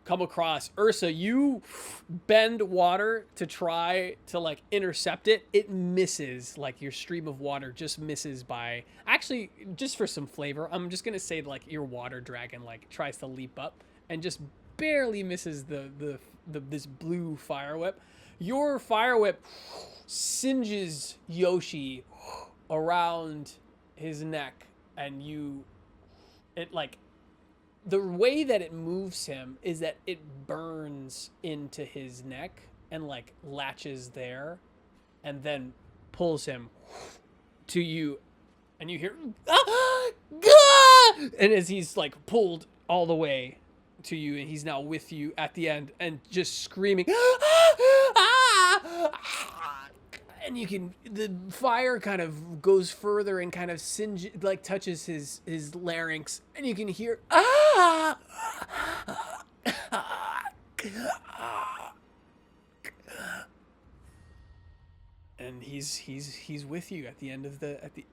come across. Ursa, you bend water to try to like intercept it. It misses. Like your stream of water just misses by. Actually, just for some flavor, I'm just gonna say like your water dragon like tries to leap up and just barely misses this blue fire whip. Your fire whip singes Yoshi around his neck, and it like the way that it moves him is that it burns into his neck and like latches there and then pulls him to you, and you hear and as he's like pulled all the way to you, and he's now with you at the end and just screaming and you can the fire kind of goes further and kind of like touches his larynx, and you can hear and he's with you at the end of at the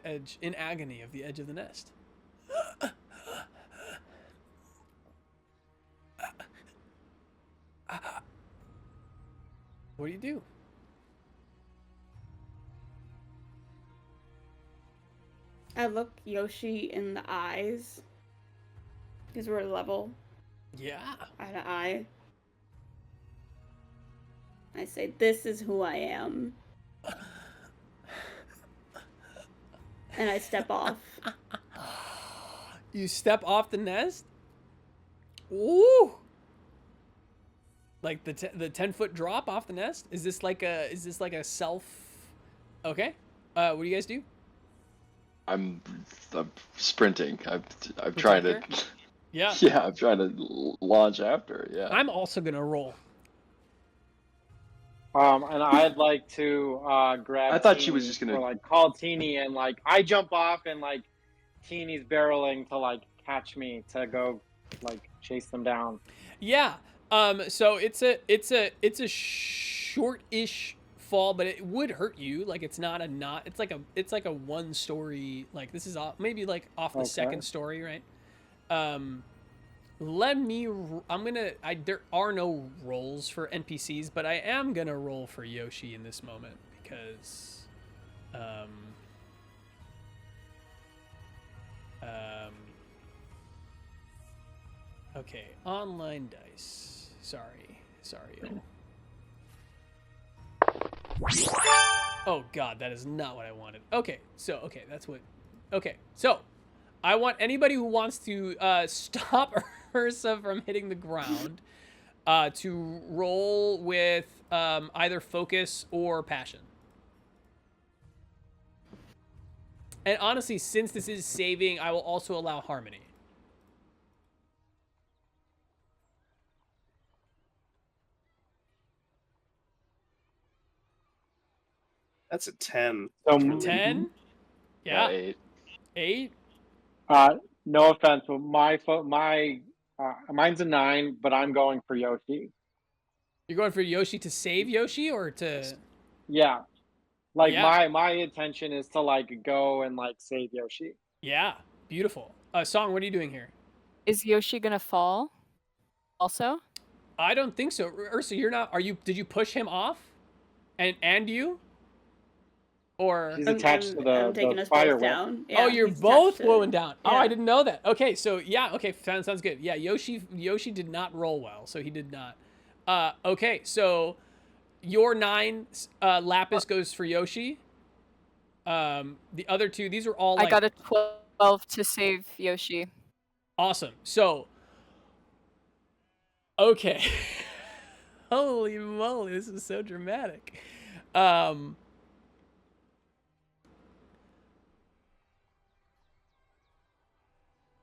edge in agony of the edge of the nest. What do you do? I look Yoshi in the eyes, because we're level, Yeah. eye to eye. I say, this is who I am. And I step off. You step off the nest? Ooh! Like the 10-foot drop off the nest? Is this like a self? Okay. What do you guys do? I'm sprinting. I'm trying to. Yeah. Yeah, I'm trying to launch after. Yeah. I'm also gonna roll. And I'd like to grab. I thought she Teeny, was just gonna- or like call Teeny, and like I jump off, and like Teeny's barreling to like catch me to go like chase them down. Yeah. So it's a short-ish fall, but it would hurt you. Like it's like a one-story. Like this is maybe like off the second story, right? There are no rolls for NPCs, but I am gonna roll for Yoshi in this moment because okay, online dice. Sorry. Oh god, that is not what I wanted. Okay, so I want anybody who wants to stop Ursa from hitting the ground to roll with either focus or passion. And honestly, since this is saving, I will also allow harmony. That's a 10. So 10? Yeah. 8. 8? No offense, but mine's a 9, but I'm going for Yoshi. You're going for Yoshi to save Yoshi or to... Yeah. Like Yeah. my intention is to like go and like save Yoshi. Yeah. Beautiful. Song, what are you doing here? Is Yoshi gonna fall? Also? I don't think so. Ursa, you're not... Did you push him off? And you? Or... He's attached to I'm taking the us fire both whip. down. oh, Yeah, you're he's both attached to- going down. Oh, yeah. I didn't know that. Okay, so yeah, okay, sounds good. Yeah, Yoshi did not roll well, so he did not. Okay, so your 9 Lapis goes for Yoshi. The other 2, these are all like I got a 12 to save Yoshi. awesome. So okay. Holy moly, this is so dramatic.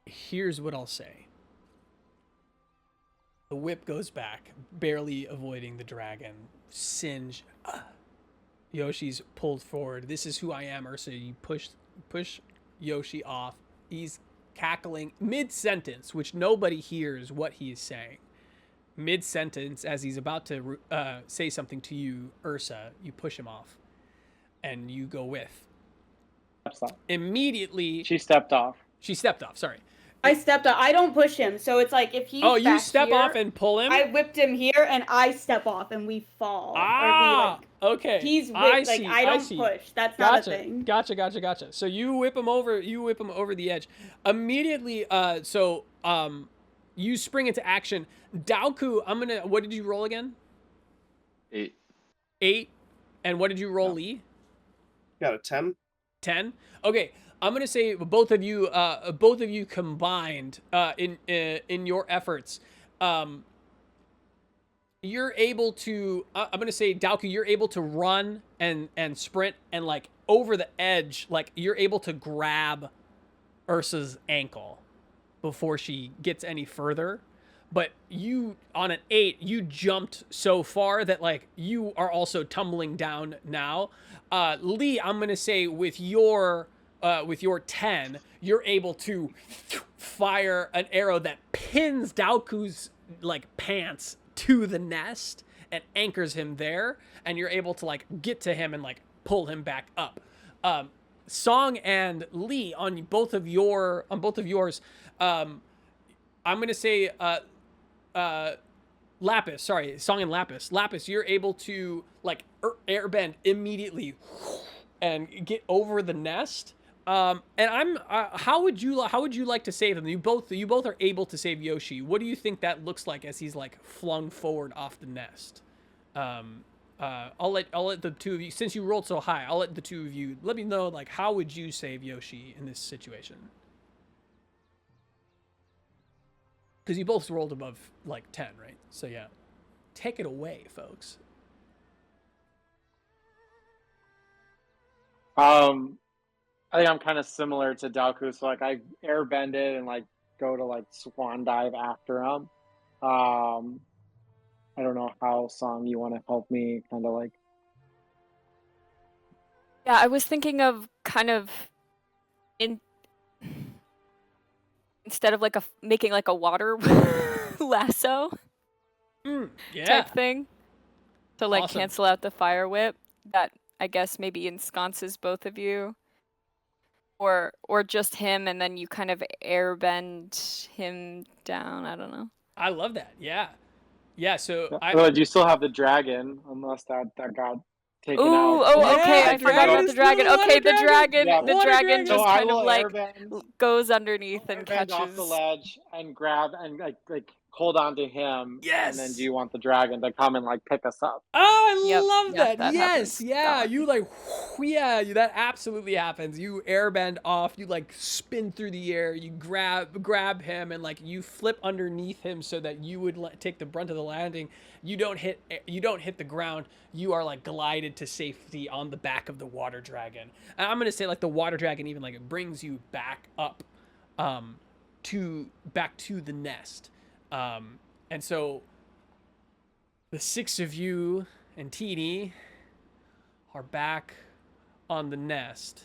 Here's what I'll say. The whip goes back, barely avoiding the dragon. Singe. Yoshi's pulled forward. This is who I am, Ursa. You push Yoshi off. He's cackling mid-sentence, which nobody hears what he is saying. Mid-sentence, as he's about to say something to you, Ursa, you push him off. And you go with. Immediately. She stepped off. She stepped off, sorry. I stepped off. I don't push him, so it's like if he's you back step here, off and pull him? I whipped him here, and I step off, and we fall. Okay. He's whipped, I don't push. That's not a thing. Gotcha. So you whip him over the edge. Immediately, you spring into action. Daoku, what did you roll again? 8. 8? And what did you roll, Lee? Got a 10. 10? Okay. I'm gonna say both of you combined in your efforts, you're able to. I'm gonna say Daoku, you're able to run and sprint and like over the edge, like you're able to grab Ursa's ankle before she gets any further. But you, on an 8, you jumped so far that like you are also tumbling down now. Lee, I'm gonna say with your 10, you're able to fire an arrow that pins Daoku's like pants to the nest and anchors him there, and you're able to like get to him and like pull him back up. Song and Lee, on both of yours, I'm gonna say Lapis, sorry, Song and Lapis, you're able to like airbend immediately and get over the nest. And how would you like to save him? You both are able to save Yoshi. What do you think that looks like as he's like flung forward off the nest? I'll let the two of you, since you rolled so high, I'll let the two of you let me know like how would you save Yoshi in this situation? Because you both rolled above like 10, right? So yeah, take it away, folks. I think I'm kind of similar to Daoku, so like I airbend it and like go to like swan dive after him. I don't know how, Song, you want to help me kind of like. Yeah, I was thinking of kind of instead of like making like a water lasso type thing to like cancel out the fire whip that I guess maybe ensconces both of you. Or just him, and then you kind of airbend him down. I don't know. I love that. Yeah. So do you still have the dragon? Unless that got taken out. Oh, okay. I forgot about the dragon. Okay, the dragon. Yeah, the dragon just kind of like airbend, goes underneath and catches off the ledge and grab and like hold on to him. Yes. And then do you want the dragon to come and like pick us up? Oh, I love that. that Yes. happens. Yeah. You like, that absolutely happens. You airbend off. You like spin through the air. You grab him and like you flip underneath him so that you would take the brunt of the landing. You don't hit the ground. You are like glided to safety on the back of the water dragon. And I'm gonna say like the water dragon even like it brings you back up, to the nest. And so the 6 of you and Teeny are back on the nest.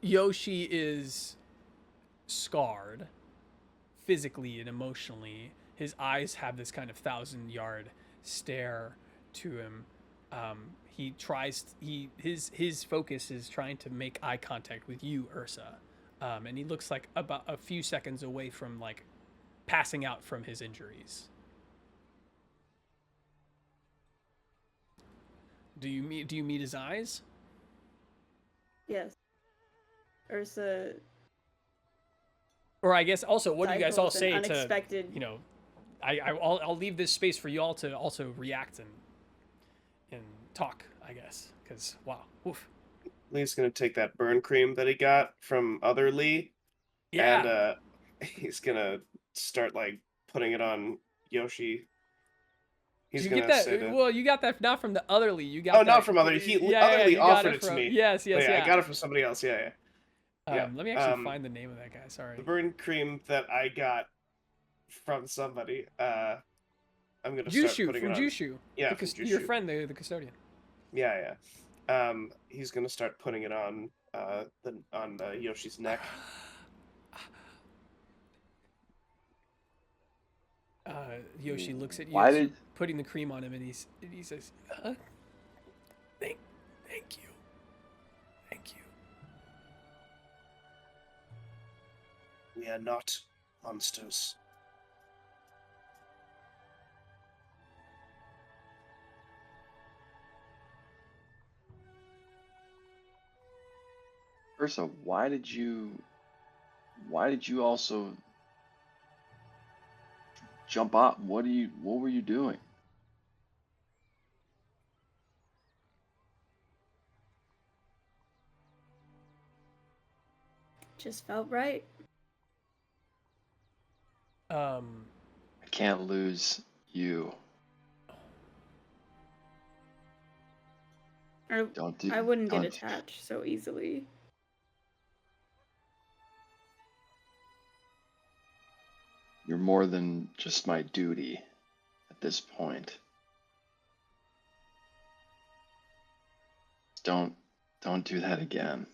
Yoshi is scarred physically and emotionally. His eyes have this kind of 1,000-yard stare to him. His focus is trying to make eye contact with you, Ursa. And he looks like about a few seconds away from like passing out from his injuries. Do you meet his eyes? Yes. Ursa. Or I guess also, what do you guys all say unexpected... to, you know, I'll leave this space for you all to also react and talk, I guess, because wow, oof. Lee's gonna take that burn cream that he got from other Lee, and he's gonna start like putting it on Yoshi. He's gonna say that. Well, you got that not from the other Lee. You got. Not from other. Other Lee offered it to me. Yes. I got it from somebody else. Yeah. Let me actually find the name of that guy. Sorry. The burn cream that I got from somebody. I'm gonna start Jushu putting from it on. Jushu. Yeah, the from your Jushu. friend, the custodian. Yeah. He's gonna start putting it on Yoshi's neck. Yoshi looks at you Why as you're did putting the cream on him, and he says, Thank you, thank you. We are not monsters. Ursa? Why did you also jump up? What were you doing? Just felt right. I can't lose you. I wouldn't get attached so easily. You're more than just my duty at this point. Don't do that again.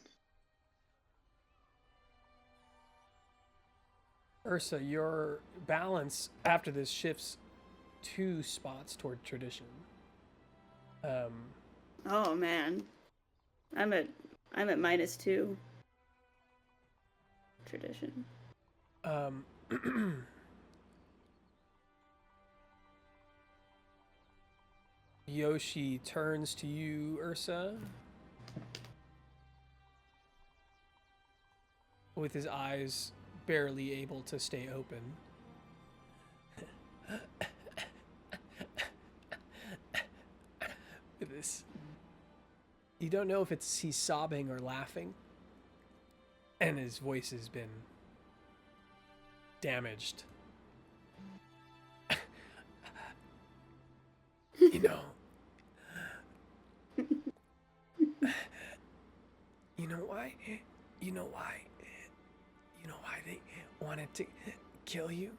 Ursa, your balance after this shifts 2 spots toward tradition. Oh man, I'm at -2. Tradition. Yoshi turns to you, Ursa, with his eyes barely able to stay open. With this, you don't know if he's sobbing or laughing, and his voice has been damaged. You know why? You know why they wanted to kill you?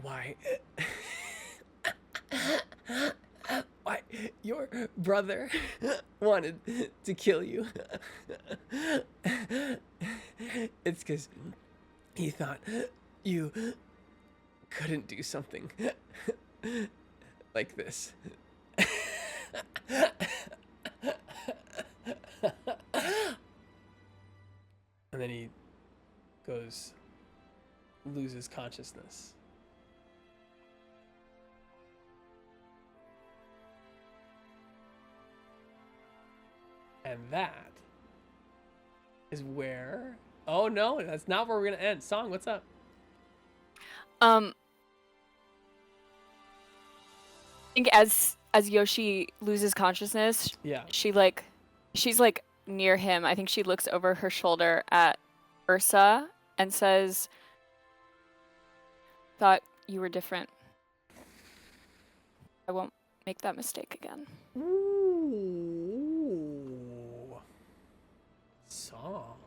Why? Why your brother wanted to kill you? It's because he thought you couldn't do something like this. And then he loses consciousness. And that is where... Oh no, that's not where we're gonna end. Song, what's up? I think as Yoshi loses consciousness, Yeah. she's like near him. I think she looks over her shoulder at Ursa and says, "Thought you were different. I won't make that mistake again." Ooh. Song.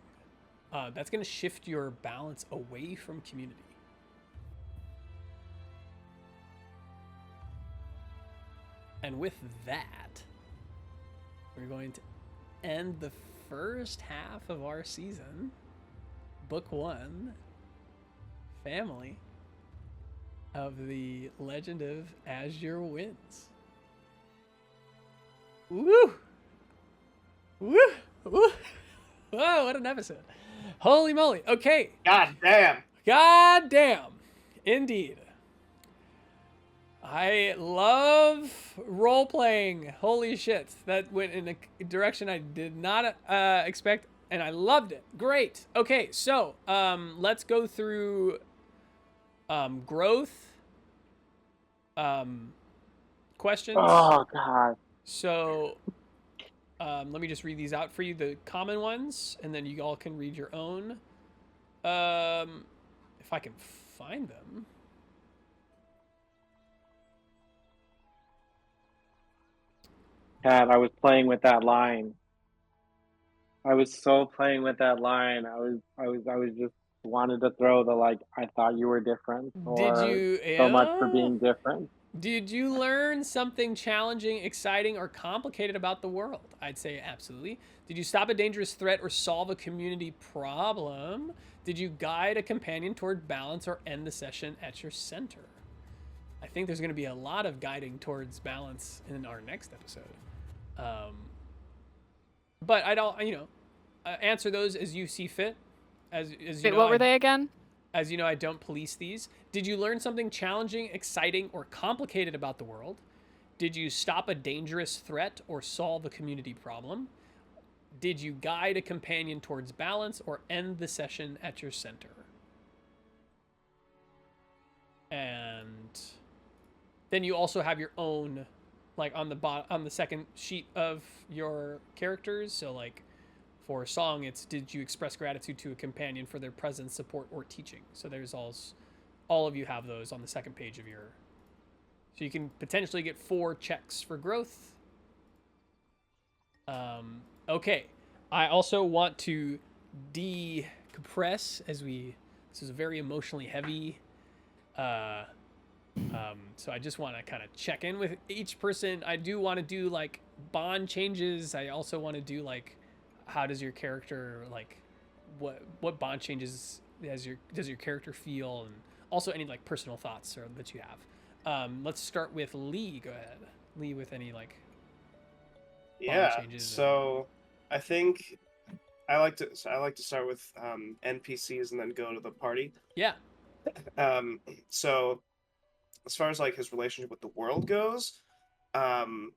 That's gonna shift your balance away from community. And with that, we're going to end the first half of our season, Book 1, Family of the Legend of Azure Winds. Woo! Woo! Woo! Whoa, what an episode. Holy moly. Okay. God damn. God damn. Indeed. I love role-playing. Holy shit. That went in a direction I did not expect, and I loved it. Great. Okay, so let's go through growth questions. Oh god. So let me just read these out for you, the common ones, and then you all can read your own. If I can find them. Cat, I was playing with that line. I was so playing with that line. I was just wanted to throw the like, I thought you were different, Did or you? so much for Yeah. being different. Did you learn something challenging, exciting, or complicated about the world? I'd say absolutely. Did you stop a dangerous threat or solve a community problem? Did you guide a companion toward balance or end the session at your center? I think there's going to be a lot of guiding towards balance in our next episode. But I don't, answer those as you see fit. As you Wait, know, what were they again? As you know, I don't police these. Did you learn something challenging, exciting, or complicated about the world? Did you stop a dangerous threat or solve a community problem? Did you guide a companion towards balance or end the session at your center? And then you also have your own, like on the second sheet of your characters. So like for a song, it's did you express gratitude to a companion for their presence, support, or teaching? So there's all of you have those on the second page of your. So you can potentially get 4 checks for growth. Okay, I also want to decompress as this is a very emotionally heavy. So I just want to kind of check in with each person. I do want to do like bond changes. I also want to do like, how does your character like, what bond changes does your character feel, and also any like personal thoughts that you have. Let's start with Lee. Go ahead, Lee, with any like. Yeah. So I think I like to start with NPCs and then go to the party. Yeah. So as far as like his relationship with the world goes,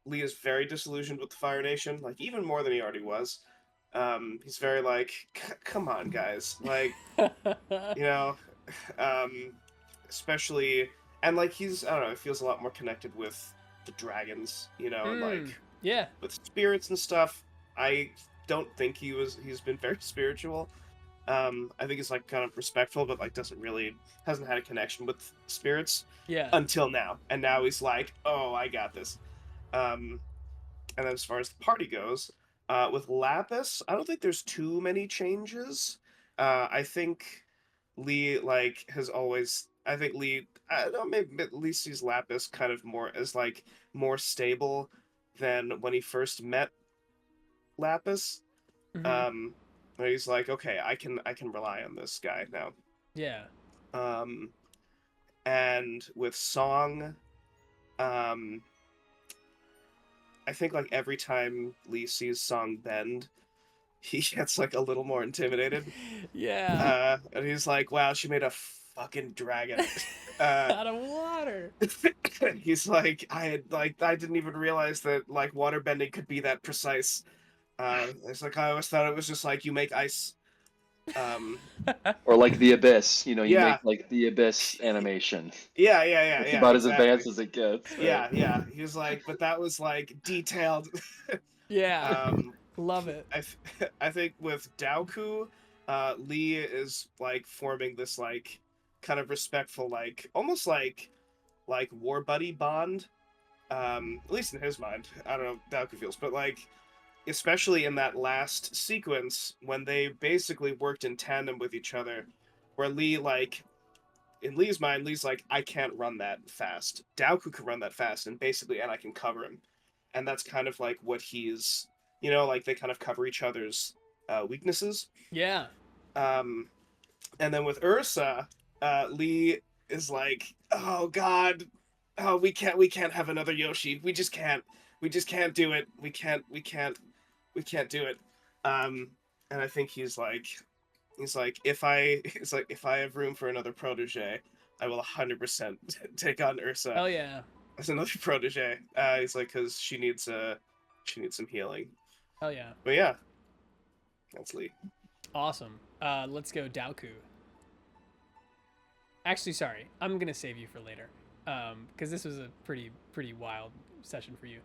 Lee is very disillusioned with the Fire Nation, like even more than he already was. He's very like, come on, guys, like, especially, and like I don't know, it feels a lot more connected with the dragons, and like yeah, with spirits and stuff. I don't think he's been very spiritual. I think he's like kind of respectful, but like hasn't had a connection with spirits until now. And now he's like, oh, I got this. And then as far as the party goes, with Lapis, I don't think there's too many changes. I think Lee has always. I think Lee, I don't know, maybe at least sees Lapis kind of more as like more stable than when he first met Lapis. Mm-hmm. Where he's like, okay, I can rely on this guy now. Yeah. And with Song, I think like every time Lee sees Song bend, he gets like a little more intimidated. Yeah. And he's like, wow, she made a fucking dragon out of water. He's like, I didn't even realize that like water bending could be that precise. It's like I always thought it was just like you make ice. Or like the Abyss, you Yeah. make like the Abyss animation. Yeah. It's about as advanced as it gets. Right? Yeah. He was like, but that was like detailed. Yeah. Love it. I think with Daoku, Lee is like forming this like kind of respectful, like almost like war buddy bond. At least in his mind. I don't know how Daoku feels, but like especially in that last sequence when they basically worked in tandem with each other, where Lee like in Lee's mind, Lee's like, I can't run that fast. Daoku can run that fast, and I can cover him. And that's kind of like what he's, like they kind of cover each other's weaknesses. Yeah. And then with Ursa, Lee is like, oh God, oh we can't have another Yoshi. We just can't do it. We can't do it. And I think he's like, if I have room for another protege, I will 100% take on Ursa. Oh yeah. As another protege. He's like, because she needs some healing. Oh yeah. But yeah, that's Lee. Awesome. Let's go Daoku. Actually, sorry, I'm gonna save you for later, because this was a pretty wild session for you.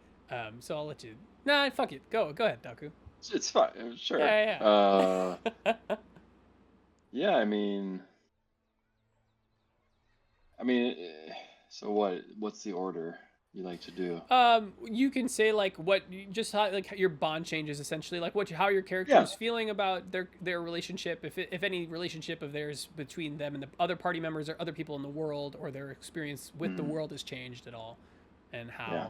So I'll let you. Nah, fuck it. Go ahead, Daoku. It's fine. Sure. Yeah. Yeah, I mean, so what's the order? you like to do? You can say like what just how like your bond changes essentially, like how your character Yeah. is feeling about their relationship, if any relationship of theirs between them and the other party members or other people in the world, or their experience with the world has changed at all, and how. Yeah.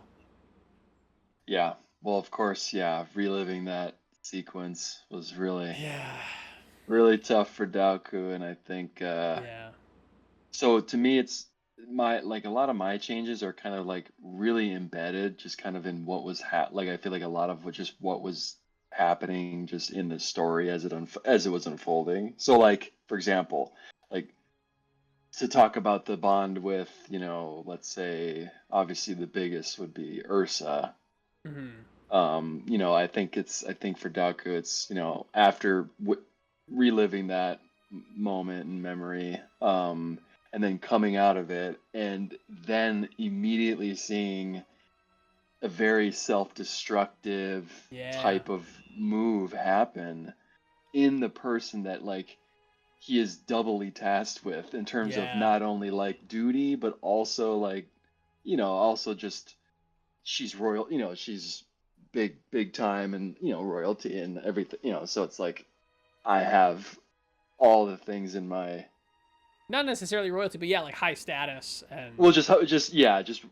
Yeah. Well, of course, yeah. Reliving that sequence was really tough for Daoku, and I think so to me it's my like a lot of my changes are kind of like really embedded just kind of in what was like I feel like a lot of what was happening just in the story as it was unfolding. So like for example, like to talk about the bond with, let's say obviously the biggest would be Ursa. I think for Daoku it's, after reliving that moment in memory, and then coming out of it, and then immediately seeing a very self-destructive type of move happen in the person that like he is doubly tasked with in terms of not only like duty but also like also just she's royal, she's big time, and royalty and everything, so it's like I have all the things in my not necessarily royalty, but like high status and just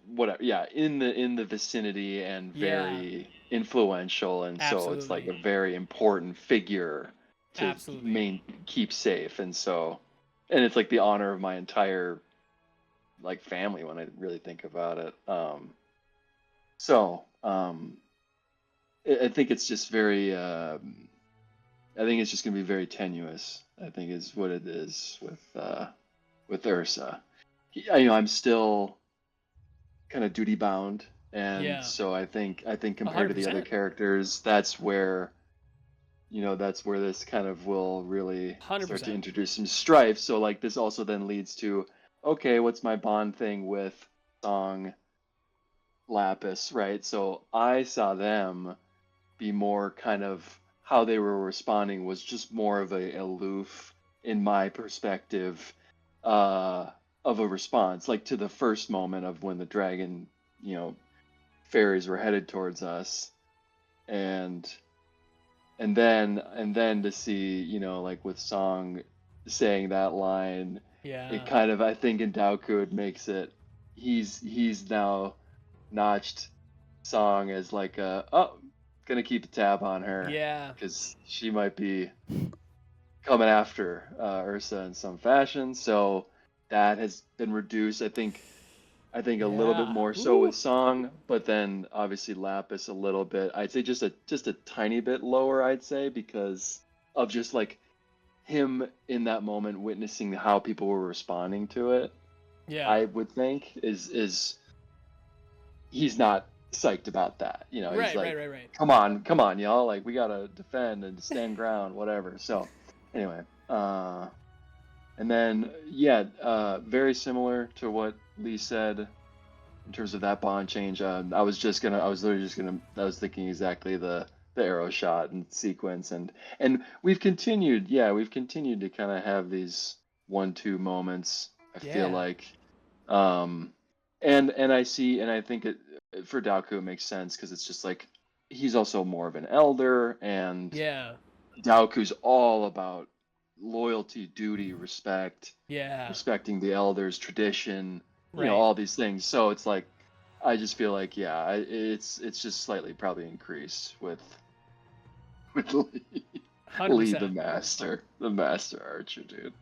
whatever, in the vicinity, and very influential, and so it's like a very important figure to keep safe, and it's like the honor of my entire like family when I really think about it. I think it's just very I think it's just gonna be very tenuous, I think is what it is with Ursa. I'm still kind of duty bound, and so I think compared 100%. To the other characters, that's where this kind of will really 100%. Start to introduce some strife. So like this also then leads to, okay, what's my bond thing with Song, Lapis, right? So I saw them be more kind of how they were responding was just more of a aloof, in my perspective, of a response, like to the first moment of when the dragon, fairies were headed towards us, and then to see, like with Song saying that line, it kind of, I think in Daoku it makes it, he's now notched Song as like gonna keep a tab on her, because she might be coming after Ursa in some fashion. So that has been reduced, I think a little bit more so with Song, but then obviously Lapis a little bit. I'd say just a tiny bit lower, I'd say, because of just like him in that moment witnessing how people were responding to it. I would think is he's not psyched about that, he's like, right. Come on, y'all, like we gotta defend and stand ground, whatever. So anyway, and then very similar to what Lee said in terms of that bond change. I was thinking exactly the arrow shot and sequence, and we've continued to kind of have these 1-2 moments, I feel like, and I think it for Daoku it makes sense, because it's just like he's also more of an elder, and Daoku's all about loyalty, duty, respect, respecting the elders, tradition, all these things. So it's like I just feel like it's just slightly probably increased with Lee, 100%. the master archer, dude.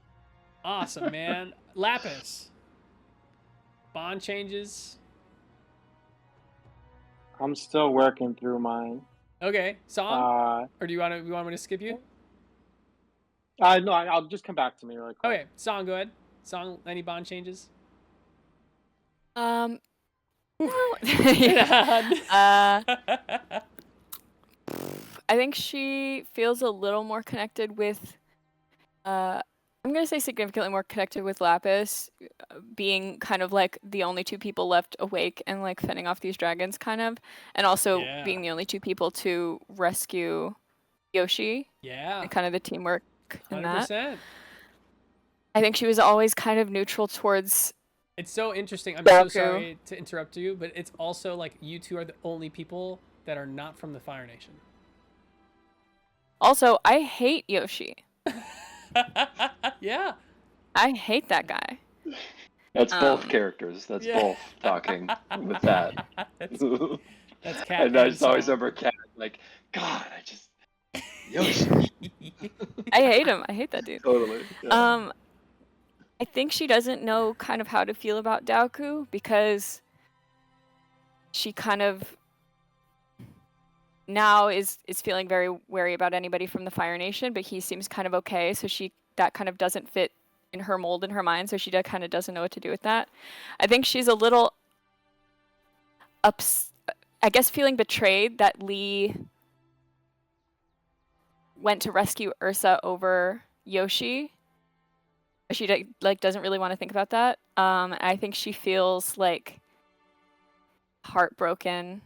Awesome, man. Lapis, bond changes. I'm still working through mine. Okay, Song, or do you want me to skip you? No, I'll just come back to me really quick. Okay, Song, go ahead. Song, any bond changes? No. I think she feels a little more connected with, I'm going to say significantly more connected with Lapis, being kind of like the only two people left awake and like fending off these dragons, kind of, and also being the only two people to rescue Yoshi. And kind of the teamwork in 100%. That. I think she was always kind of neutral towards It's so interesting. I'm Daoku. so sorry to interrupt you, but it's also like you two are the only people that are not from the Fire Nation. Also, I hate Yoshi. Yeah. I hate that guy. That's both characters. That's both talking with that. That's Cat. And I just always remember Cat like, God, I just Yoshi. I hate him. I hate that dude. Totally. Yeah. I think she doesn't know kind of how to feel about Daoku because she kind of now is feeling very wary about anybody from the Fire Nation, but he seems kind of okay, so that kind of doesn't fit in her mold in her mind, so she kind of doesn't know what to do with that. I think she's a little I guess feeling betrayed that Lee went to rescue Ursa over Yoshi. She doesn't really want to think about that. I think she feels like heartbroken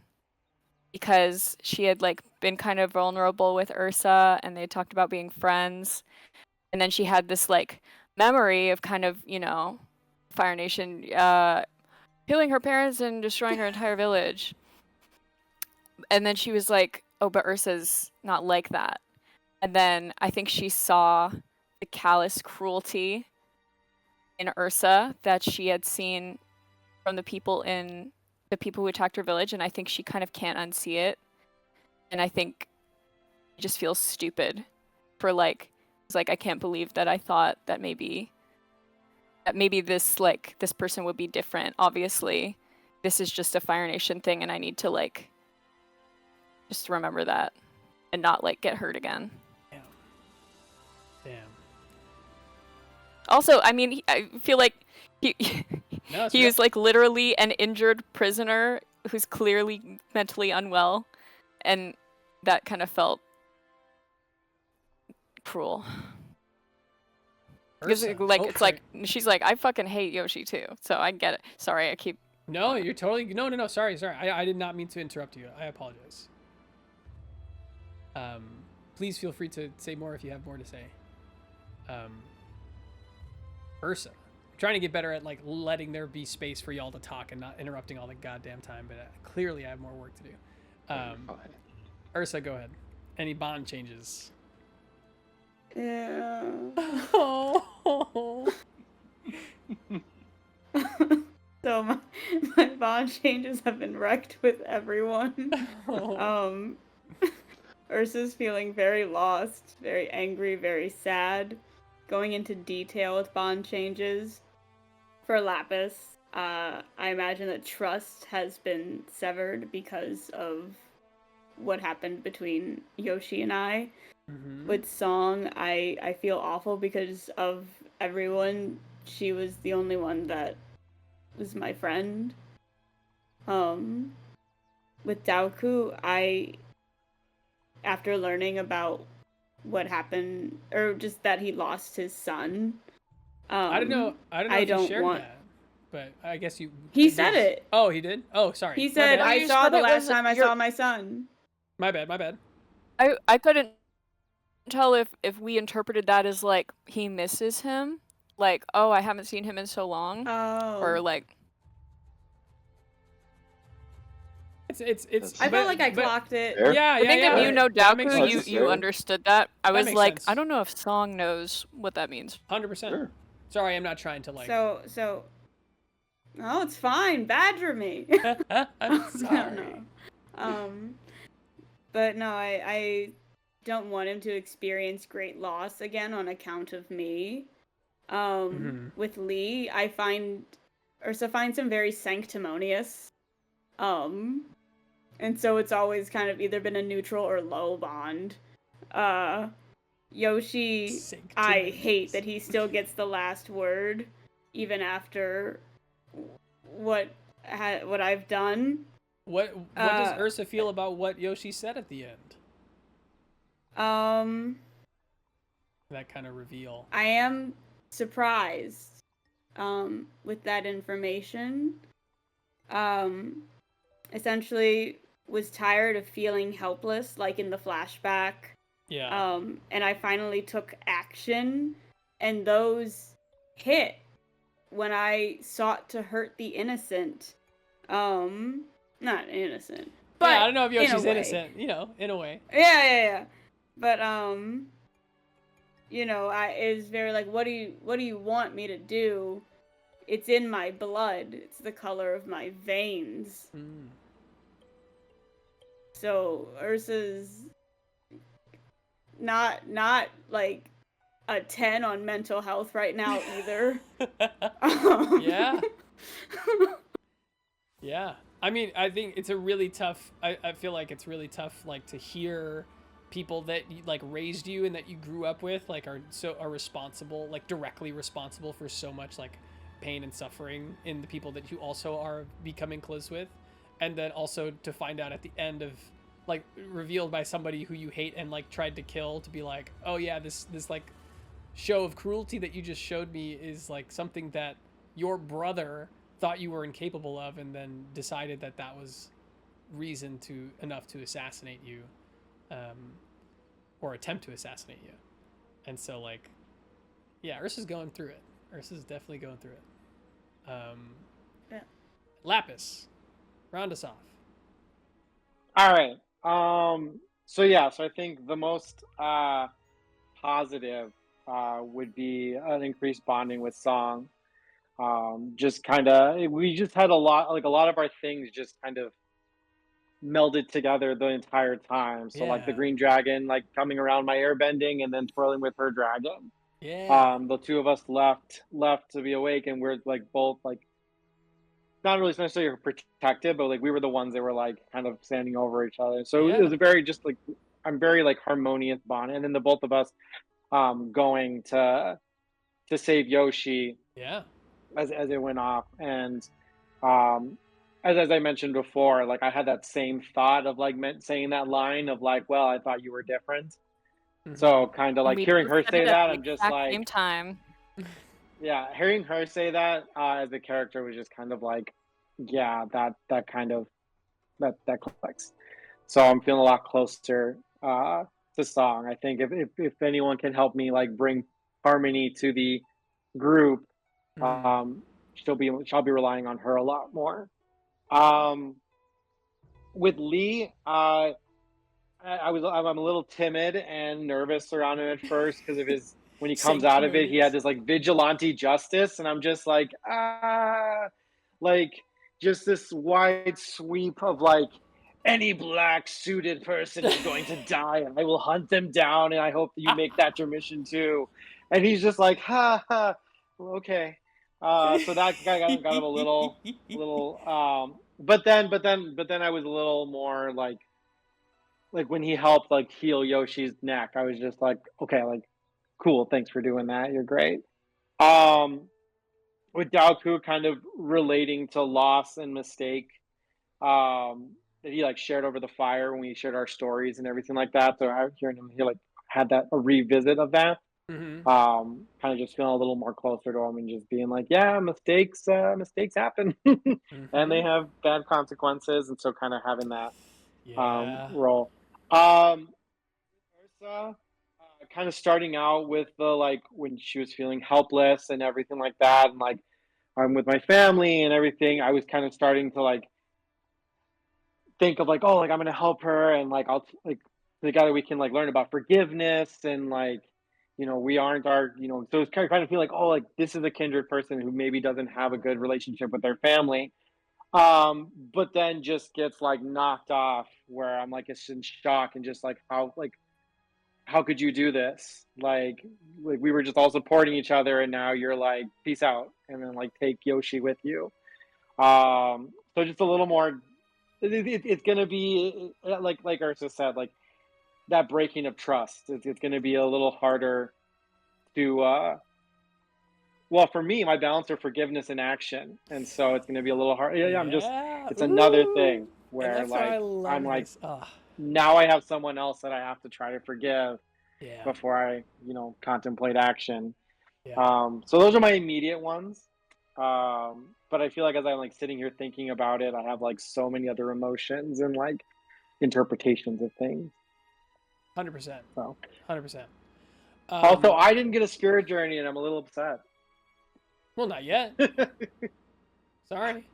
because she had been kind of vulnerable with Ursa and they talked about being friends, and then she had this memory of kind of Fire Nation killing her parents and destroying her entire village, and then she was like, oh, but Ursa's not like that. And then I think she saw the callous cruelty in Ursa that she had seen from the people who attacked her village, and I think she kind of can't unsee it. And I think she just feels stupid for it's like, I can't believe that I thought that maybe this this person would be different. Obviously, this is just a Fire Nation thing, and I need to just remember that and not get hurt again. Damn. Also, I mean, I feel like he was literally an injured prisoner who's clearly mentally unwell, and that kind of felt cruel. Because it's like she's like, I fucking hate Yoshi too, so I get it. Sorry, I keep. No, you're totally no. Sorry. I did not mean to interrupt you. I apologize. Please feel free to say more if you have more to say. Ursa. I'm trying to get better at letting there be space for y'all to talk and not interrupting all the goddamn time, but clearly I have more work to do. Ursa, go ahead. Any bond changes? Yeah. Oh. So my bond changes have been wrecked with everyone. Ursa's feeling very lost, very angry, very sad. Going into detail with bond changes. For Lapis, I imagine that trust has been severed because of what happened between Yoshi and I. Mm-hmm. With Song, I feel awful because of everyone. She was the only one that was my friend. With Daoku, after learning about what happened, or just that he lost his son. I don't know if you shared that, but I guess you. He said it. Oh, he did? Oh, sorry. He said, I saw the last time I saw my son. My bad. I couldn't tell if we interpreted that as he misses him, oh, I haven't seen him in so long, or It's. I felt like I clocked it. Yeah. I think if you know Daoku, you sense. understood that. I was like, sense. I don't know if Song knows what that means. 100%. Sure. Sorry, I'm not trying to So. Oh, it's fine. Badger me. I'm sorry. No. But no, I don't want him to experience great loss again on account of me. With Lee, I find Ursa finds him very sanctimonious. And so it's always kind of either been a neutral or low bond. Yoshi, I hate that he still gets the last word, even after what I've done. What does Ursa feel about what Yoshi said at the end? That kind of reveal. I am surprised with that information. Essentially was tired of feeling helpless, like in the flashback. Yeah. And I finally took action, and those hit. when I sought to hurt the innocent. Not innocent. But yeah, I don't know if Yoshi's in a way. innocent, you know, in a way. Yeah. But you know, is very like, what do you want me to do? It's in my blood. It's the color of my veins. So Ursa's not like a 10 on mental health right now either. Yeah. Yeah. I mean, I think it's a really tough, I feel like it's really tough, like, to hear people that, like, raised you and that you grew up with, like, are responsible, like, directly responsible for so much, like, pain and suffering in the people that you also are becoming close with. And then also to find out at the end of, like, revealed by somebody who you hate and, like, tried to kill, to be like, oh yeah, this like show of cruelty that you just showed me is, like, something that your brother thought you were incapable of, and then decided that that was reason enough to assassinate you, or attempt to assassinate you. And so, like, yeah, Ursa's going through it. Ursa's definitely going through it. Yeah. Lapis, round us off. All right. So I think the most positive would be an increased bonding with Song. Just kind of, we just had a lot of our things just kind of melded together the entire time. So like the green dragon, like coming around my airbending and then twirling with her dragon. Yeah. The two of us left to be awake, and we're like both like not really necessarily protected, but like we were the ones that were like kind of standing over each other. So it was a very just like, I'm very like harmonious bond. And then the both of us going to save Yoshi. Yeah. As it went off. And as I mentioned before, like I had that same thought of like saying that line of like, well, I thought you were different. So kind of like hearing her say that, I'm just like, same time. Yeah, hearing her say that as a character was just kind of like, yeah, that kind of that clicks. So I'm feeling a lot closer to Song. I think if anyone can help me like bring harmony to the group, she'll be relying on her a lot more. With Lee, I'm a little timid and nervous around him at first because of his, when he comes out of it, he had this like vigilante justice, and I'm just like, like just this wide sweep of like, any black suited person is going to die, and I will hunt them down, and I hope that you make that your mission too. And he's just like, okay. So that guy got him a little, but then I was a little more like when he helped like heal Yoshi's neck, I was just like, okay, like, cool, thanks for doing that, you're great. With Daoku kind of relating to loss and mistake, that he like shared over the fire when we shared our stories and everything like that. So I hearing him, he like had a revisit of that. Kind of just feeling a little more closer to him and just being like, yeah, mistakes happen and they have bad consequences. And so kind of having that role. Ursa, kind of starting out with the like when she was feeling helpless and everything like that, and like I'm with my family and everything, I was kind of starting to like think of like, oh, like I'm gonna help her, and like I'll like together we can like learn about forgiveness, and like, you know, we aren't our, you know, so it's kind of feel like, oh, like this is a kindred person who maybe doesn't have a good relationship with their family, but then just gets like knocked off, where I'm like, it's in shock and just like, how could you do this? Like we were just all supporting each other, and now you're like, peace out, and then like take Yoshi with you. So just a little more. It's gonna be like Ursa said, like that breaking of trust. It's gonna be a little harder to. Well, for me, my balance are forgiveness and action, and so it's gonna be a little hard. Yeah, I'm just. It's another thing where like I'm like, now I have someone else that I have to try to forgive before I, you know, contemplate action. So those are my immediate ones. But I feel like as I'm like sitting here thinking about it, I have like so many other emotions and like interpretations of things. 100%. So 100%. Also, I didn't get a spirit journey, and I'm a little upset. Well, not yet. Sorry.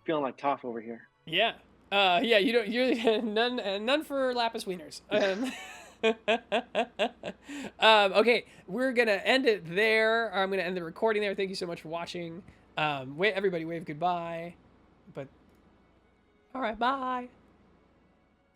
Feeling like Toph over here. Yeah. Yeah. You don't. You're none for Lapis wieners. Okay, we're gonna end it there. I'm gonna end the recording there. Thank you so much for watching. Everybody wave goodbye. But all right, bye.